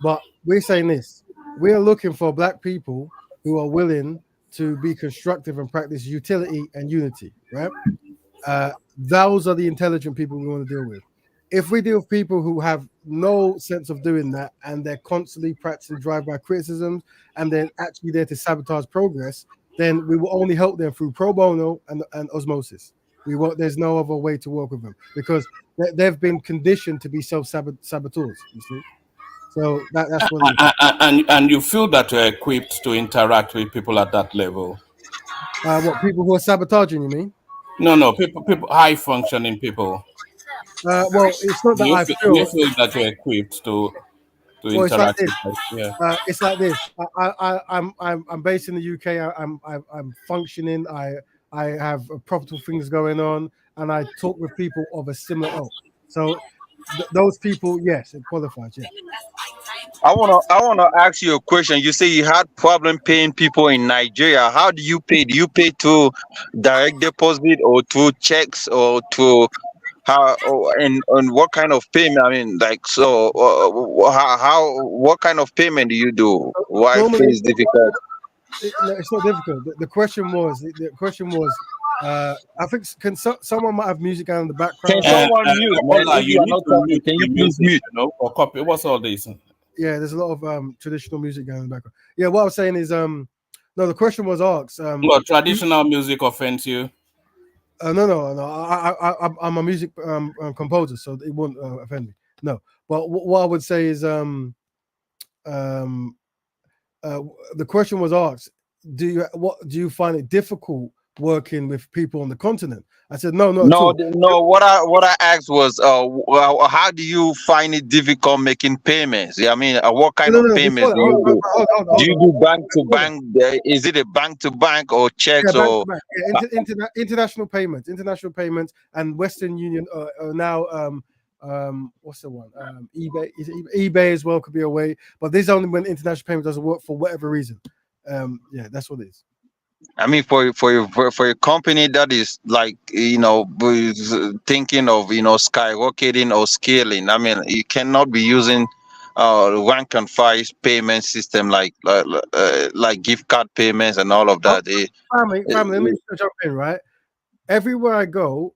But we're saying this: we are looking for black people who are willing to be constructive and practice utility and unity, right? Those are the intelligent people we want to deal with. If we deal with people who have no sense of doing that and they're constantly practicing drive-by criticisms and they're actually there to sabotage progress, then we will only help them through pro bono and osmosis. There's no other way to work with them because they've been conditioned to be self-saboteurs, you see. So that's what it is. And you feel that you're equipped to interact with people at that level? What, people who are sabotaging, you mean? No, people high-functioning people. Well, it's not that you feel that you're equipped to. to Well, it's like interact this. with us. Yeah. It's like this. I'm based in the UK. I'm functioning. I have profitable things going on, and I talk with people of a similar ilk. So those people, yes, it qualifies. Yeah. I wanna ask you a question. You say you had problem paying people in Nigeria. How do you pay? Do you pay to direct deposit or through checks or to how and what kind of payment? I mean, like so, how what kind of payment do you do? Why Normally, is difficult? no, it's not difficult. The question was, I think someone might have music on in the Can background. someone mute, man? Ola, If you you are need not to talking, mute can you the please music, mute? or copy. What's all this? Yeah, there's a lot of traditional music going in the background. Yeah, what I was saying is no, the question was asked. Well, traditional music offends you? No. I'm a music composer, so it won't offend me. No, but what I would say is the question was asked: do you find it difficult working with people on the continent? I said no, not at No, all. no. What I asked was, how do you find it difficult making payments? Yeah, I mean, what kind No, of before payments that, do you do? Do hold you on. do bank to Before that. bank? Is it a bank to bank or Yeah, checks bank or? to bank. Yeah, international payments, and Western Union are now what's the one? eBay. Is it eBay as well? Could be a way, but this is only when international payment doesn't work for whatever reason. Yeah, that's what it is. I mean, for a company that is like thinking of skyrocketing or scaling. I mean, you cannot be using rank and file payment system like gift card payments and all of Oh, that. family. Let me jump in. Right, everywhere I go,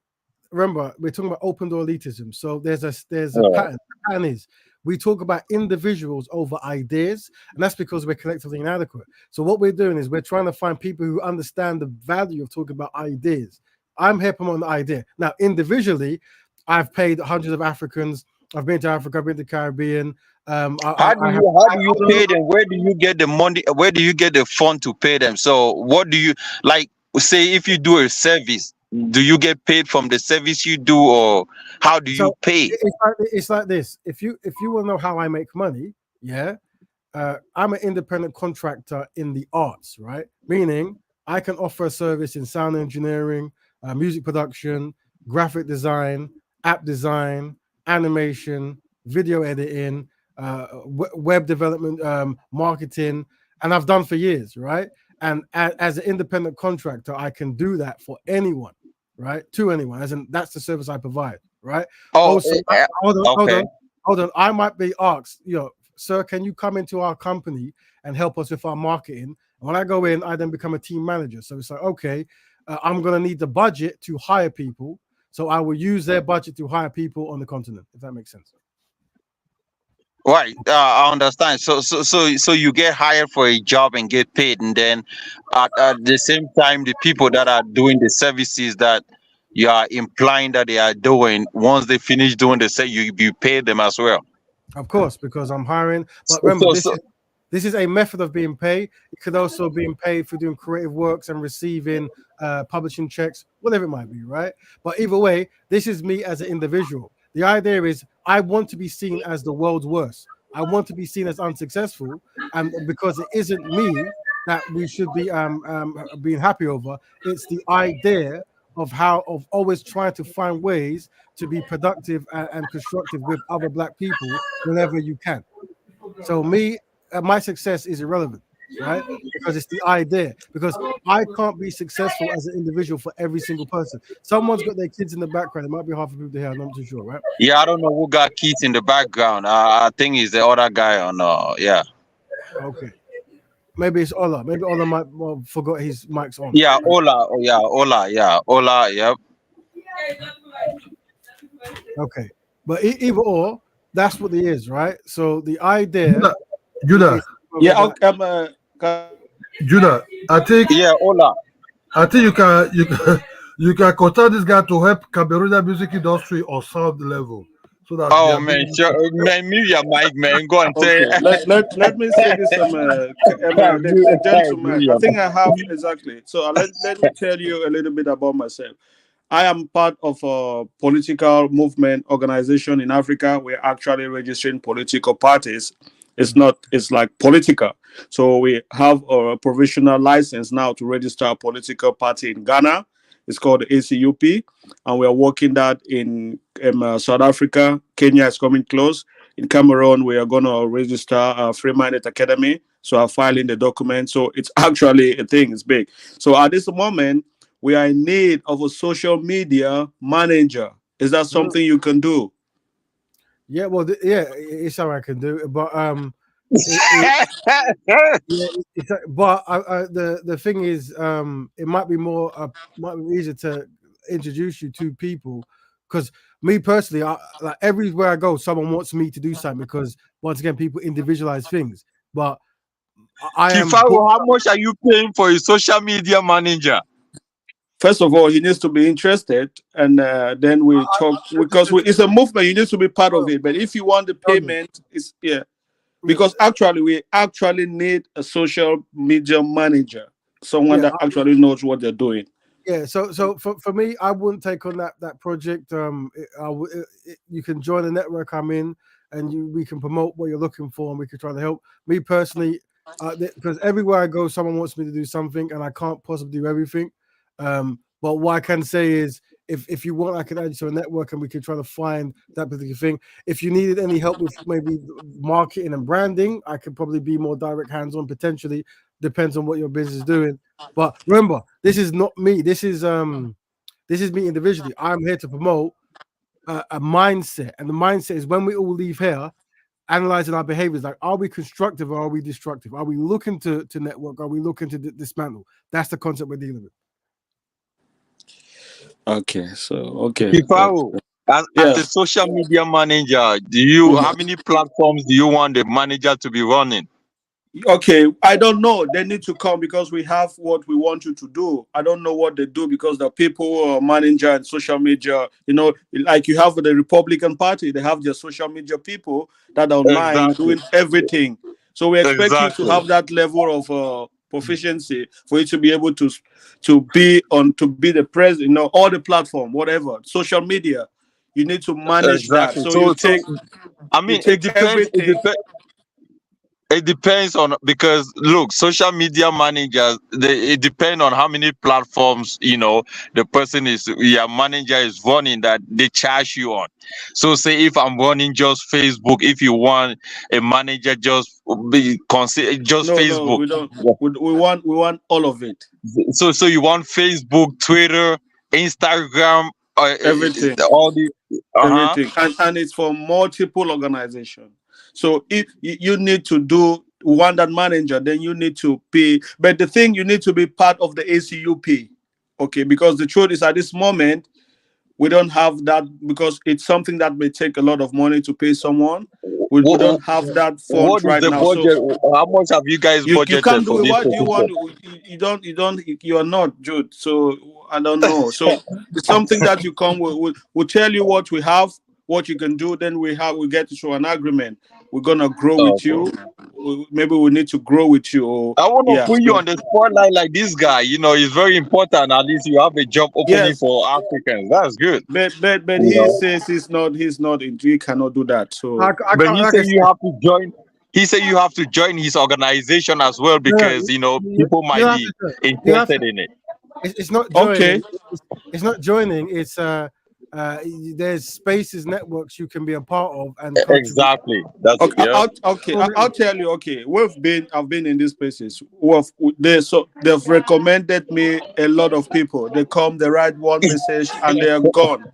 remember we're talking about open door elitism. So there's a pattern. The pattern is we talk about individuals over ideas, and that's because we're collectively inadequate. So what we're doing is we're trying to find people who understand the value of talking about ideas. I'm here promoting the idea. Now, individually, I've paid hundreds of Africans. I've been to Africa. I've been to the Caribbean. How do you pay them? Where do you get the money? Where do you get the fund to pay them? So what do you like? Say if you do a service, do you get paid from the service you do, or how do you pay? It's like this. If you want to know how I make money, yeah, I'm an independent contractor in the arts, right? Meaning I can offer a service in sound engineering, music production, graphic design, app design, animation, video editing, web development, marketing, and I've done for years, right? And as an independent contractor, I can do that for anyone, right? To anyone, as in that's the service I provide, right? Oh, Also, hold on. I might be asked, sir, can you come into our company and help us with our marketing? And when I go in, I then become a team manager. So it's like, okay, I'm going to need the budget to hire people. So I will use their budget to hire people on the continent, if that makes sense. Right, I understand. So you get hired for a job and get paid, and then at the same time, the people that are doing the services that you are implying that they are doing, once they finish doing the set, you pay them as well. Of course, because I'm hiring. But remember, this is a method of being paid. It could also be paid for doing creative works and receiving publishing checks, whatever it might be, right? But either way, this is me as an individual. The idea is I want to be seen as the world's worst. I want to be seen as unsuccessful, and because it isn't me that we should be being happy over. It's the idea of always trying to find ways to be productive and constructive with other Black people whenever you can. So my success is irrelevant, right? Because it's the idea. Because I can't be successful as an individual for every single person. Someone's got their kids in the background. It might be hard for people to hear. I'm not too sure, right? Yeah, I don't know who got kids in the background. I think it's the other guy on. Yeah. Okay. Maybe it's Ola. Maybe Ola might forgot his mic's on. Yeah, Ola. Oh, yeah, Ola. Yeah, Ola. Yep. Okay, but either or, that's what it is, right? So the idea, Judah. Yeah, Judah. I think. Yeah, Ola. I think you can contact this guy to help Cameroonian music industry or sound level. So that man, man, mute your mic, man. Go and say. Let me say this, gentlemen. I think I have exactly. So let me tell you a little bit about myself. I am part of a political movement organization in Africa. We're actually registering political parties. It's like political. So we have a provisional license now to register a political party in Ghana. It's called the ACUP. And we're working that in South Africa. Kenya is coming close. In Cameroon, we are going to register a Free Minded Academy. So I'm filing the document. So it's actually a thing. It's big. So at this moment, we are in need of a social media manager. Is that something you can do? Yeah, well, it's something I can do, but the thing is, it might be might be easier to introduce you to people, because me personally, like everywhere I go, someone wants me to do something, because once again, people individualize things. But Kifaro, how much are you paying for a social media manager? First of all, he needs to be interested, and then we talk, because it's a movement. You need to be part of it. But if you want the payment, it's because actually we actually need a social media manager, someone that actually knows what they're doing. Yeah, so for me, I wouldn't take on that project. You can join the network I'm in, and we can promote what you're looking for, and we can try to help. Me personally, because everywhere I go, someone wants me to do something, and I can't possibly do everything. But what I can say is, if you want, I can add you to a network, and we can try to find that particular thing. If you needed any help with maybe marketing and branding, I could probably be more direct hands-on potentially. Depends on what your business is doing. But remember, this is not me. This is me individually. I'm here to promote a mindset, and the mindset is when we all leave here, analyzing our behaviors. Like, are we constructive or are we destructive? Are we looking to network? Are we looking to dismantle? That's the concept we're dealing with. Okay. Kifaro, as a social media manager, how many platforms do you want the manager to be running? Okay, I don't know. They need to come, because we have what we want you to do. I don't know what they do, because the people manager and social media, like you have the Republican Party, they have their social media people that are online doing everything. So we expect you to have that level of proficiency for you to be able to be the president, all the platform, whatever, social media. You need to manage that. So you take it depends. It depends on, because look, social media managers, it depends on how many platforms the person your manager is running that they charge you on. So say if I'm running just Facebook, if you want a manager just Facebook. No, we don't. We want all of it. So you want Facebook, Twitter, Instagram, everything, all the everything, and it's for multiple organizations. So if you need to do one that manager, then you need to pay. But the thing, you need to be part of the ACUP, okay? Because the truth is, at this moment, we don't have that, because it's something that may take a lot of money to pay someone. We don't have that fund right now. Budget? So how much have you guys budgeted you can't do for it. this What do you want? You are not, Jude. So I don't know. So it's something that you come. We'll tell you what we have, what you can do. Then we get to an agreement. We're gonna grow with you. Maybe we need to grow with you. I want to put you on the spotlight like this guy. It's very important. At least you have a job opening for Africans. That's good. But he says he's not. He cannot do that. So, but he said you have to join. He said you have to join his organization as well, because people might be interested in it. It's not joining. Okay. It's not joining. It's there's spaces, networks you can be a part of, and exactly. That's okay. I'll tell you. Okay, I've been in these places. They've recommended me a lot of people. They come, they write one message, and they are gone.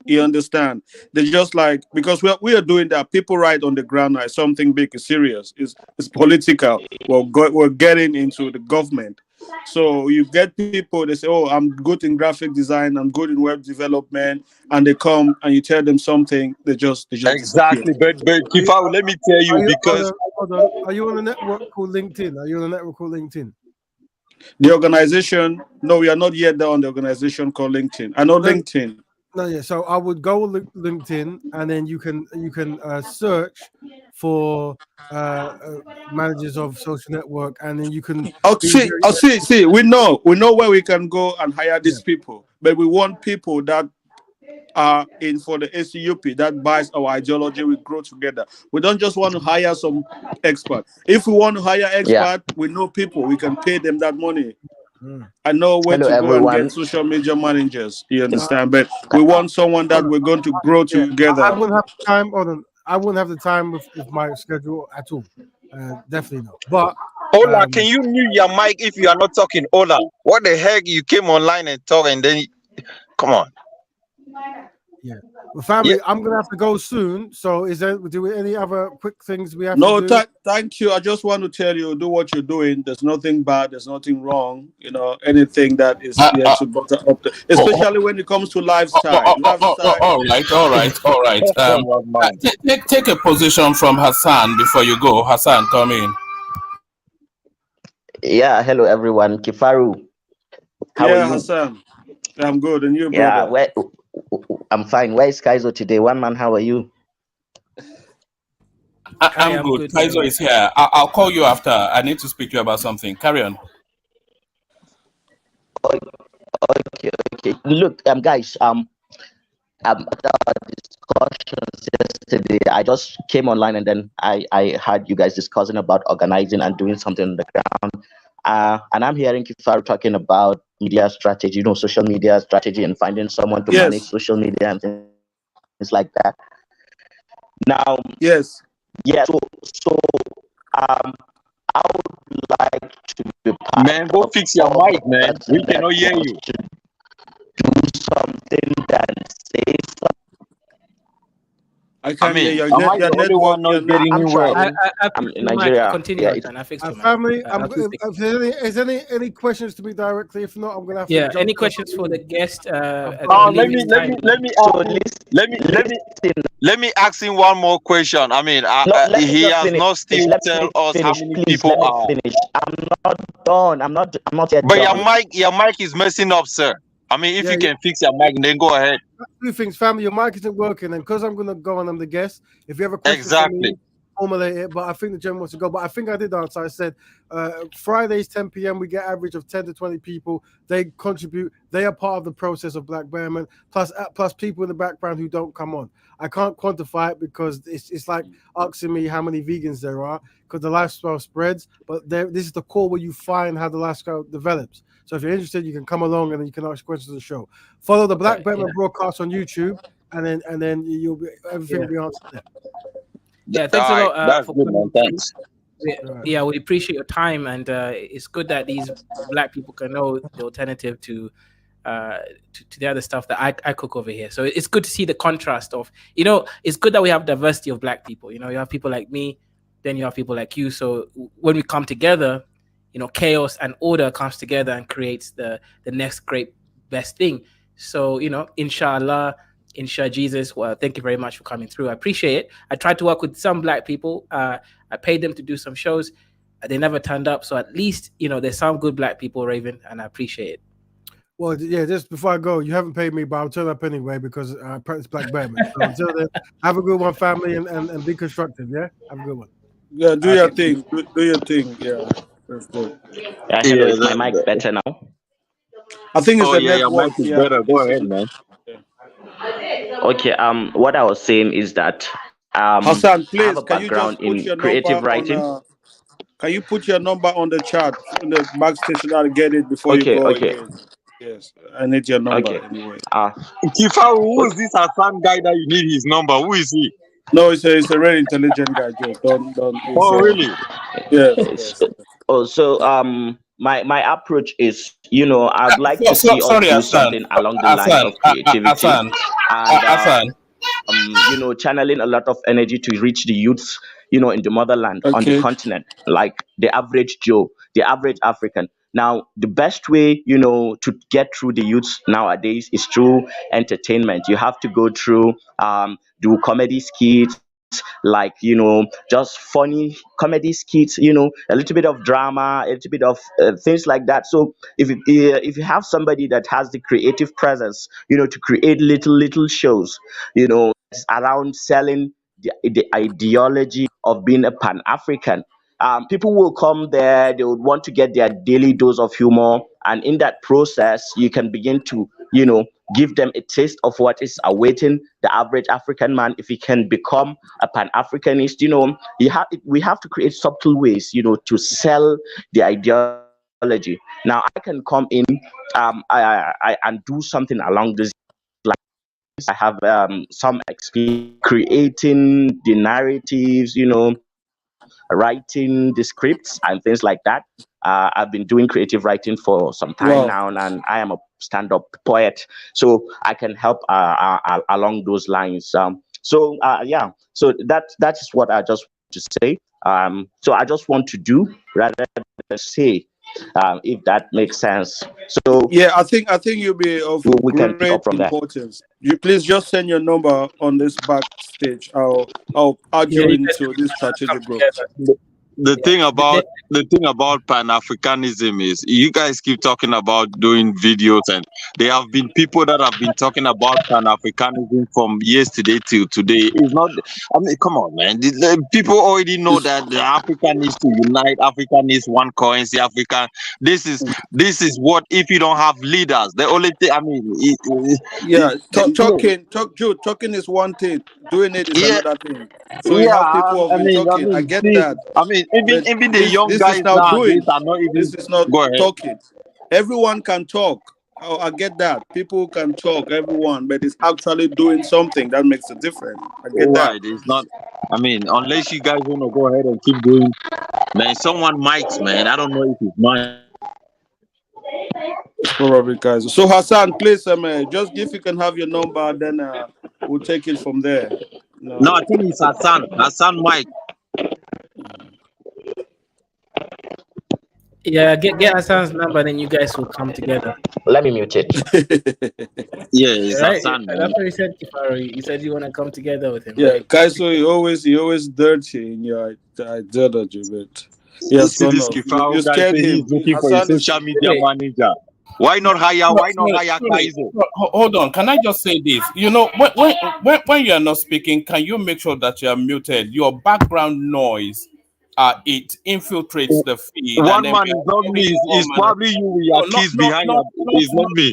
You understand? They just like, because we are doing that. People write on the ground like something big is serious. It's political. We're getting into the government. So you get people, they say, oh, I'm good in graphic design, I'm good in web development, and they come and you tell them something, they just exactly. But Kifaro, let me tell you, because are you on a network called LinkedIn? The organization? No, we are not yet there on the organization called LinkedIn. I know LinkedIn. No, yeah. So I would go on LinkedIn, and then you can search for managers of social network, and then you can. See. We know where we can go and hire these people. but we want people that are in for the ACUP that buys our ideology. We grow together. We don't just want to hire some expert. If we want to hire Yeah. expert, we know people. We can pay them that money. Mm. I know where Hello, to go and everyone. get social media managers. You understand? But we want someone that we're going to grow Yeah, I together. wouldn't have the time. Hold on, I wouldn't have the time with my schedule at all. Definitely not. But Ola, can you mute your mic if you are not talking? Ola, what the heck? You came online and talk, and then come on. yeah, well, family, I'm gonna have to go soon. So, any other quick things we have No, to do? thank you. I just want to tell you, do what you're doing. There's nothing bad. There's nothing wrong. You know, anything that is here to butter up, especially when it comes to lifestyle. Lifestyle. All right. Take a position from Hassan before you go. Hassan, come in. Yeah, hello everyone. Kifaru, how are Yeah, you? Hassan. I'm good. And you, Yeah, brother? I'm fine. Where is Kaizo today? One man, how are you? I'm good. Kaizo is here. I'll call you after. I need to speak to you about something. Carry on. Okay. Look, guys, our discussions yesterday. I just came online and then I heard you guys discussing about organizing and doing something on the ground. And I'm hearing Kifaru talking about media strategy, social media strategy, and finding someone to manage social media and things like that. Now, yes, yeah. So I would like to be part. Man, go fix your mic, man. We cannot hear you. Do something that says. I can't hear you. Am I the only one not getting you well? I'm in Nigeria. Continue, and I fixed your family. If there's any questions to me directly, if not, I'm gonna have to. Jump any questions for the guest? Let me ask him one more question. I mean, he has not still tell us how many people are. Finish. I'm not done. I'm not yet but done. your mic is messing up, sir. I mean, if you can fix your mic, then go ahead. Two things, family. Your mic isn't working, and because I'm gonna go and I'm the guest. If you have a question for me, formulate it. But I think the gentleman wants to go. But I think I did answer. I said Fridays 10 p.m. we get average of 10 to 20 people. They contribute. They are part of the process of Black Betterment. Plus people in the background who don't come on. I can't quantify it because it's like asking me how many vegans there are because the lifestyle spreads. But this is the core where you find how the lifestyle develops. So if you're interested, you can come along and then you can ask questions of the show. Follow the Black Betterment broadcast on YouTube, and then everything will be answered there. Yeah, thanks a lot. That's good, man. Thanks. Yeah, we appreciate your time, and it's good that these Black people can know the alternative to the other stuff that I cook over here. So it's good to see the contrast of, it's good that we have diversity of Black people. You have people like me, then you have people like you. So when we come together, chaos and order comes together and creates the next great best thing. So, inshallah, Jesus, well, thank you very much for coming through. I appreciate it. I tried to work with some Black people. I paid them to do some shows. They never turned up. So at least, there's some good Black people, Raven, and I appreciate it. Well, yeah, just before I go, you haven't paid me, but I'll turn up anyway because I practice Black Betterment. So until then, have a good one, family, and be constructive, yeah? Have a good one. Yeah, do your thing. Do your thing, yeah. That's good. Hello, is my mic better now? I think it's the your network. mic is better. Go ahead, man. Okay, what I was saying is that Hassan, please, I have a can you background just put in your creative number writing. Can you put your number on the chat in the backstation? I'll get it before you go again. Yes, I need your number anyway. Kifaru, who is this Hassan guy that you need his number? Who is he? No, it's a very intelligent guy, Joe. Don't. Really? Yes. So my approach is, I'd like to see us do something along the lines of creativity and channeling a lot of energy to reach the youths, in the motherland, on the continent, like the average Joe, the average African. Now, the best way, to get through the youths nowadays is through entertainment. You have to go through do comedy skits, like just funny comedy skits, a little bit of drama, a little bit of things like that. So if you have somebody that has the creative presence, to create little shows, around selling the ideology of being a Pan-African. People will come there, they would want to get their daily dose of humor, and in that process, you can begin to give them a taste of what is awaiting the average African man if he can become a Pan-Africanist. We have to create subtle ways, to sell the ideology. Now, I can come in and do something along this lines. I have some experience creating the narratives, writing the scripts and things like that. I've been doing creative writing for some time now, and I am a stand-up poet, so I can help along those lines. So that is what I just want to say. So I just want to do rather than say, if that makes sense. So yeah, I think you'll be of we can pick great up from there. importance. You please just send your number on this backstage. I'll add you into this strategic group. The thing about Pan-Africanism is you guys keep talking about doing videos, and there have been people that have been talking about Pan-Africanism from yesterday till today. It's not, I mean, come on, man. The people already know that the Africa needs to unite. Africa needs one currency. Africa. This is what, if you don't have leaders, the only thing. I mean, talking is one thing. Doing it is another thing. So you have people talking. I get that. I mean, even the young guys is now nowadays doing. are not even. This is not Go ahead. talking. Everyone can talk. Oh, I get that. People can talk, everyone, but it's actually doing something that makes a difference. I get that. It's not. I mean, unless you guys want to go ahead and keep doing, man. Someone mics, man. I don't know if it's mine. It's probably guys. So Hassan, please, just if you can have your number, then we'll take it from there. No, I think it's Hassan. Hassan Mike. Yeah, get Hassan's number, then you guys will come together. Let me mute it. Yeah, it's Right? Hassan. That's what he said, Kifaru. You said you want to come together with him. Yeah, Kaiso, you always dirty in your ideology, but yes, See this Kifaru you guy scared say him. he's looking for a social media manager. Why not hire Kaiso? Hold on. Can I just say this? When you are not speaking, can you make sure that you are muted? Your background noise, it infiltrates the feed. One man is not me. It's probably you with your keys behind you. It's not me.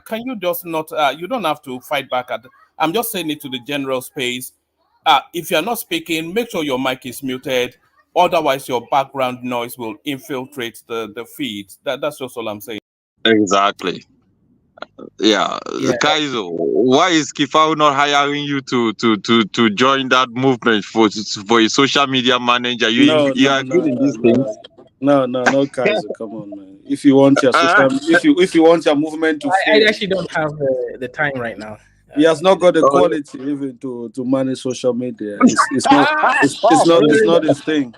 Can you just not? You don't have to fight back at. I'm just saying it to the general space. If you're not speaking, make sure your mic is muted. Otherwise, your background noise will infiltrate the feed. That's just all I'm saying. Exactly. Yeah. Kaizo, why is Kifaru not hiring you to join that movement for a social media manager? You are good in these things. No, Kaizo, come on, man. If you want your social, if you want your movement to fail, I actually don't have the time right now. He has not got the quality even to manage social media. It's not his thing.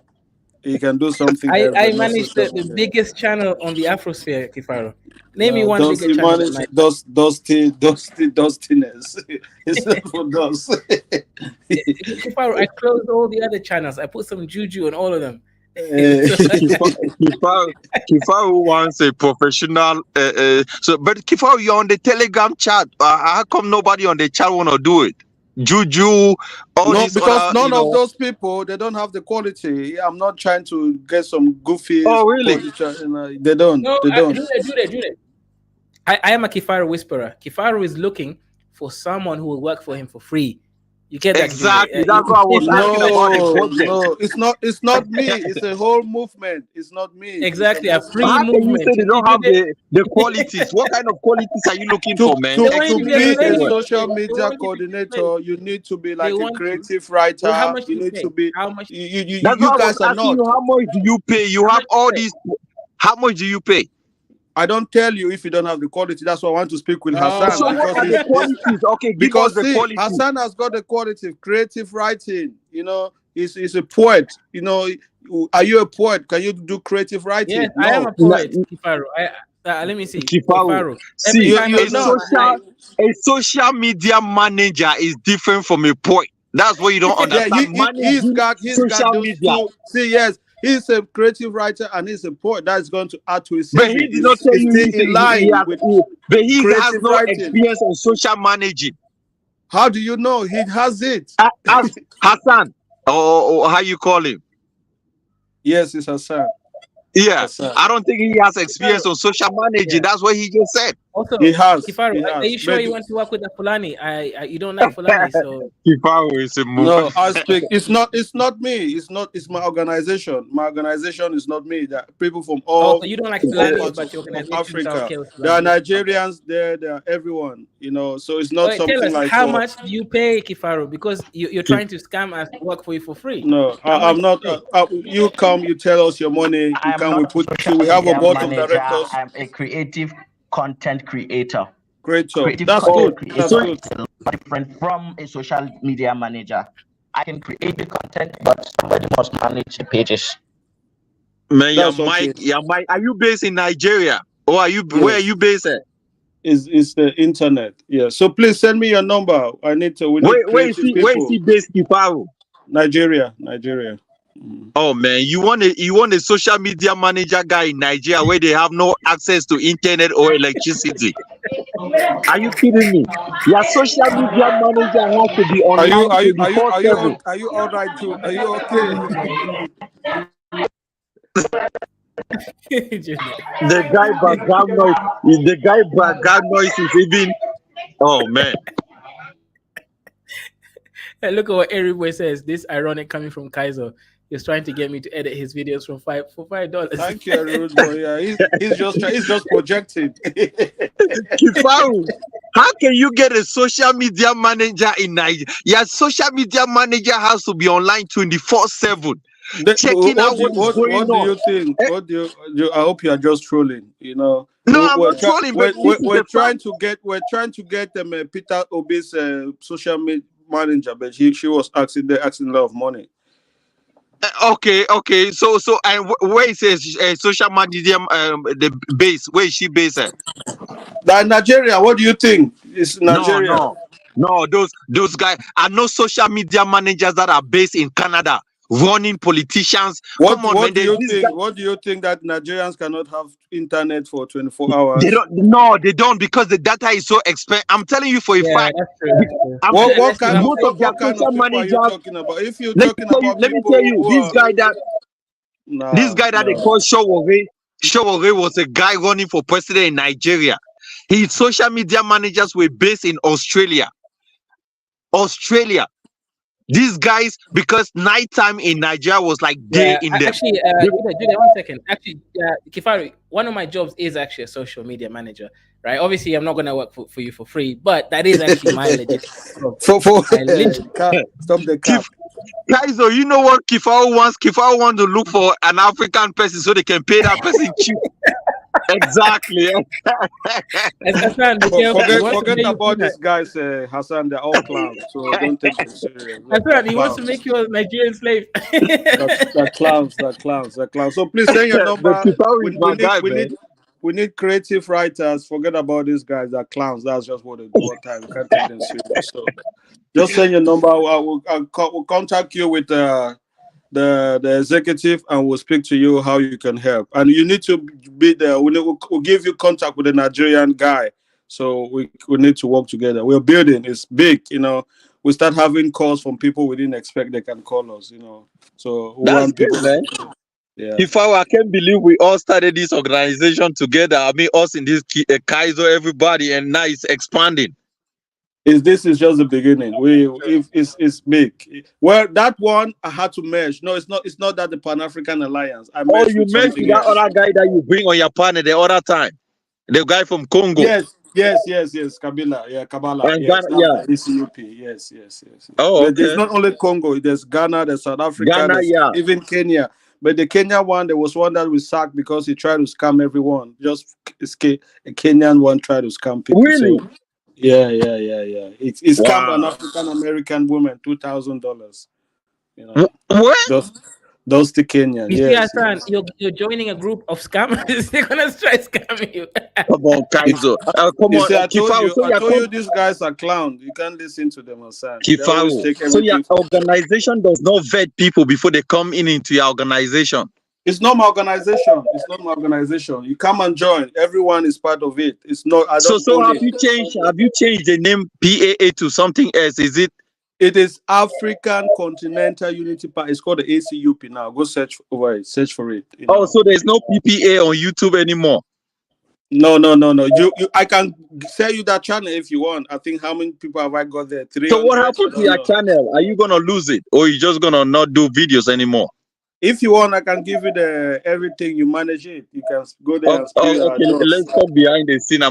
He can do something. I manage the biggest channel on the Afrosphere, Kifaru. Name me one bigger channel. Dustiness. It's not for dust. Kifaru, I closed all the other channels. I put some juju on all of them. Kifaru wants a professional. But Kifaru, you're on the Telegram chat. How come nobody on the chat want to do it? Juju, because none of those people, they don't have the quality. I'm not trying to get some goofy. Oh, really? They don't. No, they don't. Do that. I am a Kifaru whisperer. Kifaru is looking for someone who will work for him for free. You get that? Exactly. That's what I was asking about the project. No, it's not me. It's a whole movement. It's not me. Exactly, a free How movement. can you say they don't have the qualities? What kind of qualities are you looking for, man? To be a social media coordinator, you need to be like a creative writer. Well, how much you need to be. How much? You That's what guys I was are asking not. you. How much do you pay? You have all these. How much do you pay? I don't tell you if you don't have the quality. That's why I want to speak with Hassan. So what are the qualities? Okay, give us the quality. Hassan has got the quality, creative writing. He's a poet. Are you a poet? Can you do creative writing? Yes, I am a poet, Kifaru. Let me see. Kifaru. See, a social media manager is different from a poet. That's what you don't understand. He's got social media. See, yes. He's a creative writer and he's a poet that is going to add to his CV. But he did not tell you but he has no writing. experience on social managing. How do you know? He has it. Ask Hassan, or how you call him? Yes, it's Hassan. Yeah, Hassan. I don't think he has experience on social managing. That's what he just said. Also, He has. Kifaru, He are has. you sure you want to work with the Fulani? You don't like Fulani, so Kifaru is a move. No, I speak. It's not. It's not me. It's not. It's my organization. My organization is not me. That people from so all you don't like all Fulani, parts but your of organization shall Africa. kill There are Fulani. Nigerians there. There are everyone. You know. So it's not Wait, tell something us like how for. much do you pay Kifaru? Because you're trying to scam us to work for you for free. No, How much I'm not. do you pay? You come. You tell us your money. We I am come. We not a put social you. We have a media board of manager. directors. I'm a creative content creator. Great job. Creative That's content good. That's creator good. is a lot different from a social media manager. I can create the content, but somebody must manage the pages. Man, That's okay. Are you based in Nigeria? Or are you where are Yes. you based at? Is the internet? Yeah. So please send me your number. We need Where is creative he where is he people. based, Kifaru? Nigeria. Oh man, you want a social media manager guy in Nigeria where they have no access to internet or electricity? Are you kidding me? Your social media manager has to be Are you online are you are you are you 24/7. are you all right too? Are you okay? The guy background noise is even. Oh man. Hey, look at what everybody says. This ironic coming from Kaiser. He's trying to get me to edit his videos for $5. Thank you, Rude boy. Yeah, he's just projecting. Kifaru, how can you get a social media manager in Nigeria? Your social media manager has to be online 24/7, checking out what is going What do on. you think? What do you? I hope you are just trolling. You know, No, I'm not trolling, but this is we're the trying fact. to get them Peter Obi's social media manager, but she was asking a lot of money. Okay. So and where is his social media the base? Where is she based at? That Nigeria. What do you think? It's Nigeria. No. Those guys are no social media managers that are based in Canada running politicians. Come on, man. What do There's you this guy. think? What do you think that Nigerians cannot have internet for 24 hours? They don't. No, they don't because the data is so expensive. I'm telling you for a Yeah, fact. that's true. I'm What kind of most of their what kind social of people are you managers. talking about? If you're talking about Let me people tell you, who this are guy that they call Showore was a guy running for president in Nigeria. His social media managers were based in Australia. These guys, because nighttime in Nigeria was like day Yeah, in them. actually, Julia, 1 second. Actually, Kifaru, one of my jobs is actually a social media manager, right? Obviously, I'm not going to work for you for free, but that is actually my legit job. Stop the cap. Kaizo, you know what Kifaru wants? Kifaru wants to look for an African person so they can pay that person cheap. Exactly. Forget about these guys, Hassan. They're all clowns, so don't take them serious. He wants to make you a Nigerian slave. They're clowns. So please send your number. We need creative writers. Forget about these guys. They're clowns. That's just what they do all the time. We can't take them serious. So just send your number. We'll contact you with the executive, and we'll speak to you how you can help. And you need to be there. We'll give you contact with a Nigerian guy. So we need to work together. We're building. It's big. You know, we start having calls from people we didn't expect they can call us. You know, so we That's want people. good, man. Yeah. I can't believe we all started this organization together. I mean, us in this Kaizo, everybody, and now it's expanding. This is just the beginning. It's big. Well, that one I had to merge. No, it's not that the Pan-African Alliance. I merged You with met something that else. other guy that you bring on your panel the other time, the guy from Congo. Yes. Kabila, yeah, Kabala, and yes, Ghana, that's the ECUP, yes. Oh, okay. There's not only Congo. There's Ghana, there's South Africa, there's even Kenya. But the Kenya one, there was one that we sacked because he tried to scam everyone. Just a Kenyan one tried to scam people. Really? So, yeah. It's scammed an African American woman $2,000. You know, what? Those the Kenyan. You see, Hassan, you're joining a group of scammers. They're gonna try scamming you. Come on, Kaizo. Come on, See, I told you these guys are clowns. You can't listen to them, Hassan. So your organization does not vet people before they come into your organization. It's not my organization. You come and join. Everyone is part of it. It's not. So have you changed the name PAA to something else? Is it? It is African Continental Unity Party. It's called the ACUP now. Go search for it. You know. So there's no PPA on YouTube anymore. No. I can sell you that channel if you want. I think how many people have I got there? 300. So what happened to your channel? Are you gonna lose it, or you just gonna not do videos anymore? If you want, I can give you the everything. You manage it. You can go there and spill your Okay, advice. let's talk behind the scene.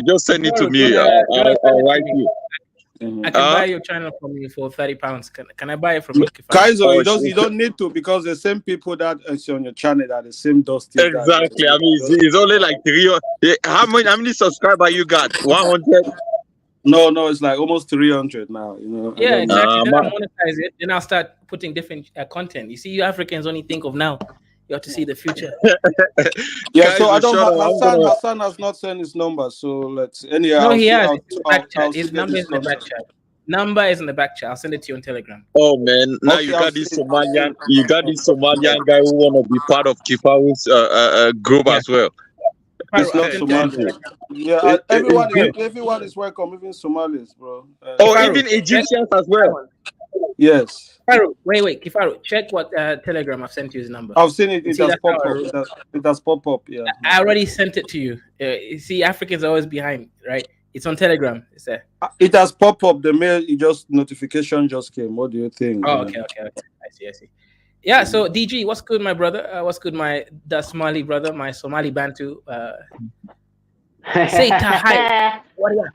Just send it to me. I'll write you. I can buy your channel from you for £30. Can I buy it from you? Kaizo, you don't need to, because the same people that is on your channel are the same dusty. Exactly. I mean, it's only like 3. How many subscribers you got? 100? No, it's like almost 300 now. Yeah, exactly. Then I'll monetize it. Then I'll start putting different content. You see, you Africans only think of now. You have to see the future. Yeah, so I don't have Hassan has not sent his number, so let's anyhow. No, he has. His number is in the back chat. Number is in the back chat. I'll send it to you on Telegram. Oh man, now you got this Somalian guy who wanna be part of Kifaru's group as well. It's not Somali. Yeah, everyone is welcome, even Somalis, bro. Even Egyptians as well. Yes. Kifaru, wait, Kifaru, check what Telegram I've sent you his number. I've seen it. It has popped up. It has popped up. Yeah. I already sent it to you. You see, Africans are always behind, right? It's on Telegram. It's there. It has popped up. The mail, notification just came. What do you think? Oh, okay. I see. Yeah. So DG, what's good, my brother? What's good, my Somali brother, my Somali Bantu? Say hi. What are you?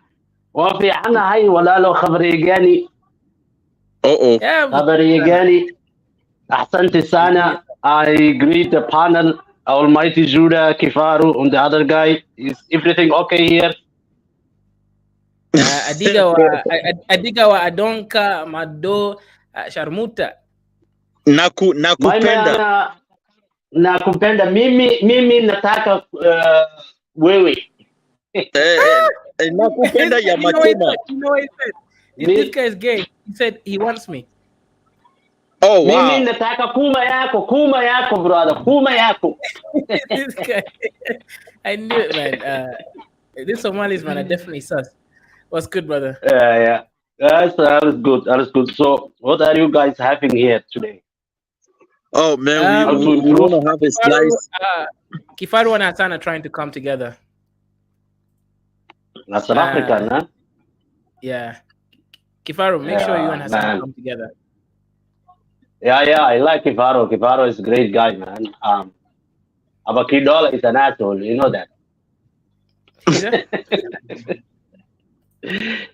وفي عنا هاي ولا لو خبري جاني خبري جاني أحسنت السنة. I greet the panel, Almighty Judah, Kifaru, and the other guy. Is everything okay here? Adigawa Adonka Mado Sharmuta. Nakupenda mimi nataka wewe. Nakupenda ya machoma. You know what he said? This guy is gay. He said he wants me. Oh wow. Mimi nataka kuma yako brother, kuma yako. This guy, I knew it, man. This Somalis, man, are definitely sus. What's good, brother? Yeah. That is good. So, what are you guys having here today? Oh man, we want to have a slice. Kifaru and Hassan are trying to come together. That's an African, huh? Yeah. Kifaru, make sure you and Hassan come together. Yeah, I like Kifaru. Kifaru is a great guy, man. But Kidola is an asshole, you know that.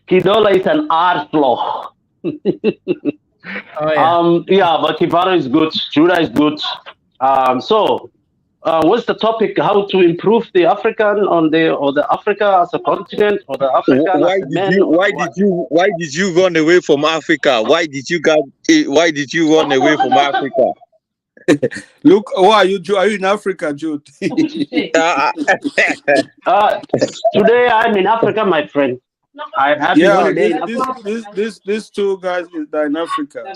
Kidola is an arseflow. But Kifaru is good. Judah is good. So what's the topic? How to improve the African or the Africa as a continent, or the African why did you run away from Africa? Why did you run away from Africa? Look, why are you in Africa, Jude? Today I'm in Africa, my friend. I'm happy holiday. These two guys are in Africa.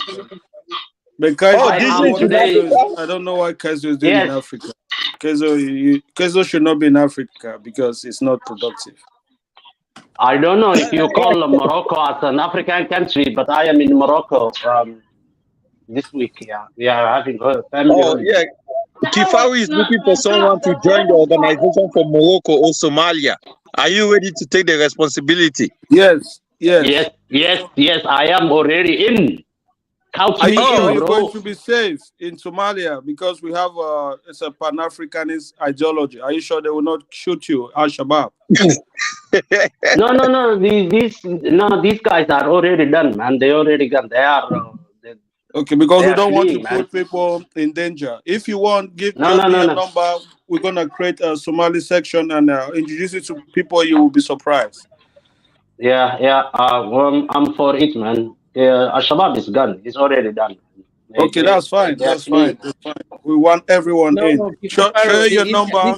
But I don't know why Kaizo is doing in Africa. Kaizo should not be in Africa because it's not productive. I don't know if you call Morocco as an African country, but I am in Morocco this week. Yeah, we are having a family. Oh yeah, Kifaru is looking for someone to join the organization from Morocco or Somalia. Are you ready to take the responsibility? Yes. I am already in. Are you going to be safe in Somalia because we have it's a Pan-Africanist ideology? Are you sure they will not shoot you, Al-Shabaab? No. These guys are already done, man. They already gone. They are. Okay, because we don't want to put people in danger. If you want, give me a number. We're gonna create a Somali section and introduce it to people. You will be surprised. Yeah. I'm for it, man. Al-Shabaab is gone. It's already done. Okay, that's fine. That's fine. We want everyone in. Share your number.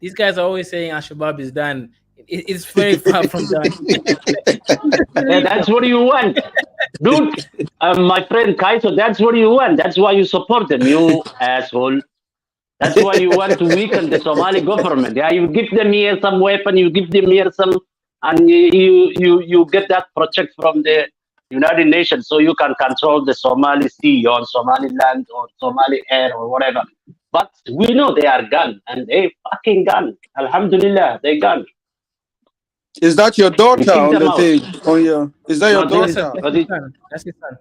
These guys are always saying Al-Shabaab is done. It's very far from done. That's what you want. Dude, my friend Kaiso, that's what you want. That's why you support them, you asshole. That's why you want to weaken the Somali government. Yeah, you give them here some weapon, you give them here some, and you get that project from the United Nations so you can control the Somali sea or Somaliland or Somali air or whatever. But we know they are gone, and they fucking gone. Alhamdulillah, they gone. Is that your We daughter kick on them the out. thing? Oh yeah. Is that your No, this, daughter? but it, That's his son.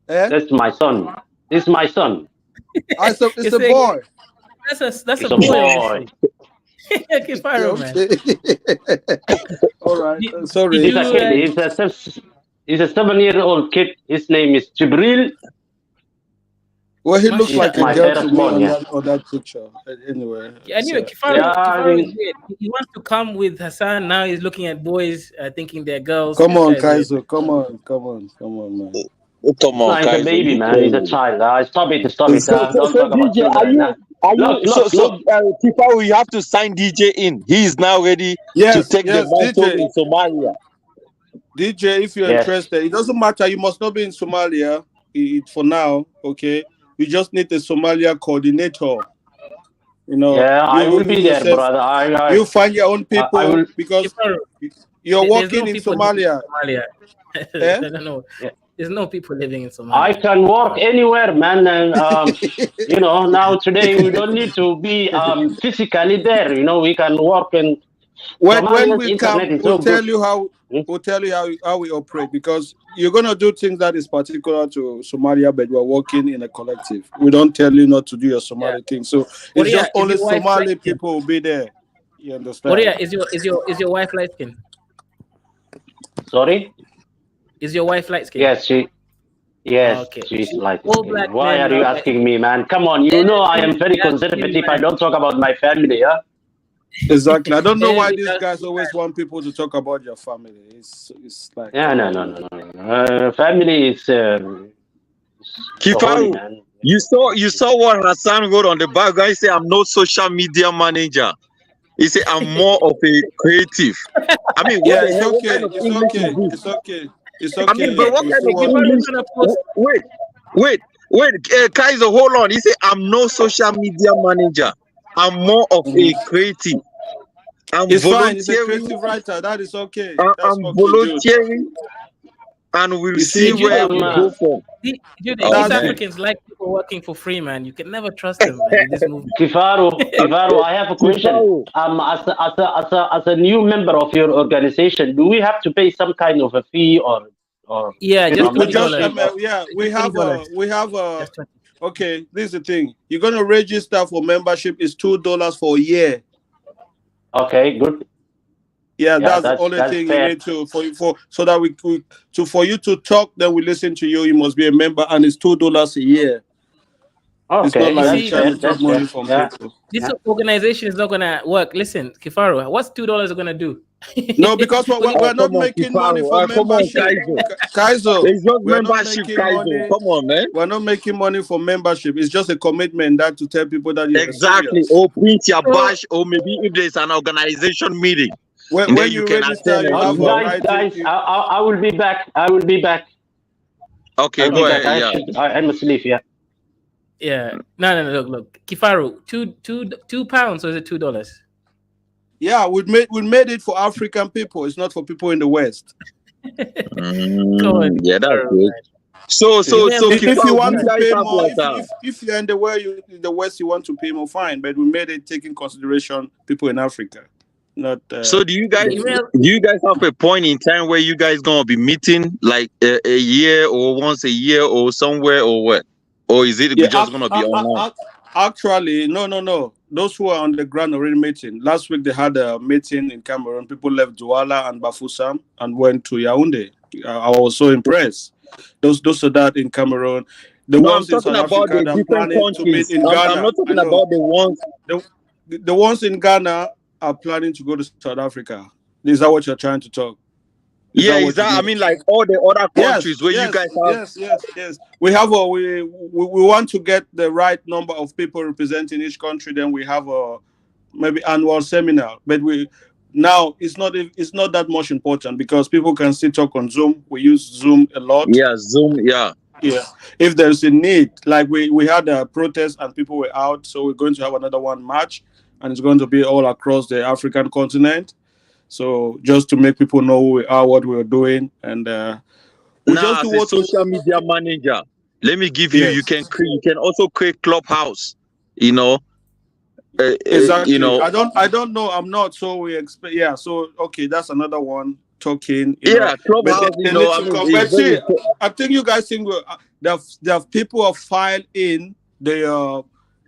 Eh? that's my son. This is my son. It's a It's boy. That's It's a a boy, boy. obviously. Kifaro, man. Okay. All right. Do- Sorry. He's did a you, kid. He's a 7-year-old kid. His name is Jibril. Well, he looks He's like a my girl to favorite me born, on yeah. that picture. Anyway. I knew it's, Kifaro. Yeah, I Kifaro is mean, weird. He wants to come with Hassan. Now he's looking at boys, thinking they're girls. Come This on, guy's weird. Kaiser. Come on, man. Come no, on, he's a Kaiser. baby, You man. He's a crazy. child. Stop it. So, Don't talk about DJ, children. Look. Tifa, we have to sign DJ in. He is now ready to Yes, take the mantle DJ. in Somalia. DJ, if you're Yes. interested, it doesn't matter. You must not be in Somalia for now, okay? You just need a Somalia coordinator. You know, Yeah, I will be there, yourself, brother. you find your own I people will. because Kifaro, you're there's working no in people living Somalia. in Somalia. Eh? I don't know. Yeah. There's no people living in Somalia. I can work anywhere, man. And you know, now today we don't need to be physically there. You know, we can work in when Somalia's we internet come, is so tell good. you how we'll tell you how we operate because you're gonna do things that is particular to Somalia, but we're working in a collective. We don't tell you not to do your Somali thing. So it's just only Somali people will be there. You understand? Is your wife light skin? Sorry? Is your wife light skin? Yes, Yes, Okay. she's light All skin. black Why men are you are- asking me, man? Come on, you know I am very conservative. I don't talk about my family, yeah? Exactly. I don't know why these guys always want people to talk about your family. It's like No. Family is Kifaru, man. you saw what Hassan wrote on the background. He said, "I'm no social media manager." He said, "I'm more of a creative." I mean, yeah, what the it's hell? What okay. kind of It's English okay. is this? It's okay. It's okay. I mean, but what You kind see of what- English? Wait, Kaiser, hold on. He said, "I'm no social media manager. I'm more of a creative. I'm It's fine. It's a volunteering. creative writer. That is okay. I'm That's okay, dude. volunteering, and we'll You see see, where we go from." Dude, East That's it. Africans like people working for free, man. You can never trust them, man, in this movement. Kifaru, I have a question. As a new member of your organization, do we have to pay some kind of a fee or Yeah, just membership? we have okay, this is the thing. You're gonna register for membership is $2 for a year. Okay, good. Yeah, that's the only that's thing fair. you need to for so that for you to talk, then we listen to you. You must be a member, and it's $2 a year. Okay, it's not like that's you trying to fair, take money from people. This organization is not gonna work. Listen, Kifaru, what's $2 gonna do? No, because we're not making money for membership. Kaiser, it's just we're not membership, making Kaiser. money. Come on, man. We're not making money for membership. It's just a commitment that to tell people that you're Exactly. serious. Or print your badge, or maybe if there's an organization meeting, when then you can register, attend. you have guys, I will be back. I will be back. Okay, go ahead. I must leave. Yeah. Yeah. No. Look. Kifaru, £2 pounds, or is it $2? Yeah, we made it for African people. It's not for people in the West. Yeah, that's good. So if you want to pay more, like if you're in the West, you want to pay more, fine. But we made it taking consideration people in Africa. Not. So do you guys have a point in time where you guys gonna be meeting like a year or once a year or somewhere or what? Or is it just gonna be online? Actually, no. Those who are on the ground already meeting. Last week they had a meeting in Cameroon. People left Douala and Bafoussam and went to Yaoundé. I was so impressed. Those are that in Cameroon. The ones in South Africa that are planning to meet in Ghana. I'm not talking about the ones. The ones in Ghana are planning to go to South Africa. Is that what you're trying to talk? I mean, like all the other countries where you guys have. Yes. We have we want to get the right number of people representing each country. Then we have a maybe annual seminar. But now it's not that much important because people can still talk on Zoom. We use Zoom a lot. Yeah, Zoom. Yeah. If there's a need, like we had a protest and people were out, so we're going to have another one March, and it's going to be all across the African continent. So just to make people know who we are, what we're doing, and now as a social media manager, let me give you. You can also create Clubhouse. you know. Exactly. You know, I don't know. I'm not. So we expect. Yeah. So okay, that's another one talking. yeah, But clubhouse. they You need know, I to mean, come. it's But see, very. I think you guys think there have people have filed in the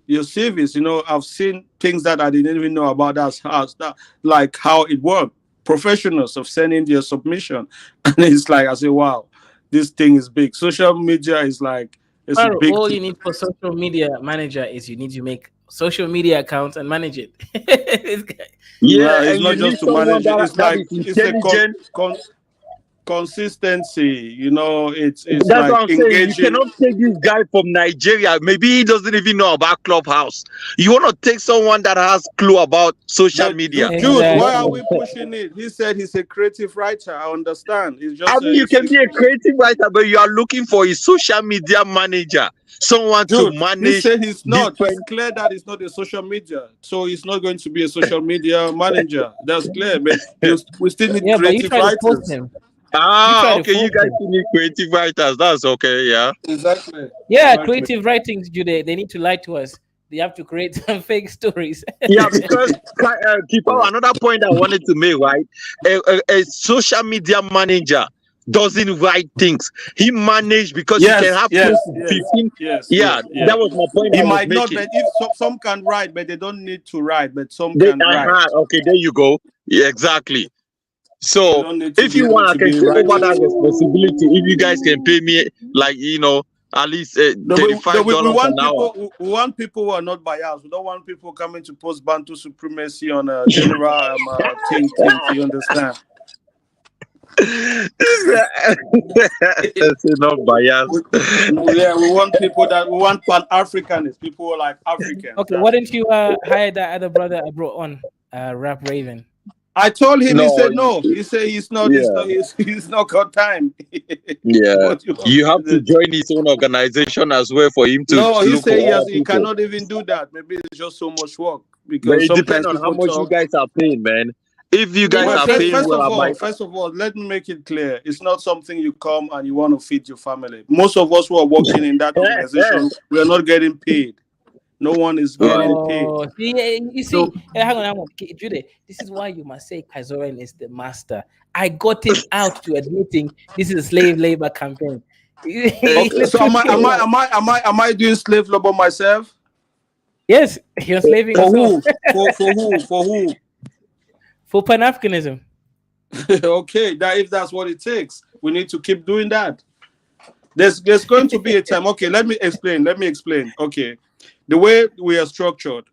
your service. I've seen things that I didn't even know about. That like how it worked. Professionals of sending their submission, and it's like I say, wow, this thing is big. Social media is like it's a big All thing. you need for social media manager is you need to make social media accounts and manage it. This guy. No, Yeah, it's and you not need just to someone manage it. that It's that like is it's a intelligent. consistency. It's That's what like I'm saying. You engaging. cannot take this guy from Nigeria. Maybe he doesn't even know about Clubhouse. You want to take someone that has clue about social But media. Jude, why are Exactly. we pushing it? He said he's a creative writer. I understand. It's I just mean, you can be a creative writer, but you are looking for a social media manager, someone to Jude. He manage said he's not. It's different. clear that he's not a social media, so he's not going to be a social media manager. That's clear. But we still need Yeah, but you creative try to force writers. him. You Ah, try to okay, you force guys him. need creative writers. That's okay, yeah. Exactly. Yeah, Exactly. creative writings, Jude. They need to lie to us. They have to create some fake stories. Yeah, because another point I wanted to make, right? A social media manager doesn't write things. He managed because he can Yes, have yes, close to yes, 15. yes, Yeah, yes, yes. that was my point He I was might not, making. but if some can write, but they don't need to write, but some can write. Okay, there you go. Yeah, exactly. They So don't need to if be you able want, I to can be take over that writers. responsibility. If you guys can pay me, like, at least We $35 want an hour. people. We want people who are not biased. We don't want people coming to post Bantu supremacy on a general thing. You understand? That's enough bias. We want people that we want Pan Africanists. People who are like Africans. Okay, why don't you hire that other brother I brought on, Rap Raven? I told him. He No, said no. He said he's not. yeah, He's not got time. yeah. What you want You me have to to do? join his own organization as well for him to No, he look said for yes. other He people. cannot even do that. Maybe it's just so much work But because it depends sometimes on how people much you talk. guys are paying, man. If you guys Well, are paying well, I might. first of all, let me make it clear. It's not something you come and you want to feed your family. Most of us who are working in that organization, we are not getting paid. No one is getting paid. Oh, see, you see, So hang on, Jude. This is why you must say Kaizoren is the master. I got him out to admitting this is a slave labor campaign. okay, so am I doing slave labor myself? Yes, you're enslaving For yourself. who? For who? For who? For Pan Africanism. Okay, if that's what it takes, we need to keep doing that. There's going to be a time. Okay, let me explain. Okay, the way we are structured,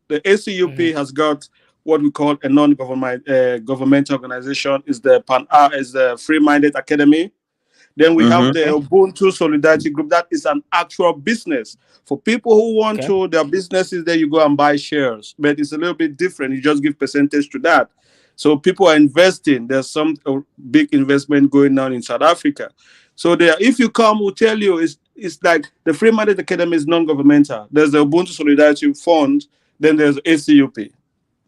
the ACUP has got what we call a non-governmental organization. Is the Free-Minded Academy. Then we have the Ubuntu Solidarity Group. That is an actual business for people who want to. Their businesses there. You go and buy shares, but it's a little bit different. You just give percentage to that. So people are investing. There's some big investment going on in South Africa. So there, if you come, we'll tell you it's like the Free Minded Academy is non-governmental. There's the Ubuntu Solidarity Fund. Then there's ACUP.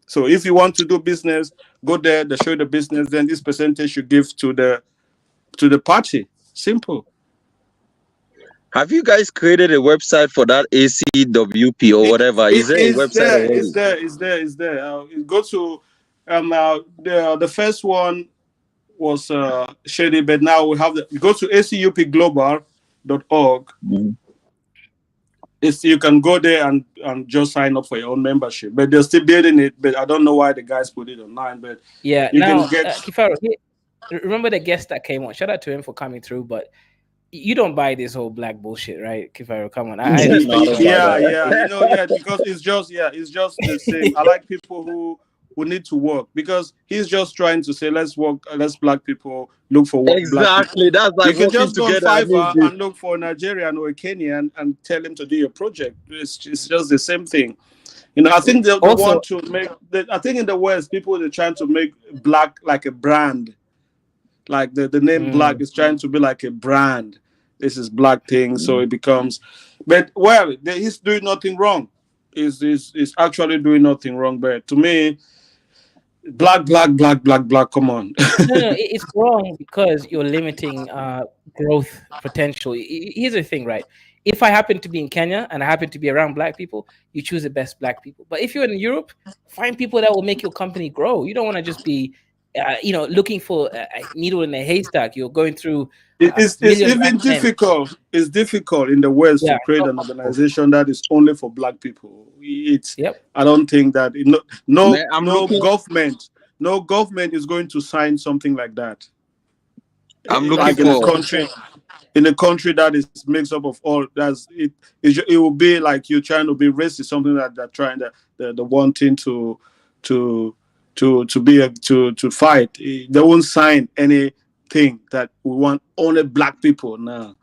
So if you want to do business, go there. They show you the business. Then this percentage you give to the party. Simple. Have you guys created a website for that ACWP or whatever? Is there a website already? It's there. Go to the first one was shady, but now we have go to acupglobal.org. You can go there and just sign up for your own membership, but they're still building it. But I don't know why the guys put it online. But yeah, you now can get. Kifaru, remember the guest that came on? Shout out to him for coming through, but you don't buy this whole black bullshit, right, Kifaru? Come on, I respect you. Because it's just the same. I like people who need to work because he's just trying to say let's work, let's black people look for work. Exactly, that's like you can just go on together. Fiverr and look for a Nigerian or a Kenyan and tell him to do your project. It's just the same thing. I think they want to make. I think in the West, people are trying to make black like a brand. Like the name black is trying to be like a brand. This is black thing, so it becomes. But he's doing nothing wrong. He's actually doing nothing wrong. But to me, black. Come on. No, it's wrong because you're limiting growth potential. Here's the thing, right? if I happen to be in Kenya and I happen to be around black people, you choose the best black people. But if you're in Europe, find people that will make your company grow. You don't want to just be, looking for a needle in a haystack. You're going through It's even difficult. It's difficult in the West to create an organization that is only for black people. I don't think that no government is going to sign something like that. I'm looking for in a country that is mixed up of all. It will be like you're trying to be racist, something that they're trying the wanting to fight. They won't sign anything that we want only black people now.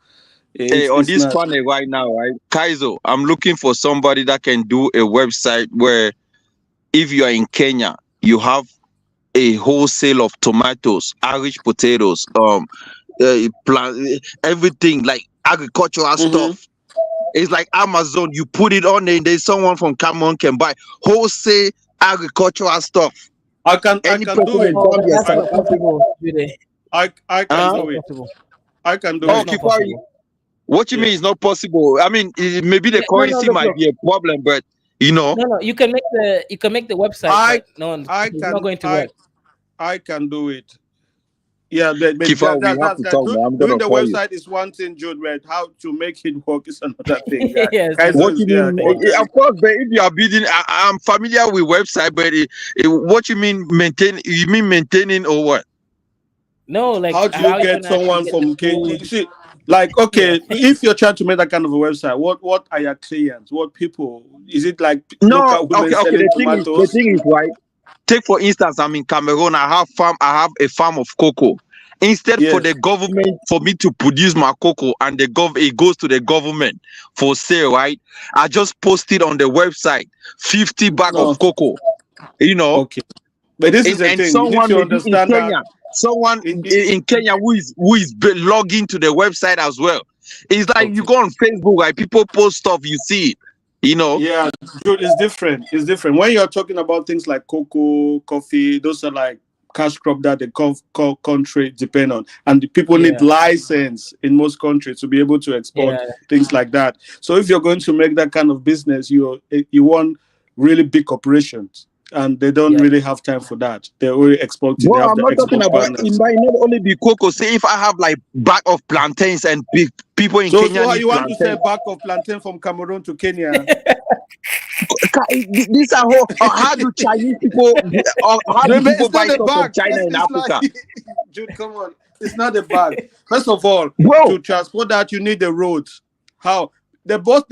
On this panel right now, right, Kaizo, I'm looking for somebody that can do a website where if you are in Kenya, you have a wholesale of tomatoes, Irish potatoes, everything like agricultural stuff. It's like Amazon. You put it on there, and there's someone from Cameroon can buy wholesale agricultural stuff. I can do it. I can do it. I can do it. Kifari, what you mean is not possible? I mean, maybe the currency might be a problem, but No, you can make the website. It's not going to work. I can do it. Yeah, Kifari, we have to talk, man. I'm doing the call website is one thing, Jude. Right? How to make it work is another thing. Yes. What you mean? Of course, but if you are building, I'm familiar with website, but what you mean maintain? You mean maintaining or what? No, like how do you get someone from Kenya? See, like, okay, if you're trying to make that kind of a website, what are your clients? What people? Is it like local women selling tomatoes? The thing is, right? Take for instance, I'm in Cameroon. I have a farm of cocoa. Instead for the government for me to produce my cocoa and it goes to the government for sale, right? I just post it on the website, 50 bag of cocoa. Okay. But this is the thing. Someone you understand in Kenya, someone in Kenya who is logging to the website as well. It's like you go on Facebook, right? People post stuff, you see it. Yeah, it's different. It's different. When you're talking about things like cocoa, coffee, those are like cash crop that the country depend on, and the people need license in most countries to be able to export things like that. So if you're going to make that kind of business, you want really big corporations, and they don't really have time for that. They're already exporting. Well, I'm not talking about it might not only be cocoa. Say if I have like bag of plantains and people in Kenya. So you want to say bag of plantain from Cameroon to Kenya? These are how do Chinese people how do people buy stuff from China in Africa? Dude, come on, it's not a bag. First of all, to transport that you need the roads. How the best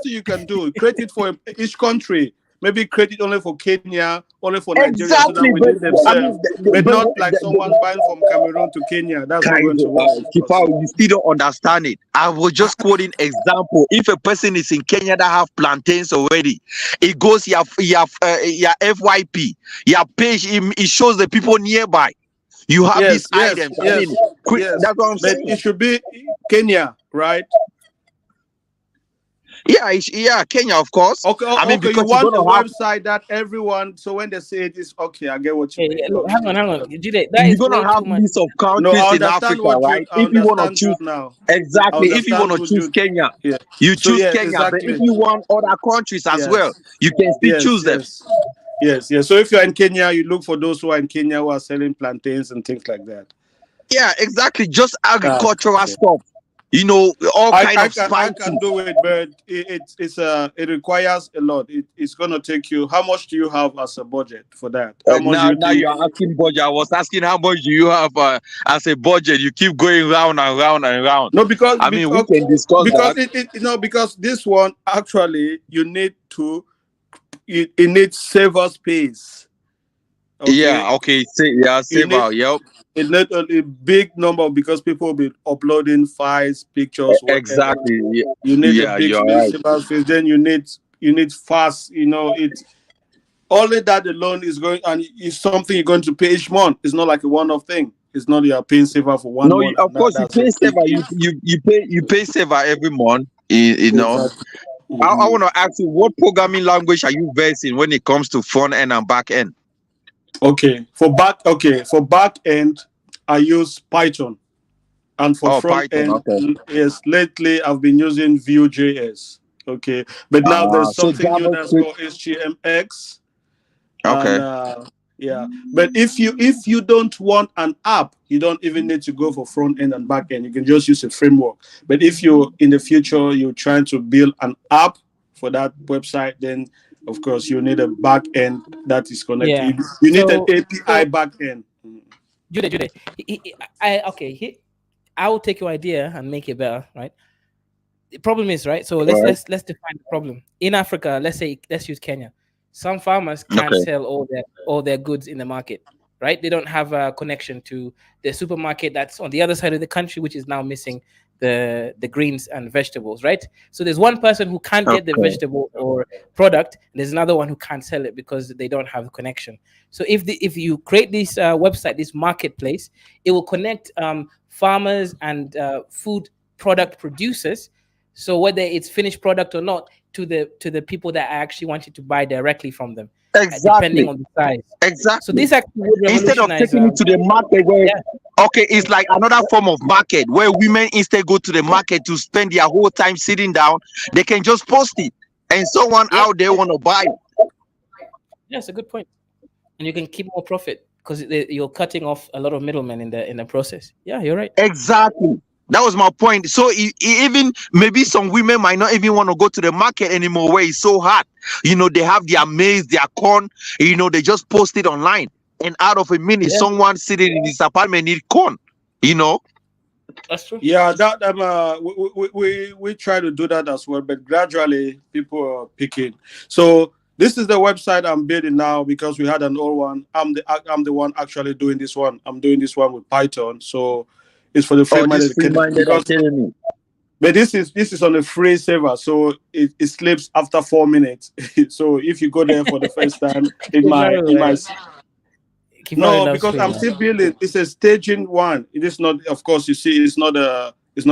thing you can do, create it for each country. Maybe create it only for Kenya, only for Nigeria, so that we need themselves. But not like someone buying from Cameroon to Kenya. That's not going to work. You still don't understand it. I was just quoting example. If a person is in Kenya that have plantains already, it goes your FYP, your page. It shows the people nearby. You have these items. That's what I'm saying. It should be Kenya, right? Yeah, Kenya, of course. Okay, because you want a website that everyone. So when they say it is okay, I get what you mean. Look, hang on. You're gonna have list of countries in Africa, right? If you want to choose if you want to choose Kenya, you choose Kenya. Exactly. But if you want other countries as well, you can still choose them. Yes. So if you're in Kenya, you look for those who are in Kenya who are selling plantains and things like that. Yeah, exactly. Just agricultural stuff. All kind of spices. I can do it, but it requires a lot. It's gonna take you. How much do you have as a budget for that? Now you're asking budget. I was asking how much do you have as a budget. You keep going round and round and round. No, because we can discuss because this one actually you need to. It needs server space. Okay? Yeah. Okay. Server. Yep. It's not a big number because people will be uploading files, pictures. Whatever. Exactly. Yeah. You need a big space. Then you need fast. It's only that alone is going, and it's something you're going to pay each month. It's not like a one-off thing. It's not you are paying server for 1 month. No, of course you pay server. You pay server every month. Exactly. I want to ask you, what programming language are you versed in when it comes to front end and back end? For back end, I use Python. And for front Python. end, Okay. yes, lately I've been using Vue.js. Okay, but now there's So something new that's JavaScript. called HTMX, and Okay. yeah. But if you don't want an app, you don't even need to go for front end and back end. You can just use a framework. But if you in the future you're trying to build an app for that website, then of course you need a back end that is connected. Yeah. You need an So API back end. Jude, I will take your idea and make it better, right? The problem is, right? So let's Right. let's define the problem. In Africa, let's use Kenya. Some farmers can't Okay. sell all their goods in the market, right? They don't have a connection to the supermarket that's on the other side of the country, which is now missing the greens and vegetables, right? So there's one person who can't get the Okay. vegetable or product, and there's another one who can't sell it because they don't have a connection. So if you create this website, this marketplace, it will connect farmers and food product producers. So whether it's finished product or not, to the people that actually wanted to buy directly from them, depending Exactly. on the size. So Exactly. this actually would Instead of revolutionize. taking it to the market where, okay, it's like another form of market where women instead go to the market to spend their whole time sitting down, they can just post it and someone out there want to buy it. Yeah, it's a good point. And you can keep more profit because you're cutting off a lot of middlemen in the process. Yeah, you're right. Exactly. That was my point. So even maybe some women might not even want to go to the market anymore where it's so hot. They have their maize, their corn, they just post it online. And out of a minute, someone sitting in his apartment need corn, That's true. Yeah, that we try to do that as well, but gradually people are picking. So this is the website I'm building now because we had an old one. I'm the one actually doing this one. I'm doing this one with Python. So it's for the free-minded academy. But this is on a free server, so it sleeps after 4 minutes. So if you go there for the first time, it might. No, because I'm still building. It's a staging one. It is not. Of course, you see, it's not a. So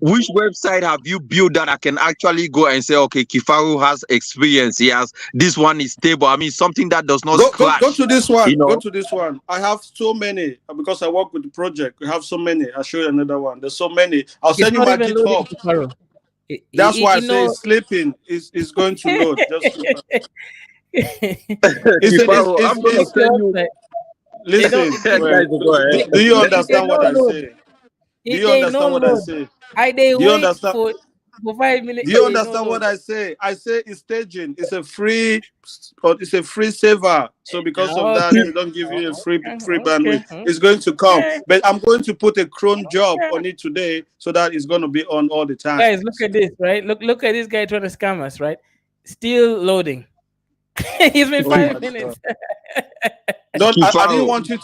which website have you built that I can actually go and say, okay, Kifaru has experience. He has this one is stable. I mean, something that does not crash. Go to this one. Go to this one. I have so many because I work with the project. We have so many. I'll show you another one. There's so many. I'll send you my GitHub. That's why I say it's sleeping. It's going to load. I'm going to send you. Listen, do you understand what I say? Do you understand what I say? Do you understand? For 5 minutes. Do you understand what I say? I say it's staging. It's a free server. So because of that, they don't give you a free bandwidth. It's going to come. But I'm going to put a cron job on it today so that it's going to be on all the time. Guys, look at this, right? Look at this guy trying to scam us, right? Still loading. He's been 5 minutes. I didn't want you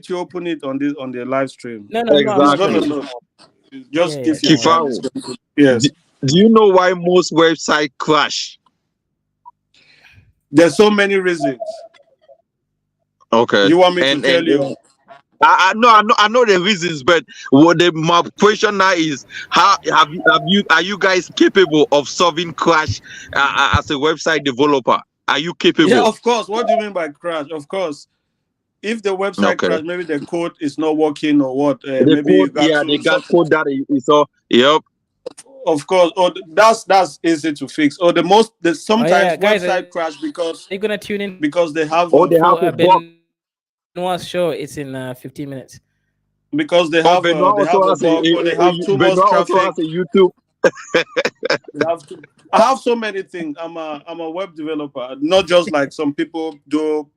to open it on the live stream. No, exactly. Just give you. Yes. Do you know why most websites crash? There's so many reasons. Okay. You want me to tell you? I know the reasons, but my question now is, how are you guys capable of solving crash as a website developer? Are you capable? Yeah, of course. What do you mean by crash? Of course. If the website crash, maybe the code is not working or what? Maybe code, they got code that is all. Yep. Of course. Or that's easy to fix. Or sometimes guys, website crash because they're gonna tune in because they have. Noah's show. It's in 15 minutes. Because they have. They have too much traffic. YouTube. I have so many things. I'm a web developer, not just like some people do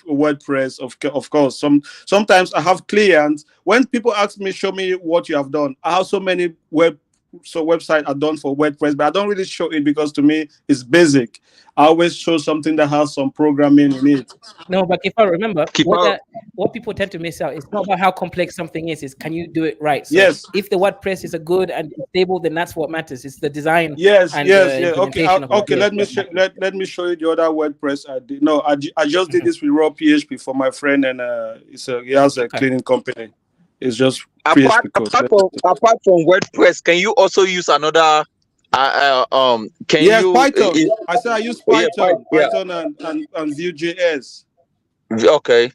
WordPress. Of course, sometimes I have clients. When people ask me, show me what you have done, I have so many websites are done for WordPress, but I don't really show it because to me it's basic. I always show something that has some programming in it. No, but if I remember, what people tend to miss out, it's not about how complex something is. It's can you do it right? So yes. If the WordPress is a good and stable, then that's what matters. It's the design. Yes. And Okay. Let me show you the other WordPress I did. No, I just did this with raw PHP for my friend, and he has a cleaning company. It's just apart from WordPress, can you also use another? Python. I said I use Python, Python and Vue.js. Okay.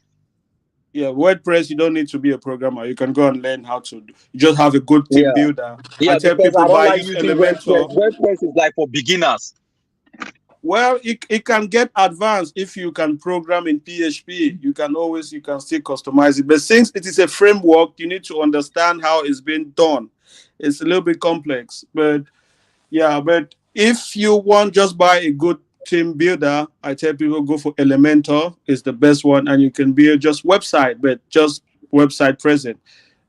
Yeah, WordPress, you don't need to be a programmer. You can go and learn how to do. You just have a good team builder. Yeah, I tell because people I don't buy like use using WordPress. Elementor. WordPress is like for beginners. Well, it can get advanced if you can program in PHP. You can still customize it. But since it is a framework, you need to understand how it's being done. It's a little bit complex. But if you want just buy a good team builder, I tell people go for Elementor. It's the best one, and you can build just website, but just website present.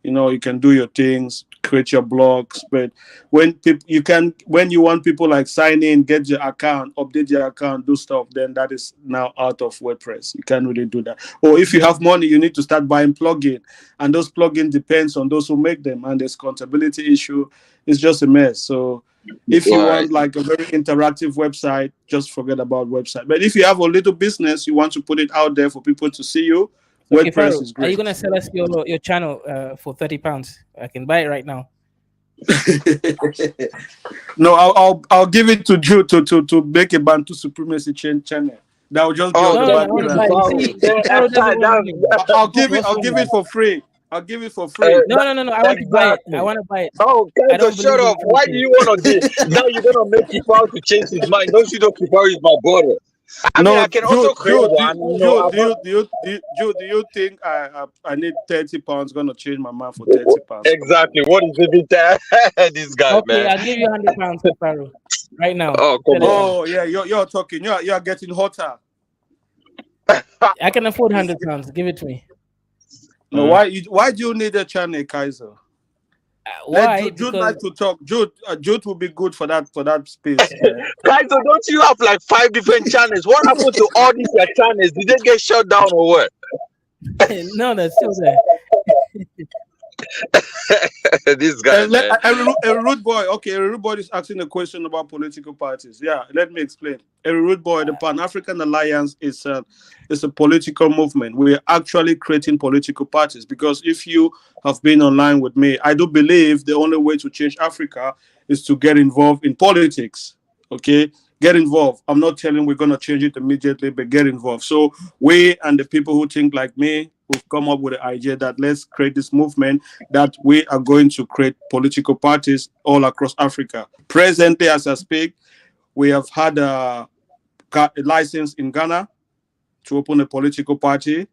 You can do your things, create your blogs, but when you want people like sign in, get your account, update your account, do stuff, then that is now out of WordPress. You can't really do that. Or if you have money, you need to start buying plugin, and those plugins depends on those who make them, and there's accountability issue. It's just a mess. So if you want like a very interactive website, just forget about website. But if you have a little business, you want to put it out there for people to see you, Okay, WordPress Pharaoh, is are you great. gonna sell us your channel for £30? I can buy it right now. No, I'll give it to Jude to make a Bantu supremacy channel. That will just be on the No, I want to buy it. You see, Pharaoh doesn't want money. I'll give it. What's I'll wrong give with it that? for free. I'll give it for free. No. I want to buy it. I want to buy it. Oh, I Kaiser, don't believe shut in up. Why do you want to do? Now you're gonna make Kifar to change his mind. Don't you know Kifar is my brother? I mean, No, I can also create Jude, one. Jude, do you think I need £30 gonna change my mind for £30? Exactly. What is it? This guy, Okay, man. I'll give you £100 for Pharaoh right now. Oh, come Tell it. on. Oh yeah, you're talking. You're getting hotter. I can afford £100. Give it to me. No, why do you need a channel, Kaiser? Let Why? Jude Because like to talk. Jude will be good for that space. Man. Kaiser, don't you have like 5 different channels? What happened to all these your channels? Did they get shut down or what? no, that's still there. This guy, man. A rude boy. Okay, a rude boy is asking a question about political parties. Yeah, let me explain. A rude boy, the Pan African Alliance is a political movement. We are actually creating political parties because if you have been online with me, I do believe the only way to change Africa is to get involved in politics. Okay, get involved. I'm not telling we're going to change it immediately, but get involved. So we and the people who think like me, we've come up with the idea that let's create this movement that we are going to create political parties all across Africa. Presently, as I speak, we have had a license in Ghana to open a political party.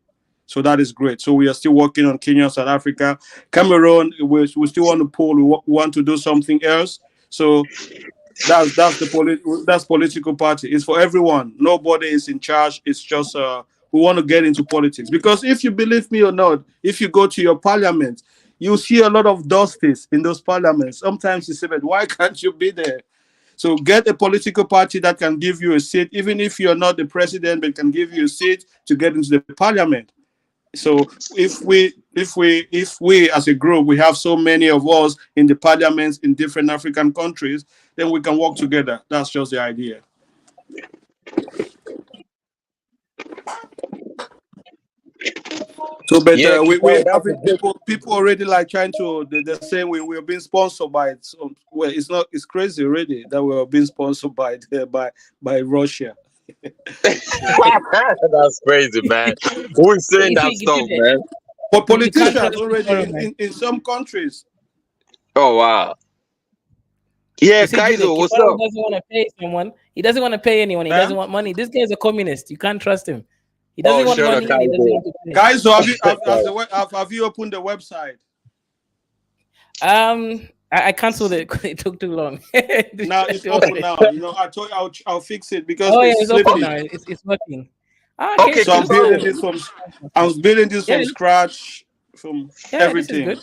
So that is great. So we are still working on Kenya, South Africa, Cameroon. We still want to pull. We want to do something else. So that's political party. It's for everyone. Nobody is in charge. It's just we want to get into politics because if you believe me or not, if you go to your parliament, you see a lot of dusties in those parliaments. Sometimes you say, "But why can't you be there?" So get a political party that can give you a seat, even if you're not the president, but can give you a seat to get into the parliament. So if we as a group we have so many of us in the parliaments in different African countries, then we can work together. That's just the idea. So, but Yeah, we Kifar, have that's a good. people already like trying to they're saying we're being sponsored by it. So, well, it's crazy already that we're being sponsored by Russia. That's crazy, man. Who is saying You that see, stuff, man? But you can't politicians trust already Pharaoh, man. in some countries. Oh wow. Yeah, You see, Jude, Kaiser, what's Kifaro up? doesn't want to pay someone. He doesn't want to pay anyone. He doesn't want money. This guy's a communist. You can't trust him. He doesn't Oh, want shut up, money and he doesn't Kaiser. want to pay. Guys, so have you opened the website? I canceled it because it took too long. Now it's open now. I told you I'll fix it because Oh yeah, it's it's open sleepy. now. It's working. Okay, So I'm building this Yeah, from scratch, from yeah, this is everything. good.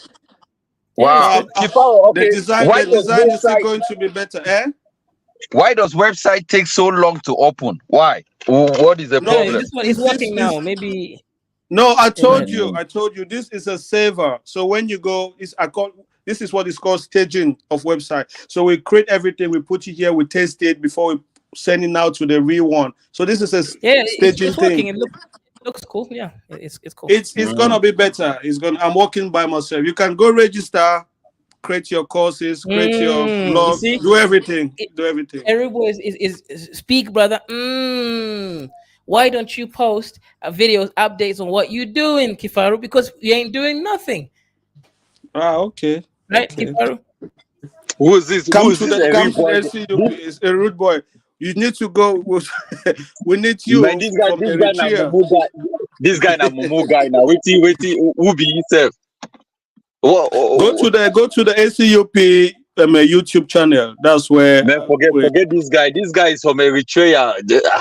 Yeah, it's Wow. good. Kifar, The okay. design Why does is still website going to be better. Eh? why does website take so long to open? Why? What is the No, problem? this one is working now. Maybe. No, I Yeah, go told ahead. you this is a saver. So when you go, this is what is called staging of website. So we create everything, we put it here, we test it before we send it out to the real one. So this is a Yeah, staging it's working. thing. It looks cool. Yeah, it's cool. It's gonna be better. I'm working by myself. You can go register, create your courses, create your You blog, see, do everything. everybody is speak, brother. Why don't you post videos, updates on what you're doing, Kifaru? Because you ain't doing nothing, Okay. right, Okay. Kifaru? Who is this? Who is this? Come Every to the boy. SCUP. It's a rude boy. You need to go. We need Man, you this from guy na Eritrea. Mumu guy. This guy na Mumu guy now. Waiting. Who be himself? Go to the SCUP YouTube channel. That's where Man, forget this guy. This guy is from Eritrea.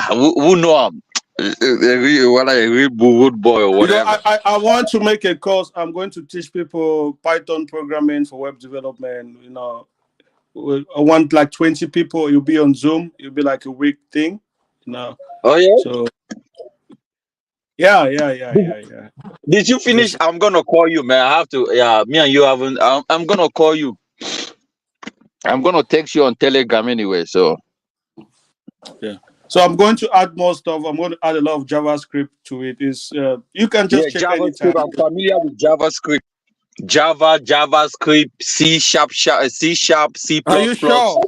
Who know him? What a real rude boy or whatever. I want to make a course. I'm going to teach people Python programming for web development. I want like 20 people. You'll be on Zoom. It'll be like a week thing. Oh yeah. So yeah. Did you finish? I'm gonna call you, man. I have to. Yeah, me and you haven't. I'm gonna call you. I'm gonna text you on Telegram anyway. So yeah. So I'm going to add more stuff. I'm going to add a lot of JavaScript to it. You can just check JavaScript. anytime. I'm familiar with JavaScript. Java, JavaScript, C#, C++. Are you sure?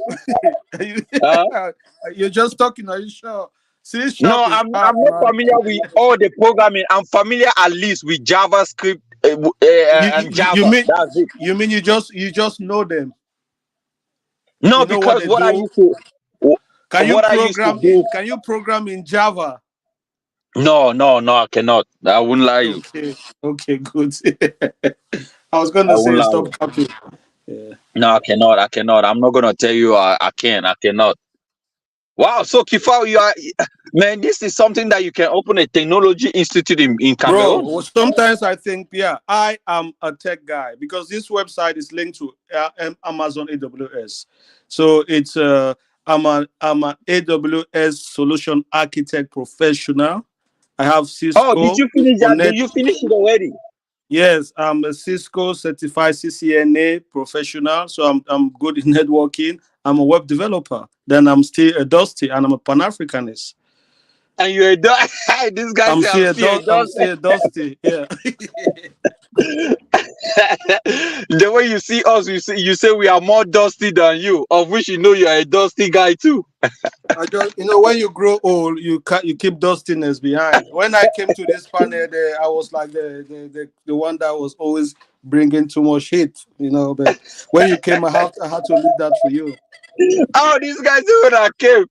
You're just talking. Are you sure? C# No, is I'm hard, not man. familiar with all the programming. I'm familiar at least with JavaScript and Java. That's it. You mean you just know them? No, You know because what I they do? used to. Can you do. program in Java? No, I cannot. I wouldn't lie you. Okay, good. I was gonna I won't say lie stop you. copying. Yeah. No, I cannot. I'm not gonna tell you I cannot. Wow, so Kifao, you are, man, this is something that you can open a technology institute in Cameroon. Bro, sometimes I think, I am a tech guy because this website is linked to Amazon AWS. So it's I'm an AWS solution architect professional. I have Cisco. Oh, did you finish that? Did you finish it already? Yes, I'm a Cisco certified CCNA professional, so I'm good in networking. I'm a web developer. Then I'm still a Dusty, and I'm a Pan-Africanist. And you're a Dusty. This guy I'm said still a Dusty. Yeah. The way you see us, you say we are more dusty than you, of which you are a dusty guy too. I just, when you grow old, you keep dustiness behind. When I came to this panel, I was like the one that was always bringing too much hate, But when you came, I had to leave that for you. Oh, these guys when I came,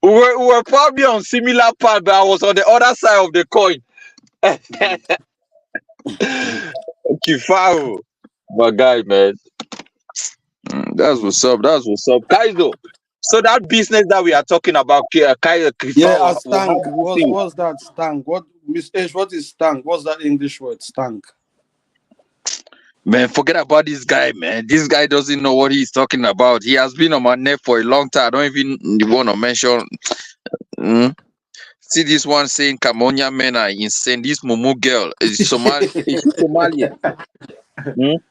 we were probably on similar path, but I was on the other side of the coin. Kifao, my guy, man. That's what's up. Kaizo. So that business that we are talking about, Kifao, yeah, stank. What's that stank? What, Miss H? What is stank? What's that English word, stank? Man, forget about this guy, man. This guy doesn't know what he's talking about. He has been on my neck for a long time. I don't even want to mention. See this one saying Cameroonian men are insane. This Mumu girl is Somalian.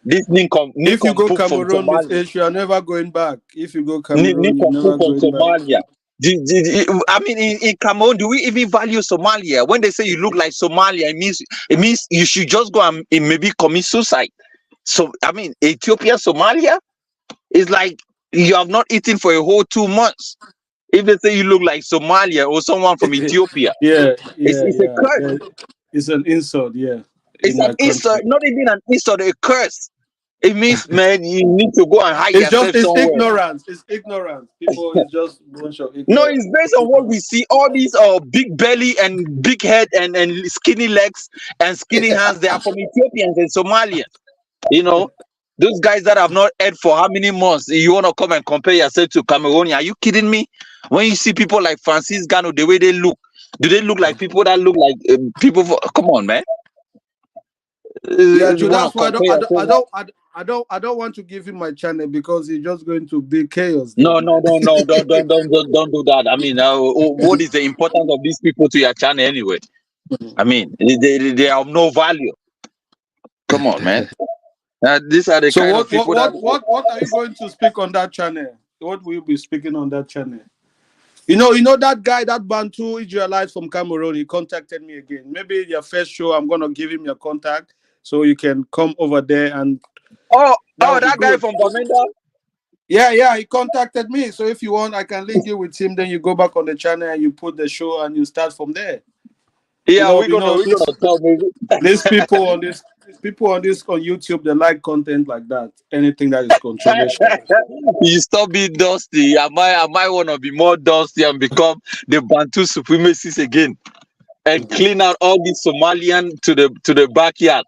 This if you go Cameroon, Miss H, you are never going back. If you go Cameroon, you're never going Somalia. back. I mean, in Cameroon, do we even value Somalia? When they say you look like Somalia, it means you should just go and maybe commit suicide. So, I mean, Ethiopia, Somalia is like you have not eaten for a whole 2 months. If they say you look like Somalia or someone from Ethiopia, it's a curse. It's an insult, yeah. It's an insult, not even an insult, a curse. It means, man, you need to go and hide yourself somewhere. It's ignorance. People is just a bunch of ignorance. No, it's based on what we see. All these big belly and big head and skinny legs and skinny hands, they are from Ethiopians and Somalians. Those guys that have not ate for how many months, you want to come and compare yourself to Cameroonian? Are you kidding me? When you see people like Francis Gano, the way they look, do they look like people that look like people? Come on, man. Yeah, that's why I don't want to give him my channel because it's just going to be chaos. No, don't do that. I mean, what is the importance of these people to your channel anyway? I mean, they have no value. Come on, man. These are the kind of people what are you going to speak on that channel? What will you be speaking on that channel? You know that guy, that Bantu Israelite from Cameroon, he contacted me again. Maybe your first show, I'm gonna give him your contact so you can come over there and that guy from Bamenda? Yeah, he contacted me. So if you want, I can link you with him, then you go back on the channel and you put the show and you start from there. Yeah, we're gonna talk. These people on YouTube, they like content like that. Anything that is controversial. You stop being dusty. I might wanna be more dusty and become the Bantu supremacists again and clean out all the Somalian to the backyard.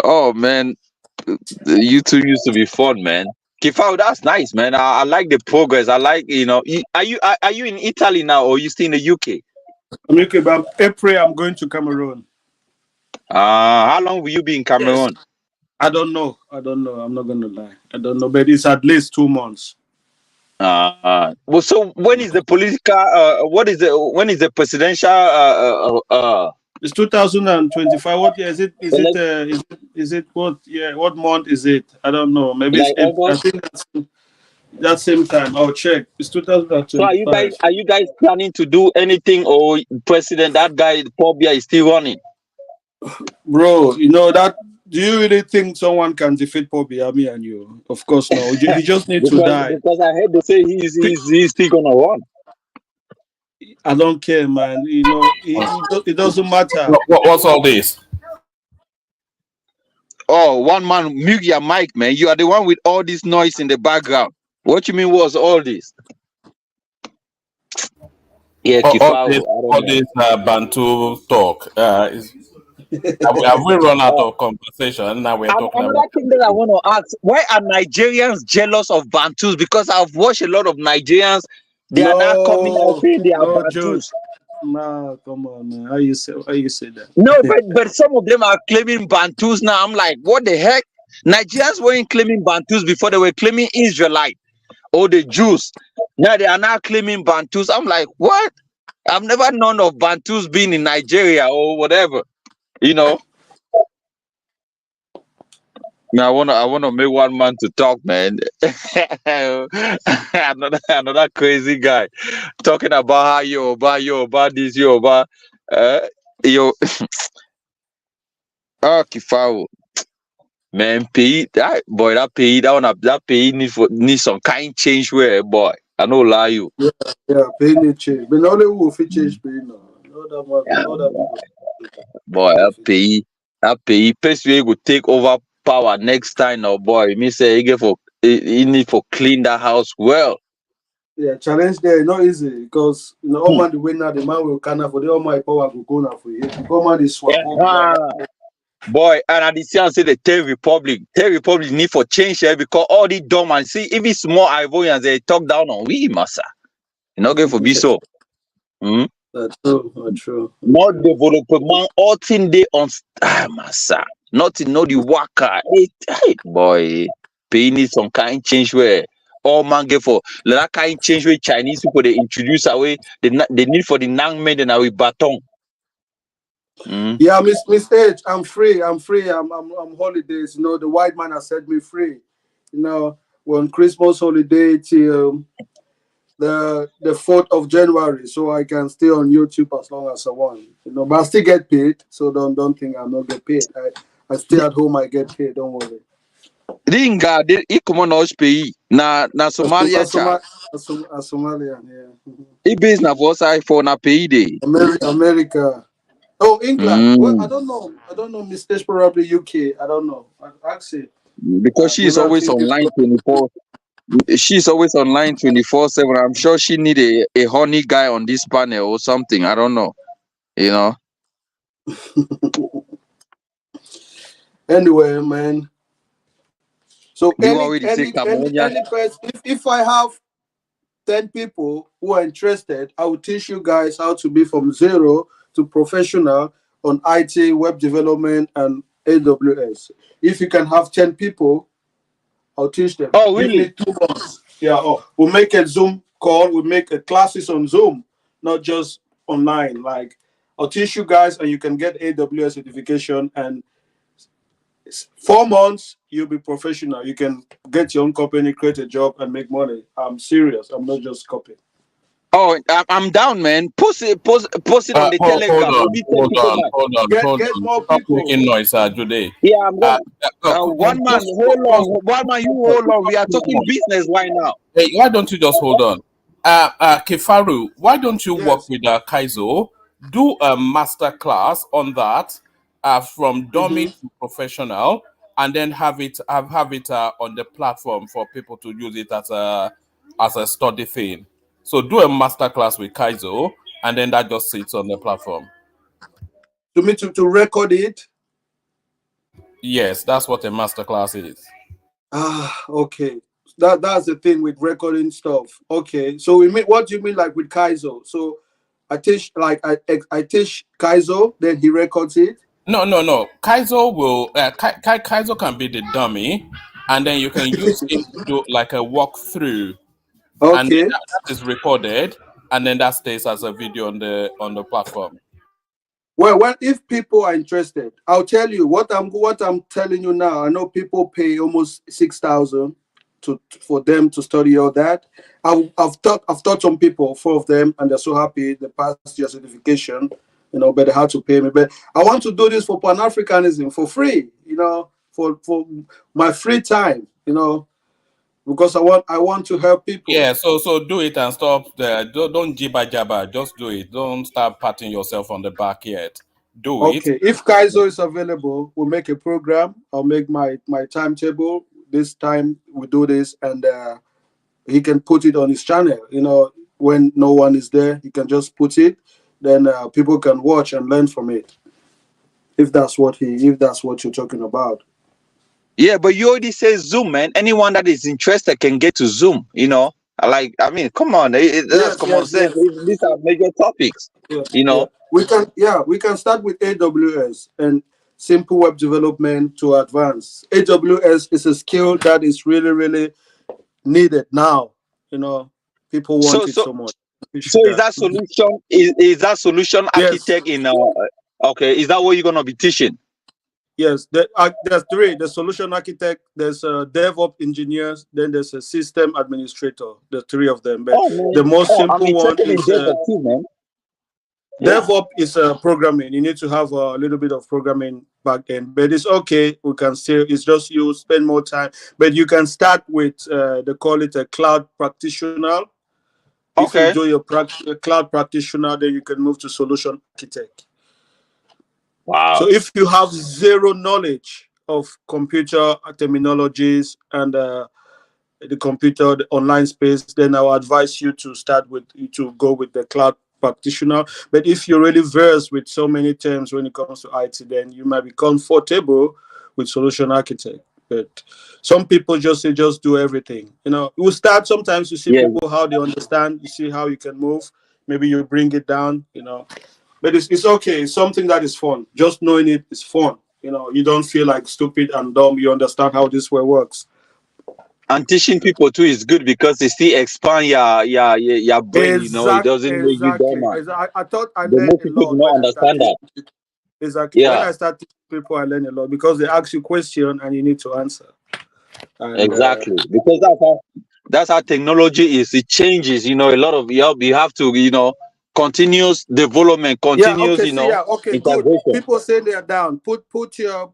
Oh man, YouTube used to be fun, man. Kifao, that's nice, man. I like the progress. I like, are you in Italy now or are you still in the UK? I'm UK, but April I'm going to Cameroon. How long will you be in Cameroon? Yes. I don't know. I'm not gonna lie. I don't know, but it's at least 2 months. Well, so when is the political? When is the presidential? It's 2025. What year is it? Is it what? Yeah, what month is it? I don't know. Maybe like it's I think that's that same time. I'll check. It's 2025. So are you guys planning to do anything, or president that guy Pobia is still running? Bro, you know that. Do you really think someone can defeat Pobia, me and you? Of course no. He just needs to die. Because I heard they say he's still gonna run. I don't care, man. You know, it doesn't matter. What's all this? Oh, one man, mute your mic, man. You are the one with all this noise in the background. What you mean was all this? Yeah, all this Bantu talk. Have we run out of conversation? Now we're talking another about thing that I want to ask: why are Nigerians jealous of Bantus? Because I've watched a lot of Nigerians. They are now coming out saying they are Bantus. Nah, come on, man. How you say that? No, but some of them are claiming Bantus now. I'm like, what the heck? Nigerians weren't claiming Bantus before. They were claiming Israelite or the Jews. Now they are now claiming Bantus. I'm like, what? I've never known of Bantus being in Nigeria or whatever. You know. Now I wanna make one man to talk, man. another crazy guy talking about how Yoruba this Yoruba. Yo, Kifao, man, that pay need some kind change where boy. I know lie you. Yeah, pay need change. But now they will fit change pay now. Boy, that pay person will take over power next time now, boy. Me say he need for clean that house well. Yeah, challenge there not easy because all man the winner, the man will canna for the all my power will go now for you. Come on, this swap. Boy, and at the same say the Third Republic need for change here because all the dumb and see if it's small Ivorians they talk down on we massa. You not going for be so. That's true. More development, all thing they on massa. Nothing, no the worker. Hey, boy, pay need some kind change where all man get for that kind change where Chinese people they introduce away they need for the young men and we baton. Yeah, Miss H, I'm free. I'm holidays. You know, the white man has set me free. You know, when Christmas holiday till the 4th of January, so I can stay on YouTube as long as I want. You know, but I still get paid, so don't think I'm not get paid. I stay at home, I get paid. Don't worry. Ringa, he come on us pay na Somalia Somalia, yeah. He based na for side for na pay day. America. Oh, England. Well, I don't know. Mistake probably UK. I don't know. Actually, because she is always online 24. She's always online 24/7. I'm sure she need a honey guy on this panel or something. I don't know. You know. Anyway, man. So if I have 10 people who are interested, I will teach you guys how to be from zero to professional on IT, web development, and AWS. If you can have 10 people, I'll teach them. Oh, really? Give me 2 months. Yeah. We'll make a Zoom call. We'll make classes on Zoom, not just online. Like, I'll teach you guys, and you can get AWS certification. And 4 months, you'll be professional. You can get your own company, create a job, and make money. I'm serious. I'm not just copying. Oh, I'm down, man. Post it on the Telegram. Get more people. Making noise today. Yeah, I'm going. One man, you hold on. We are talking business right now. Hey, why don't you just hold on? Kefaru, why don't you work Yes. with Kaizo? Do a master class on that, from dummy to professional, and then have it on the platform for people to use it as a study thing. So do a master class with Kaizo, and then that just sits on the platform. To me to record it. Yes, that's what a master class is. Okay. That's the thing with recording stuff. Okay. So we mean, what do you mean like with Kaizo? So I teach I teach Kaizo, then he records it. No. Kaizo will Kaizo can be the dummy, and then you can use it to do like a walkthrough, and then Okay. that is recorded, and then that stays as a video on the platform. Well, if people are interested, I'll tell you what I'm telling you now. I know people pay almost 6,000 for them to study all that. I've taught some people, 4 of them, and they're so happy they passed your certification. But they had to pay me. But I want to do this for Pan-Africanism for free. For my free time. Because I want to help people. Yeah, so do it and stop there. Don't jibber jabber. Just do it. Don't start patting yourself on the back yet. Do it. Okay, if Kaizo is available, we'll make a program. I'll make my timetable. This time we do this, and he can put it on his channel. When no one is there, he can just put it. Then people can watch and learn from it. If that's what you're talking about. Yeah, but you already say Zoom, man. Anyone that is interested can get to Zoom. Come on, that's common sense. These are major topics. Yeah. We can start with AWS and simple web development to advance. AWS is a skill that is really, really needed now. People want it so much. So is that solution is that solution architect in okay, is that what you're gonna be teaching? Yes, there's 3. The solution architect, there's a DevOps engineers, then there's a system administrator. The 3 of them. But the most simple one is too, man. DevOps is programming. You need to have a little bit of programming back end, but it's okay. We can still. It's just you spend more time, but you can start with they call it a cloud practitioner. If you do your cloud practitioner, then you can move to solution architect. Wow. So if you have zero knowledge of computer terminologies and the computer, the online space, then I will advise you to go with the cloud practitioner. But if you're really versed with so many terms when it comes to IT, then you might be comfortable with solution architect. But some people just do everything. You start, sometimes you see people how they understand, you see how you can move, maybe you bring it down, but it's okay. It's something that is fun. Just knowing it is fun. You don't feel like stupid and dumb. You understand how this way works. And teaching people too is good because they still expand your brain. It doesn't make you dumb. I thought I learned a lot. Do not understand that. Exactly. Yeah. When I start teaching people, I learn a lot because they ask you question and you need to answer. And, exactly, because that's how technology is. It changes. A lot of you have to continuous development, continuous. Okay, good. People say they are down. Put your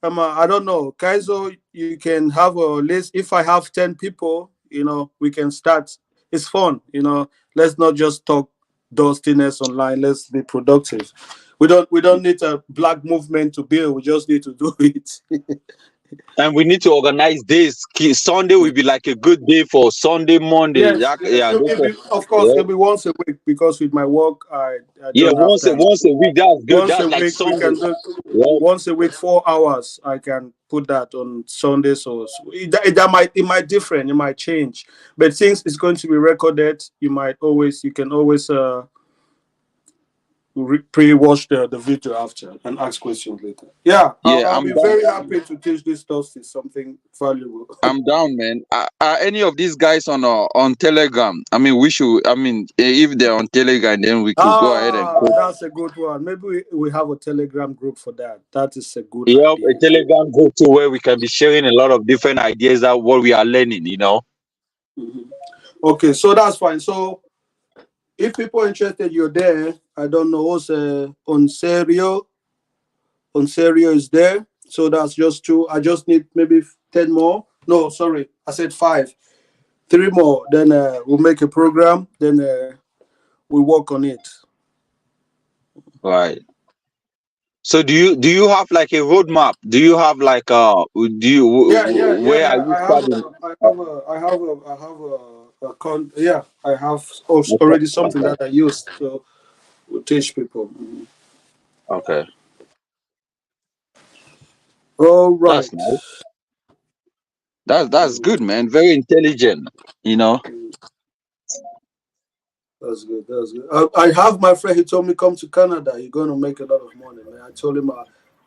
I don't know, Kaizo. You can have a list. If I have 10 people, we can start. It's fun. Let's not just talk dustiness online. Let's be productive. We don't need a black movement to build. We just need to do it. And we need to organize days. Sunday will be like a good day for Sunday, Monday. Of course, it'll be once a week because with my work, I once a week. That's good. That's like Sunday. Once a week, 4 hours. I can put that on Sunday. So it might different. It might change. But since it's going to be recorded, you can always pre-watch the video after and ask questions later. I'll be very happy to teach this stuff. Is something valuable. I'm down, man. Are any of these guys on Telegram? If they're on Telegram, then we can go ahead and that's a good one. Maybe we have a Telegram group for that. That is a good idea. A Telegram group too, where we can be sharing a lot of different ideas of what we are learning, Mm-hmm. Okay, so that's fine. So if people are interested, you're there. I don't know what's Ontario. Ontario is there. So that's just 2. I just need maybe 10 more. No, sorry. I said 5. 3 more. Then we'll make a program. Then we work on it. Right. So do you have like a roadmap? Do you have like where are you starting? I have already something that I used to teach people. Okay. All right. That's nice. That's good, man. Very intelligent. You know. That's good. That's good. I have my friend. He told me come to Canada. You're going to make a lot of money, man. I told him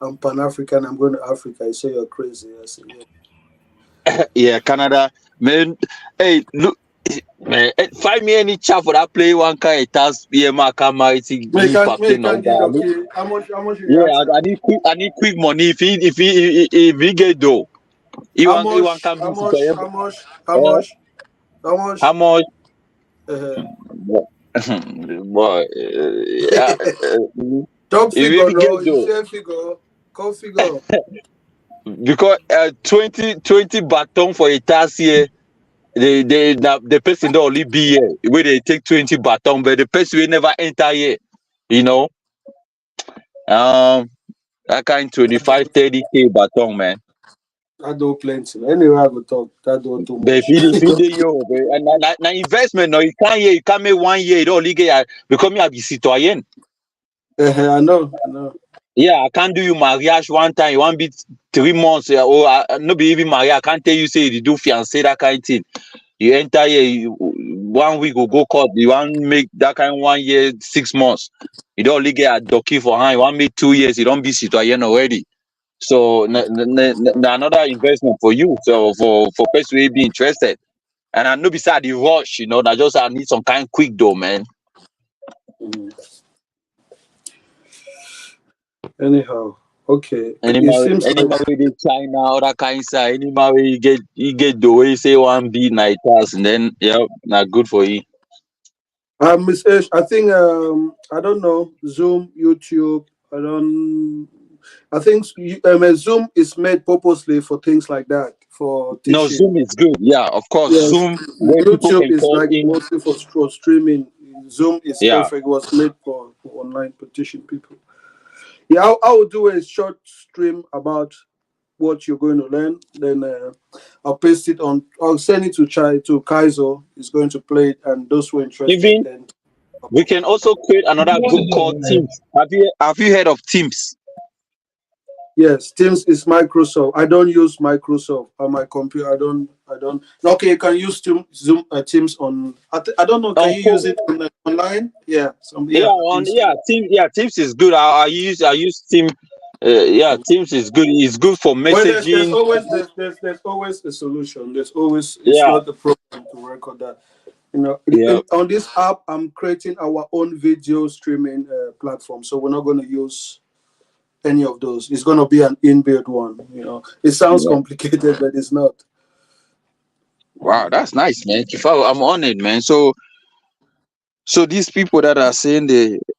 I'm Pan African. I'm going to Africa. He said you're crazy. I said yeah. Yeah, Canada, man. Hey, look, man. Find me any chat for that play one kind of task. Yeah, man, come marry to Me give can play number. get okay. How much you Yeah, asking? I need quick money. If he get dough, he How want much? come How be much? to How much? How eh? much? How much? How much? Uh, Boy, yeah. Top If figure, he get no. You dough, say figure. Come figure. because 20 baton for a task here. The person don't only be here where they take 20 baton, but the person will never enter here. You know, that kind 25-30K baton, man. I do plenty. Anyway, I go talk. That do too But much. if he dey yo, and na investment, no, you can't make 1 year, you don't only get because me I be citoyen. I know. Yeah, I can't do you mariage one time. You want be 3 months, or no be even marriage. I can't tell you say you do fiancé that kind of thing. You enter here, 1 week will go court. You want make that kind of 1 year, 6 months. You don't only get a donkey for hand. You want make 2 years. You don't be citoyen already. So another investment for you. So for person who be interested. And I know beside the rush, I just I need some kind of quick dough, man. Anyhow, okay. Any It seems like in China or that kind of side, any you get the way you say one be night task, and then not good for you. Miss Ash, I think I don't know, Zoom, YouTube, I think Zoom is made purposely for things like that, for No, teaching. Zoom is good. Yeah, of course. Yes, Zoom where people YouTube can is call like in. mostly for streaming. Zoom is Yeah. perfect. It was made for online for teaching people. Yeah, I will do a short stream about what you're going to learn. Then I'll paste it on. I'll send it to Kaizo. He's going to play it, and those who are interested. Even Then we can also create another group called Teams. Have you heard of Teams? yes, Teams is Microsoft. I don't use Microsoft on my computer. I don't. Okay, you can use Zoom Teams on. I don't know. Can you use it online? Yeah. Teams is good. I use Team. Teams is good. It's good for Well, messaging. there's always a solution. There's always it's not a problem to record that. On this app, I'm creating our own video streaming platform. So we're not going to use any of those. It's going to be an inbuilt one. It sounds complicated, but it's not. Wow, that's nice, man. I'm on it, man. So these people that are saying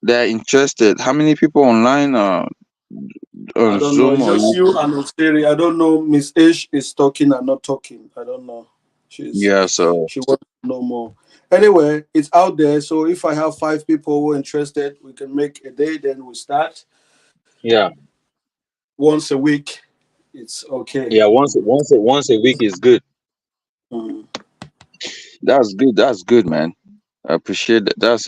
they're interested, how many people online I on don't Zoom know. or It's just you and Osteri. I don't know. Miss H is talking and not talking. I don't know. so She wants to know more. Anyway, it's out there. So if I have 5 people who are interested, we can make a day. Then we start. Yeah. Once a week, it's okay. Yeah, once a week is good. That's good. That's good, man. I appreciate that. That's